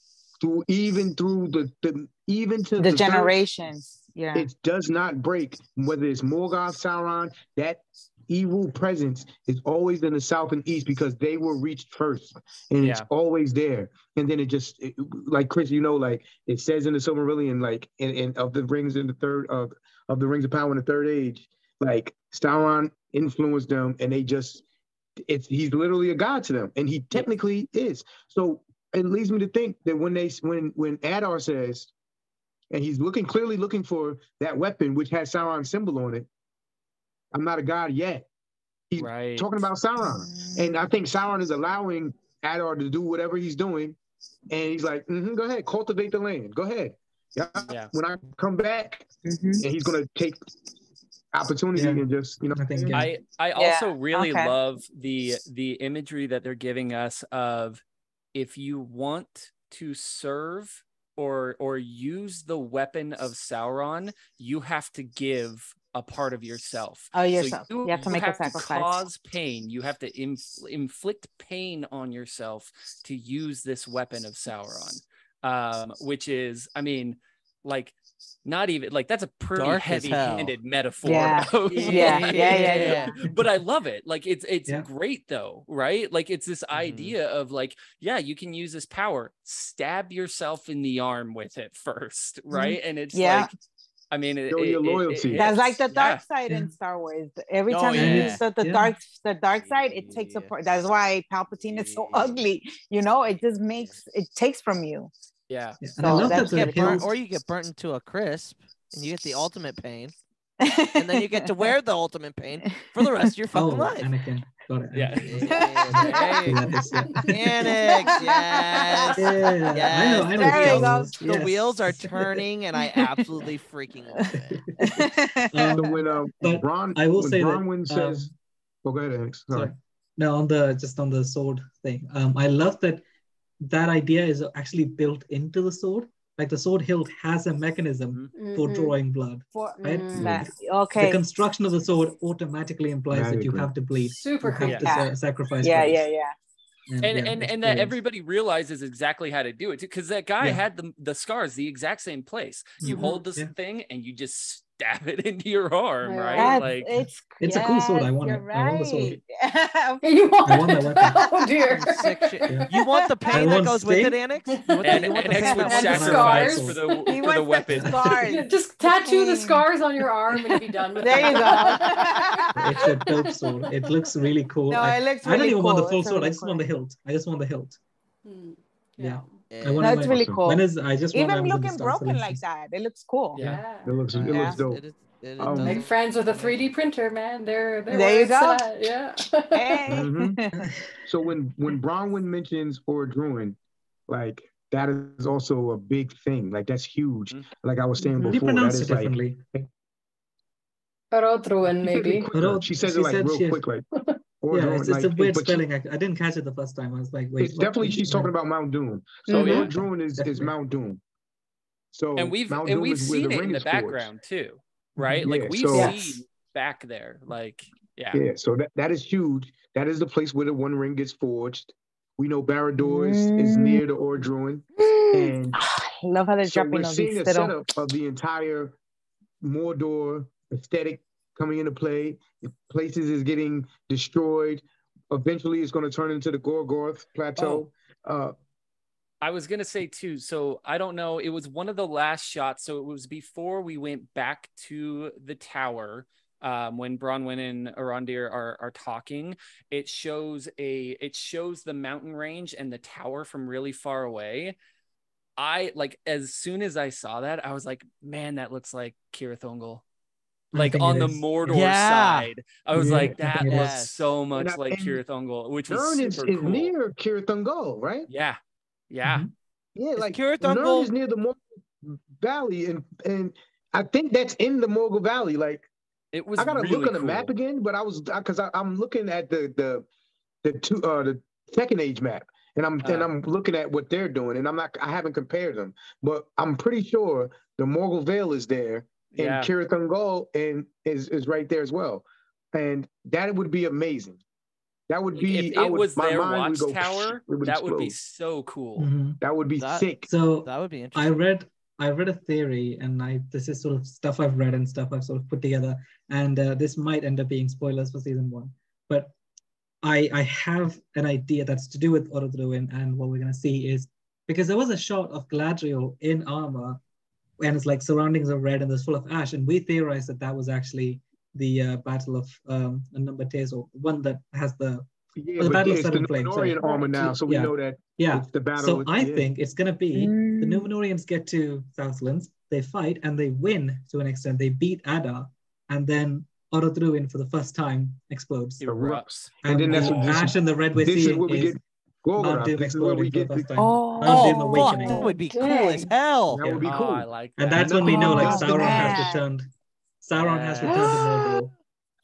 [SPEAKER 1] even to the
[SPEAKER 6] generations.
[SPEAKER 1] It does not break. Whether it's Morgoth, Sauron, that evil presence is always in the south and east because they were reached first, and it's always there. And then like Chris, like it says in the Silmarillion, like in of the rings in the third of the rings of power in the third age, like Sauron influenced them, and they just. He's literally a god to them, and he technically is. So it leads me to think that when Adar says, and he's clearly looking for that weapon which has Sauron's symbol on it, I'm not a god yet. He's talking about Sauron, and I think Sauron is allowing Adar to do whatever he's doing, and he's like, go ahead, cultivate the land, go ahead. Yeah. When I come back, and he's gonna take opportunity and just
[SPEAKER 5] I also really love the imagery that they're giving us of if you want to serve or use the weapon of Sauron, you have to give a part of yourself.
[SPEAKER 6] Yourself. So you have to make a sacrifice.
[SPEAKER 5] To cause pain. You have to inflict pain on yourself to use this weapon of Sauron, which is, I mean, like. Not even like that's a pretty heavy-handed metaphor.
[SPEAKER 6] Yeah.
[SPEAKER 5] But I love it. Like it's great though, right? Like it's this idea of like, you can use this power, stab yourself in the arm with it first, right? And it's like, I mean,
[SPEAKER 1] your loyalty.
[SPEAKER 6] That's like the dark side in Star Wars. Every time you use the dark side, it takes a part. That's why Palpatine is so ugly. It just takes from you.
[SPEAKER 5] Yeah.
[SPEAKER 4] So I love that
[SPEAKER 3] or you get burnt into a crisp and you get the ultimate pain. And then you get to wear the ultimate pain for the rest of your fucking life.
[SPEAKER 4] Anakin. Got it.
[SPEAKER 5] Yeah.
[SPEAKER 3] Mechanics, yes.
[SPEAKER 4] Yeah. I know.
[SPEAKER 3] The wheels are turning and I absolutely freaking love it.
[SPEAKER 1] When Bronwyn says, go ahead, Alex. Sorry.
[SPEAKER 4] No, on the sword thing. I love that idea is actually built into the sword. Like the sword hilt has a mechanism for drawing blood. The construction of the sword automatically implies that you have to bleed.
[SPEAKER 2] Super cool.
[SPEAKER 4] To sacrifice.
[SPEAKER 5] And that everybody realizes exactly how to do it because that guy had the scars the exact same place. You hold this thing and you just stab it into your arm, right?
[SPEAKER 6] That's,
[SPEAKER 5] Like
[SPEAKER 4] it's a cool sword. I want it.
[SPEAKER 6] You're
[SPEAKER 4] I want the sword.
[SPEAKER 6] right.
[SPEAKER 2] You want
[SPEAKER 4] I want that weapon.
[SPEAKER 2] Oh dear.
[SPEAKER 3] Some sick shit.
[SPEAKER 4] Yeah.
[SPEAKER 3] You want the pain that
[SPEAKER 4] want
[SPEAKER 3] goes with it,
[SPEAKER 4] Sting.
[SPEAKER 3] Annex? You want
[SPEAKER 5] and
[SPEAKER 3] the
[SPEAKER 5] X
[SPEAKER 3] pain
[SPEAKER 5] would
[SPEAKER 3] that
[SPEAKER 2] And the
[SPEAKER 5] sacrifice
[SPEAKER 2] scars.
[SPEAKER 5] for
[SPEAKER 6] He
[SPEAKER 5] the
[SPEAKER 6] wants the
[SPEAKER 5] weapon.
[SPEAKER 6] scars.
[SPEAKER 2] Just tattoo the
[SPEAKER 6] pain.
[SPEAKER 2] scars on your arm and be done with
[SPEAKER 6] There
[SPEAKER 2] it.
[SPEAKER 6] you go.
[SPEAKER 4] It's a dope sword. It looks really cool.
[SPEAKER 6] No, it looks
[SPEAKER 4] I don't
[SPEAKER 6] really
[SPEAKER 4] even want the
[SPEAKER 6] cool.
[SPEAKER 4] full
[SPEAKER 6] It's a
[SPEAKER 4] sword. I
[SPEAKER 6] really
[SPEAKER 4] just
[SPEAKER 6] cool
[SPEAKER 4] want the
[SPEAKER 6] idea.
[SPEAKER 4] hilt. I just want the hilt.
[SPEAKER 2] Hmm.
[SPEAKER 4] Yeah.
[SPEAKER 3] Yeah.
[SPEAKER 4] I want
[SPEAKER 6] No, it's really
[SPEAKER 1] Awesome.
[SPEAKER 6] cool.
[SPEAKER 4] When is I just want
[SPEAKER 6] Even
[SPEAKER 4] Amazon to
[SPEAKER 6] looking
[SPEAKER 4] start
[SPEAKER 6] broken
[SPEAKER 4] selling
[SPEAKER 6] like
[SPEAKER 4] things.
[SPEAKER 6] that, it looks cool.
[SPEAKER 2] Yeah.
[SPEAKER 1] It looks
[SPEAKER 6] Yeah.
[SPEAKER 1] dope.
[SPEAKER 3] It
[SPEAKER 2] Make friends with a 3D printer, man. They're
[SPEAKER 6] There
[SPEAKER 2] where
[SPEAKER 6] you
[SPEAKER 2] it's
[SPEAKER 6] go.
[SPEAKER 2] at. Yeah.
[SPEAKER 6] Hey.
[SPEAKER 1] Mhm. So when Bronwyn mentions or Druin, like that is also a big thing. Like that's huge.
[SPEAKER 5] Mhm.
[SPEAKER 1] Like I was saying
[SPEAKER 4] They
[SPEAKER 1] before, that
[SPEAKER 4] pronounce it
[SPEAKER 1] is like
[SPEAKER 4] differently.
[SPEAKER 2] Rodruin,
[SPEAKER 1] she says it
[SPEAKER 2] maybe.
[SPEAKER 1] quick. She says it
[SPEAKER 4] She
[SPEAKER 1] like
[SPEAKER 4] said
[SPEAKER 1] real
[SPEAKER 4] she-
[SPEAKER 1] quick, like or
[SPEAKER 4] Yeah,
[SPEAKER 1] Druin,
[SPEAKER 4] it's
[SPEAKER 1] like
[SPEAKER 4] a weird
[SPEAKER 1] but
[SPEAKER 4] spelling. I didn't catch it the first time. I was like, wait,
[SPEAKER 1] it's definitely she's talking about Mount Doom. So
[SPEAKER 5] Oh, yeah.
[SPEAKER 1] Or Druin is
[SPEAKER 4] Definitely.
[SPEAKER 1] Mount Doom. So
[SPEAKER 5] And we've
[SPEAKER 1] Mount Doom is where
[SPEAKER 5] seen
[SPEAKER 1] the
[SPEAKER 5] it
[SPEAKER 1] ring
[SPEAKER 5] in the
[SPEAKER 1] is forged.
[SPEAKER 5] background too, right?
[SPEAKER 1] Yeah,
[SPEAKER 5] Like we've
[SPEAKER 1] so-
[SPEAKER 2] Yes.
[SPEAKER 5] seen back there. Like, yeah.
[SPEAKER 1] Yeah, so that is huge. That is the place where the One Ring gets forged. We know Barad-dûr is near the Ordruin. And
[SPEAKER 6] I love how they're
[SPEAKER 1] so
[SPEAKER 6] dropping
[SPEAKER 1] we're
[SPEAKER 6] all
[SPEAKER 1] seeing
[SPEAKER 6] these
[SPEAKER 1] a
[SPEAKER 6] little.
[SPEAKER 1] setup of the entire Mordor aesthetic coming into play. Places is getting destroyed. Eventually, it's going to turn into the Gorgorth Plateau.
[SPEAKER 5] I was gonna say too, so I don't know, it was one of the last shots, so it was before we went back to the tower, when Bronwyn and Arondir are talking. It shows the mountain range and the tower from really far away. I like, as soon as I saw that, I was like, man, that looks like Cirith Ungol. Like on the Mordor
[SPEAKER 3] Yeah.
[SPEAKER 5] side, I was
[SPEAKER 1] Yeah,
[SPEAKER 5] like,
[SPEAKER 4] I
[SPEAKER 5] that
[SPEAKER 4] think it
[SPEAKER 5] looks
[SPEAKER 3] is.
[SPEAKER 5] so much
[SPEAKER 1] And
[SPEAKER 5] like Cirith Ungol, which was
[SPEAKER 1] Nirn is
[SPEAKER 5] super cool.
[SPEAKER 1] near Cirith Ungol, right?
[SPEAKER 5] Yeah, yeah.
[SPEAKER 4] Mhm.
[SPEAKER 1] Yeah,
[SPEAKER 3] Is
[SPEAKER 1] like
[SPEAKER 3] Cirith
[SPEAKER 1] Nirn
[SPEAKER 3] Ungol-
[SPEAKER 1] is near the Morgul Valley, and I think that's in the Morgul Valley. Like
[SPEAKER 5] It was
[SPEAKER 1] I gotta
[SPEAKER 5] really
[SPEAKER 1] look on the
[SPEAKER 5] cool.
[SPEAKER 1] map again, but I'm looking at the Second Age map, and I'm looking at what they're doing, and I haven't compared them, but I'm pretty sure the Morgul Vale is there, and
[SPEAKER 5] Yeah.
[SPEAKER 1] Cirith Ungol and is right there as well, and that would be amazing. That would
[SPEAKER 5] Like,
[SPEAKER 1] be
[SPEAKER 5] if it was
[SPEAKER 1] my
[SPEAKER 5] their
[SPEAKER 1] mind would go,
[SPEAKER 5] watchtower,
[SPEAKER 1] it would
[SPEAKER 5] that would be
[SPEAKER 1] explode.
[SPEAKER 5] so cool.
[SPEAKER 4] Mhm.
[SPEAKER 1] That would be
[SPEAKER 3] That-
[SPEAKER 1] sick.
[SPEAKER 4] So
[SPEAKER 3] That would be
[SPEAKER 4] I
[SPEAKER 3] interesting.
[SPEAKER 4] read a theory, and this is sort of stuff I've read and stuff I've sort of put together, and this might end up being spoilers for season 1, but I have an idea that's to do with Orodruin, and what we're gonna see is, because there was a shot of Galadriel in armor, and it's like surroundings are red and there's full of ash, and we theorized that was actually the Battle of Number Tezo, one that has the
[SPEAKER 1] Yeah,
[SPEAKER 4] the
[SPEAKER 1] but
[SPEAKER 4] Battle of
[SPEAKER 1] it's the
[SPEAKER 4] Seven Flames. Sorry.
[SPEAKER 1] Númenórean armor now, so we
[SPEAKER 4] Yeah.
[SPEAKER 1] know that
[SPEAKER 4] Yeah.
[SPEAKER 1] it's the battle.
[SPEAKER 4] So I
[SPEAKER 1] yeah.
[SPEAKER 4] think it's gonna be the
[SPEAKER 6] Mm.
[SPEAKER 4] Númenóreans get to Southlands, they fight and they win to an extent. They beat Arda, and then Orodruin for the first time explodes.
[SPEAKER 5] Erupts.
[SPEAKER 1] And then that's
[SPEAKER 4] the
[SPEAKER 1] what
[SPEAKER 4] ash and the red we're
[SPEAKER 1] this is
[SPEAKER 4] seeing
[SPEAKER 1] where we
[SPEAKER 4] is
[SPEAKER 1] get Gorgoroth.
[SPEAKER 4] Mount Doom
[SPEAKER 1] This is where we
[SPEAKER 4] exploding for the
[SPEAKER 1] get
[SPEAKER 4] first
[SPEAKER 1] the,
[SPEAKER 4] time.
[SPEAKER 6] Oh,
[SPEAKER 4] Mount Doom
[SPEAKER 3] Fuck,
[SPEAKER 4] awakening.
[SPEAKER 3] that would be cool as
[SPEAKER 6] dang.
[SPEAKER 3] hell.
[SPEAKER 1] that would be
[SPEAKER 4] Yeah.
[SPEAKER 1] cool.
[SPEAKER 5] Oh, I like that.
[SPEAKER 4] And that's when we know like
[SPEAKER 1] Nothing
[SPEAKER 4] Sauron has
[SPEAKER 6] man.
[SPEAKER 4] returned. Sauron has returned to Mordor.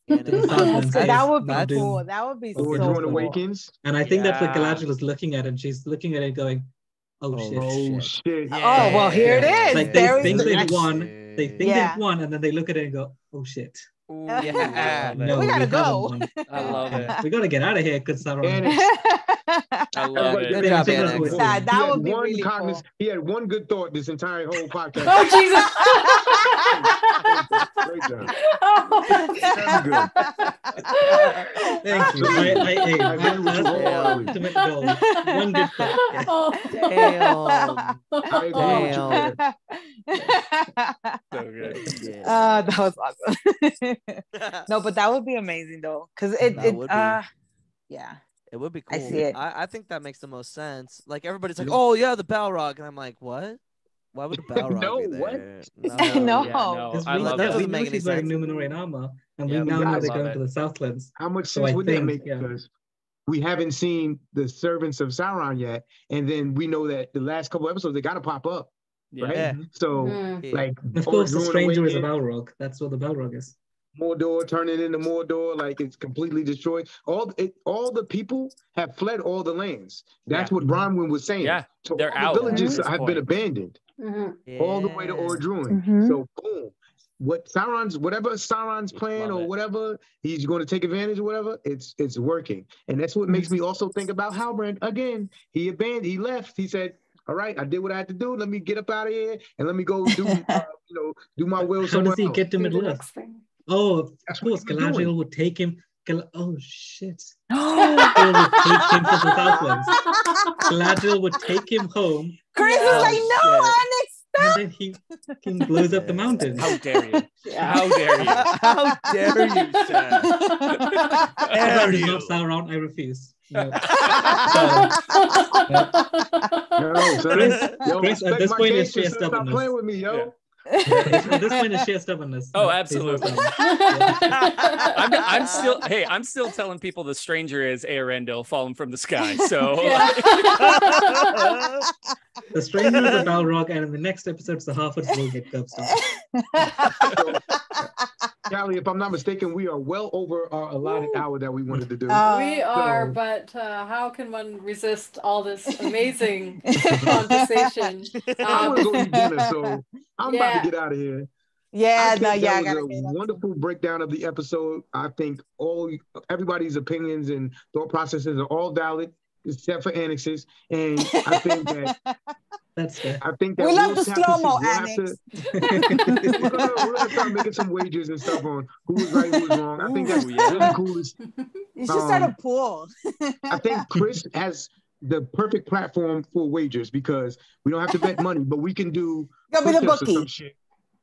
[SPEAKER 3] And
[SPEAKER 4] To the
[SPEAKER 3] it's-
[SPEAKER 4] Southlands.
[SPEAKER 6] So that would be
[SPEAKER 3] that's-
[SPEAKER 6] cool. That would be
[SPEAKER 4] Okay,
[SPEAKER 1] Or
[SPEAKER 6] so
[SPEAKER 1] Druin
[SPEAKER 6] cool.
[SPEAKER 1] Awakens.
[SPEAKER 4] And I think that's what
[SPEAKER 5] Yeah.
[SPEAKER 4] Galadriel is looking at, and she's looking at it going, oh shit.
[SPEAKER 1] Oh
[SPEAKER 3] shit.
[SPEAKER 1] shit.
[SPEAKER 6] Oh, well, here it is.
[SPEAKER 4] Like
[SPEAKER 6] There
[SPEAKER 4] they
[SPEAKER 6] is
[SPEAKER 4] think
[SPEAKER 6] the-
[SPEAKER 4] they've won. They think
[SPEAKER 6] Yeah.
[SPEAKER 4] they've won, and then they look at it and go, oh shit.
[SPEAKER 5] Ooh,
[SPEAKER 3] Yeah.
[SPEAKER 5] I love
[SPEAKER 4] No,
[SPEAKER 6] We
[SPEAKER 5] it.
[SPEAKER 6] gotta
[SPEAKER 4] haven't
[SPEAKER 6] go.
[SPEAKER 4] won.
[SPEAKER 5] I love it.
[SPEAKER 4] We gotta get out of here, good Sauron.
[SPEAKER 1] And it's
[SPEAKER 5] I love
[SPEAKER 1] Everybody-
[SPEAKER 5] it.
[SPEAKER 3] Good job,
[SPEAKER 4] Take us
[SPEAKER 3] Annex.
[SPEAKER 4] away.
[SPEAKER 6] That
[SPEAKER 1] he had
[SPEAKER 6] would be
[SPEAKER 1] one
[SPEAKER 6] really cool.
[SPEAKER 1] He had one good thought this entire whole podcast.
[SPEAKER 2] Oh Jesus!
[SPEAKER 1] Great job. Very good.
[SPEAKER 4] Thank you.
[SPEAKER 1] I agree with you wholeheartedly.
[SPEAKER 4] Ultimate goal. One good thought. Yeah.
[SPEAKER 2] Oh.
[SPEAKER 3] Damn.
[SPEAKER 1] I agree with you.
[SPEAKER 3] Damn.
[SPEAKER 5] So good.
[SPEAKER 3] Yeah.
[SPEAKER 6] That was awesome. No, but that would be amazing though, because
[SPEAKER 3] That would be.
[SPEAKER 6] yeah.
[SPEAKER 3] It would be
[SPEAKER 6] I
[SPEAKER 3] cool.
[SPEAKER 6] see it.
[SPEAKER 3] I think that makes the most sense. Like everybody's like, oh yeah, the Balrog, and I'm like, what? Why would the Balrog
[SPEAKER 1] No,
[SPEAKER 3] be there?
[SPEAKER 1] what?
[SPEAKER 6] No.
[SPEAKER 5] Yeah, no,
[SPEAKER 4] Because
[SPEAKER 5] I
[SPEAKER 4] we,
[SPEAKER 5] love
[SPEAKER 3] that
[SPEAKER 4] yeah,
[SPEAKER 3] doesn't
[SPEAKER 4] we
[SPEAKER 5] it.
[SPEAKER 4] know
[SPEAKER 3] make any
[SPEAKER 4] she's wearing
[SPEAKER 3] sense.
[SPEAKER 4] Númenórean armor, and
[SPEAKER 5] Yeah,
[SPEAKER 4] we now
[SPEAKER 1] I
[SPEAKER 4] know they're
[SPEAKER 5] love
[SPEAKER 4] going
[SPEAKER 5] it.
[SPEAKER 4] to the Southlands.
[SPEAKER 1] How much
[SPEAKER 4] So
[SPEAKER 1] sense
[SPEAKER 4] I
[SPEAKER 1] would that
[SPEAKER 4] think,
[SPEAKER 1] make?
[SPEAKER 4] yeah.
[SPEAKER 1] Because we haven't seen the servants of Sauron yet, and then we know that the last couple episodes they gotta pop up, right?
[SPEAKER 3] Yeah.
[SPEAKER 1] So
[SPEAKER 2] Mhm.
[SPEAKER 3] Yeah.
[SPEAKER 1] like,
[SPEAKER 4] Of course, the
[SPEAKER 1] Druin
[SPEAKER 4] stranger is a
[SPEAKER 1] Awakens,
[SPEAKER 4] Balrog. That's what the Balrog is.
[SPEAKER 1] Mordor turning into Mordor, like it's completely destroyed. All the people have fled all the lands. That's
[SPEAKER 5] Yeah.
[SPEAKER 1] what Bronwyn was saying.
[SPEAKER 5] Yeah,
[SPEAKER 1] So
[SPEAKER 5] they're
[SPEAKER 1] all
[SPEAKER 5] out
[SPEAKER 1] the villages
[SPEAKER 5] at this
[SPEAKER 1] have been
[SPEAKER 5] point.
[SPEAKER 1] abandoned
[SPEAKER 2] Mhm.
[SPEAKER 1] all the way to Ordruin.
[SPEAKER 6] Mhm.
[SPEAKER 1] So boom, whatever Sauron's plan
[SPEAKER 5] Love
[SPEAKER 1] or
[SPEAKER 5] it.
[SPEAKER 1] whatever he's going to take advantage of, whatever, it's working, and that's what makes me also think about Halbrand again. He left. He said, "All right, I did what I had to do. Let me get up out of here and let me go do do my will
[SPEAKER 4] How
[SPEAKER 1] somewhere
[SPEAKER 4] does he
[SPEAKER 1] else.
[SPEAKER 4] get to
[SPEAKER 2] Do the
[SPEAKER 4] Middle Earth?
[SPEAKER 2] next thing.
[SPEAKER 4] Oh,
[SPEAKER 1] That's
[SPEAKER 4] of
[SPEAKER 1] what
[SPEAKER 4] course,
[SPEAKER 1] he was doing.
[SPEAKER 4] Galadriel would take him. Oh shit! Galadriel would take him to the Southlands. Galadriel would take him home,
[SPEAKER 6] Chris
[SPEAKER 2] Yeah.
[SPEAKER 6] is like, no,
[SPEAKER 3] Shit.
[SPEAKER 6] Onyx,
[SPEAKER 4] and
[SPEAKER 6] stop.
[SPEAKER 4] then he blows up the mountains.
[SPEAKER 5] How dare you?
[SPEAKER 2] Yeah.
[SPEAKER 5] How dare you?
[SPEAKER 3] How dare you, sir?
[SPEAKER 4] Halbrand is
[SPEAKER 3] you.
[SPEAKER 4] not Sauron. I refuse. No.
[SPEAKER 1] No, son.
[SPEAKER 4] Chris,
[SPEAKER 1] Yo,
[SPEAKER 4] Chris, at
[SPEAKER 1] respect
[SPEAKER 4] this
[SPEAKER 1] my
[SPEAKER 4] point, it's
[SPEAKER 1] gangster,
[SPEAKER 4] sheer
[SPEAKER 1] son. Stop
[SPEAKER 4] stubbornness.
[SPEAKER 1] playing with me, yo.
[SPEAKER 5] Yeah.
[SPEAKER 4] At this point, it's sheer stubbornness.
[SPEAKER 5] Oh,
[SPEAKER 4] No, he's not
[SPEAKER 5] absolutely.
[SPEAKER 4] Sauron.
[SPEAKER 5] I'm still telling people the stranger is Eärendil falling from the sky. So
[SPEAKER 2] Yeah.
[SPEAKER 4] The stranger is a Balrog, and in the next episodes, the Harfords will get curbed on.
[SPEAKER 1] Callie, if I'm not mistaken, we are well over our allotted hour that we wanted to do.
[SPEAKER 2] We are,
[SPEAKER 1] So-
[SPEAKER 2] but how can one resist all this amazing conversation?
[SPEAKER 1] I want to go eat dinner, so I'm about
[SPEAKER 2] Yeah.
[SPEAKER 1] to get out of here.
[SPEAKER 6] Yeah,
[SPEAKER 1] I
[SPEAKER 6] no,
[SPEAKER 1] think
[SPEAKER 6] yeah, I
[SPEAKER 1] that
[SPEAKER 6] gotta
[SPEAKER 1] was
[SPEAKER 6] get
[SPEAKER 1] a
[SPEAKER 6] up.
[SPEAKER 1] wonderful breakdown of the episode. I think everybody's opinions and thought processes are all valid, except for Annex's. And I think that
[SPEAKER 4] That's fair.
[SPEAKER 6] We love the slow-mo, Annex.
[SPEAKER 1] We're gonna start making some wagers and stuff on who was right, who was wrong. I think that's
[SPEAKER 5] Ooh, yeah.
[SPEAKER 1] really cool.
[SPEAKER 6] You should start a
[SPEAKER 1] Um,
[SPEAKER 6] pool.
[SPEAKER 1] I think Chris has the perfect platform for wagers because we don't have to bet money, but we can do
[SPEAKER 6] Go be the
[SPEAKER 1] push-ups or some
[SPEAKER 6] bookie.
[SPEAKER 1] shit.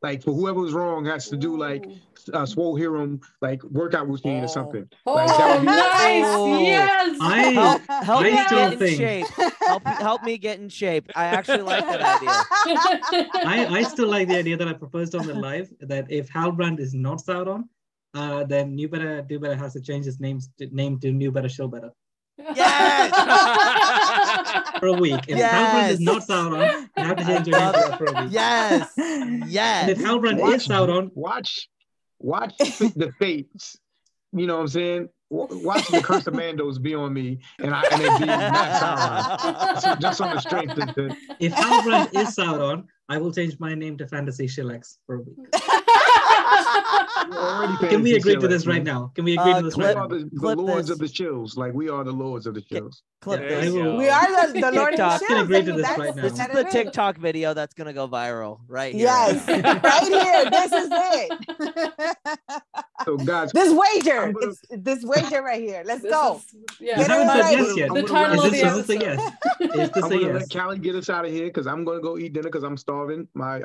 [SPEAKER 1] Like for whoever was wrong has to do like Swole Hiram like workout routine or something. Like that
[SPEAKER 2] Oh,
[SPEAKER 1] would be
[SPEAKER 2] nice!
[SPEAKER 3] Oh.
[SPEAKER 2] Yes.
[SPEAKER 3] Help
[SPEAKER 4] I
[SPEAKER 3] me
[SPEAKER 4] still
[SPEAKER 3] get in
[SPEAKER 4] think-
[SPEAKER 3] shape. Help me get in shape. I actually like that idea.
[SPEAKER 4] I still like the idea that I proposed on the live that if Halbrand is not Sauron, then KnewBettaDoBetta has to change his name to KnewBettaShowBetta
[SPEAKER 3] Yes.
[SPEAKER 4] for a week. If Halbrand is not Sauron, you have to change your name to that for a week.
[SPEAKER 3] Yes.
[SPEAKER 4] And
[SPEAKER 3] Yes.
[SPEAKER 4] if Halbrand is Sauron,
[SPEAKER 1] watch the fates. You know what I'm saying? Watch the curse of Mandos be on me, and it be Matt Sauron. So just on the strength of the.
[SPEAKER 4] if Halbrand is Sauron, I will change my name to Fantasy Shillax for a week. Can we agree to this right now? Can we agree to this
[SPEAKER 1] We
[SPEAKER 4] right
[SPEAKER 1] are
[SPEAKER 4] now?
[SPEAKER 1] the
[SPEAKER 3] Clip
[SPEAKER 1] lords
[SPEAKER 3] this.
[SPEAKER 1] of the chills. Like we are the lords of the chills.
[SPEAKER 3] Clip
[SPEAKER 5] Yeah,
[SPEAKER 3] this.
[SPEAKER 5] I will.
[SPEAKER 6] We are the Lord of the
[SPEAKER 3] TikTok.
[SPEAKER 6] Shills.
[SPEAKER 4] Can agree to this
[SPEAKER 6] That's-
[SPEAKER 4] right now.
[SPEAKER 3] This is
[SPEAKER 6] that
[SPEAKER 3] the
[SPEAKER 6] it.
[SPEAKER 3] TikTok video that's gonna go viral right here.
[SPEAKER 6] Yes, right here. This is it.
[SPEAKER 1] So guys,
[SPEAKER 6] This wager.
[SPEAKER 1] I'm gonna-
[SPEAKER 6] It's this wager right here. Let's
[SPEAKER 2] This
[SPEAKER 6] go.
[SPEAKER 2] is- yeah.
[SPEAKER 4] You
[SPEAKER 6] Get
[SPEAKER 4] haven't
[SPEAKER 6] it
[SPEAKER 4] said
[SPEAKER 6] right.
[SPEAKER 4] yes yet.
[SPEAKER 2] The title
[SPEAKER 4] Is
[SPEAKER 2] of
[SPEAKER 4] this
[SPEAKER 2] the
[SPEAKER 4] a
[SPEAKER 2] episode.
[SPEAKER 4] yes? Is this
[SPEAKER 1] I'm
[SPEAKER 4] a
[SPEAKER 1] gonna
[SPEAKER 4] yes?
[SPEAKER 1] let Callie get us out of here because I'm gonna go eat dinner because I'm starving. My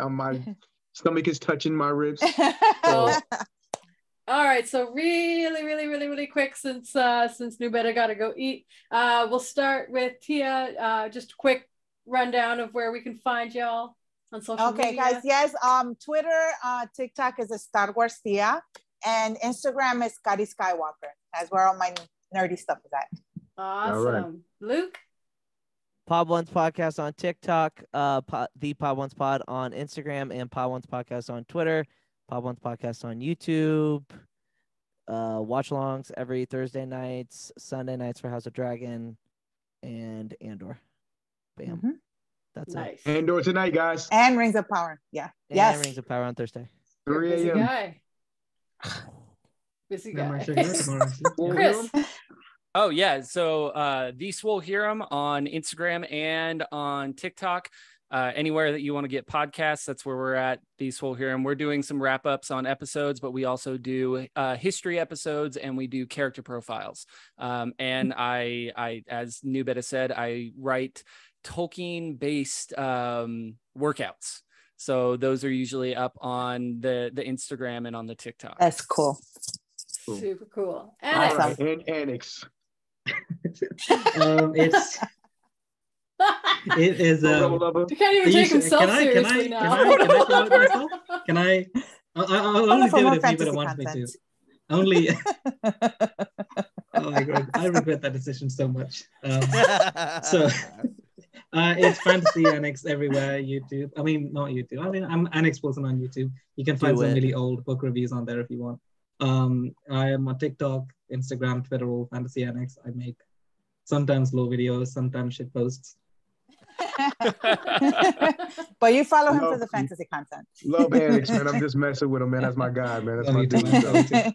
[SPEAKER 1] stomach is touching my ribs.
[SPEAKER 2] So, all right, so really quick since KnewBetta gotta go eat. We'll start with Tia. Just a quick rundown of where we can find y'all on social
[SPEAKER 6] Okay,
[SPEAKER 2] media.
[SPEAKER 6] guys. Yes. Twitter, TikTok is a Star Wars Tia, and Instagram is Kari Skywalker. That's where all my nerdy stuff is at.
[SPEAKER 2] Awesome.
[SPEAKER 1] right.
[SPEAKER 2] Luke.
[SPEAKER 3] Pod One's podcast on TikTok, the Pod One's Pod on Instagram, and Pod One's podcast on Twitter. Pod One's podcast on YouTube. Watch alongs every Thursday nights, Sunday nights for House of Dragon, and Andor. Bam.
[SPEAKER 6] Mhm.
[SPEAKER 3] That's it.
[SPEAKER 2] Nice.
[SPEAKER 1] Andor tonight, guys.
[SPEAKER 6] And Rings of Power. Yeah.
[SPEAKER 3] And
[SPEAKER 6] Yes.
[SPEAKER 3] Rings of Power on Thursday.
[SPEAKER 2] You're a
[SPEAKER 1] 3
[SPEAKER 2] busy
[SPEAKER 1] a.m.
[SPEAKER 2] guy. Busy
[SPEAKER 4] Yeah, I'm
[SPEAKER 2] guy.
[SPEAKER 4] actually here tomorrow, actually.
[SPEAKER 2] Chris.
[SPEAKER 5] Oh yeah, so the Swole Hiram on Instagram and on TikTok. Anywhere that you want to get podcasts, that's where we're at. The Swole Hiram. We're doing some wrap ups on episodes, but we also do history episodes and we do character profiles. And I, as KnewBetta said, I write Tolkien based workouts. So those are usually up on the Instagram and on the TikTok.
[SPEAKER 6] That's cool.
[SPEAKER 2] Super cool.
[SPEAKER 1] All
[SPEAKER 2] Alex.
[SPEAKER 1] right, and Annex.
[SPEAKER 4] It is.
[SPEAKER 1] Lover.
[SPEAKER 2] You can't even
[SPEAKER 4] You
[SPEAKER 2] take himself
[SPEAKER 4] can I- can
[SPEAKER 2] seriously
[SPEAKER 4] I-
[SPEAKER 2] now.
[SPEAKER 4] can I promote myself? Can I? I'll only
[SPEAKER 6] for
[SPEAKER 4] do
[SPEAKER 6] more
[SPEAKER 4] it if
[SPEAKER 6] fantasy
[SPEAKER 4] KnewBetta wants me to.
[SPEAKER 6] content.
[SPEAKER 4] Only. Oh my god, I regret that decision so much. So it's Fantasy Annex everywhere. YouTube. I mean, not YouTube. I mean, I'm Annex Wilson on YouTube. You can find
[SPEAKER 3] Do
[SPEAKER 4] some
[SPEAKER 3] it.
[SPEAKER 4] really old book reviews on there if you want. I am on TikTok, Instagram, Twitter, all Fantasy Annex. I make sometimes low videos, sometimes shit posts.
[SPEAKER 6] But you follow him
[SPEAKER 1] No.
[SPEAKER 6] for the fantasy content.
[SPEAKER 1] Love Annex, man. I'm just messing with him, man. That's my guy, man. That's
[SPEAKER 4] Love
[SPEAKER 1] my
[SPEAKER 4] you too,
[SPEAKER 1] dude.
[SPEAKER 4] man.
[SPEAKER 1] So,
[SPEAKER 4] Love you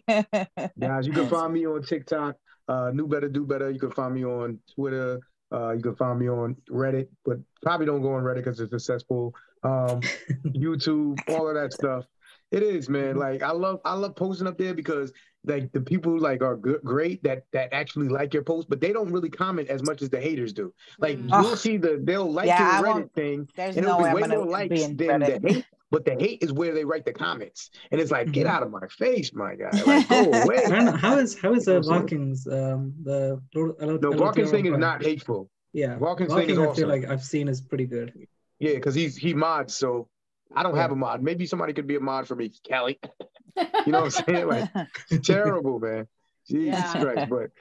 [SPEAKER 4] too.
[SPEAKER 1] guys, you can find me on TikTok, KnewBettaDoBetta. You can find me on Twitter. You can find me on Reddit, but probably don't go on Reddit because it's a cesspool. YouTube, all of that stuff. It is, man. Like I love posting up there because like the people like are great that actually like your post, but they don't really comment as much as the haters do. Like you'll see they'll like your Reddit thing, and it'll be way more likes than the hate. But the hate is where they write the comments, and it's like, get out of my face, my guy! Like, go away.
[SPEAKER 4] I don't know, how is Walkins the
[SPEAKER 1] no, Walkins thing is not hateful.
[SPEAKER 4] Yeah,
[SPEAKER 1] Walkins thing is awesome.
[SPEAKER 4] I feel like I've seen is pretty good.
[SPEAKER 1] Yeah, because he mods, so I don't have a mod. Maybe somebody could be a mod for me, Callie. You know what I'm saying? Like, it's terrible, man. Jesus Christ. But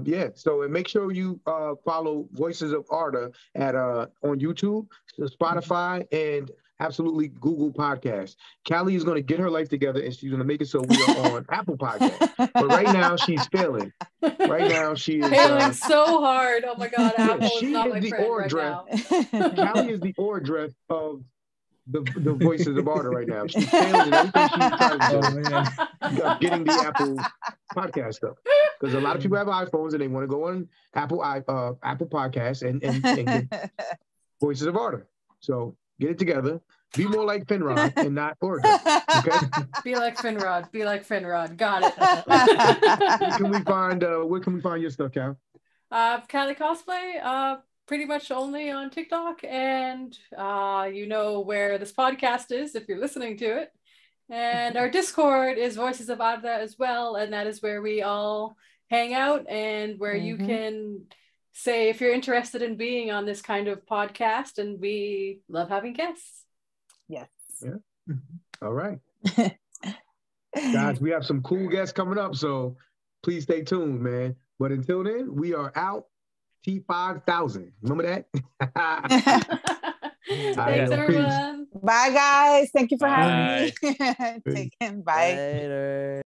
[SPEAKER 1] yeah. So and make sure you follow Voices of Arda at on YouTube, Spotify, and absolutely Google Podcasts. Callie is going to get her life together and she's going to make it so we are on Apple Podcasts. But right now she's failing. Right now she is
[SPEAKER 2] failing so hard. Oh my God, Apple is not my friend right now.
[SPEAKER 1] Callie is the Ordreth of the Voices of Arda right now. She's failing in everything she's trying to do. Getting the Apple podcast stuff. Because a lot of people have iPhones and they want to go on Apple Podcasts and get Voices of Arda. So get it together. Be more like Finrod and not Orga. Okay.
[SPEAKER 2] Be like Finrod. Be like Finrod. Got it.
[SPEAKER 1] Where can we find your stuff, Cal?
[SPEAKER 2] KaliCosplay. Pretty much only on TikTok, and you know where this podcast is if you're listening to it. And our Discord is Voices of Arda as well, and that is where we all hang out and where you can say if you're interested in being on this kind of podcast, and we love having guests.
[SPEAKER 6] Yes.
[SPEAKER 1] Yeah. All right. Guys, we have some cool guests coming up, so please stay tuned, man. But until then, we are out. T5000. Remember that?
[SPEAKER 2] Thanks, everyone.
[SPEAKER 6] Bye, guys. Thank you for having me. Take care. Bye.
[SPEAKER 3] Later.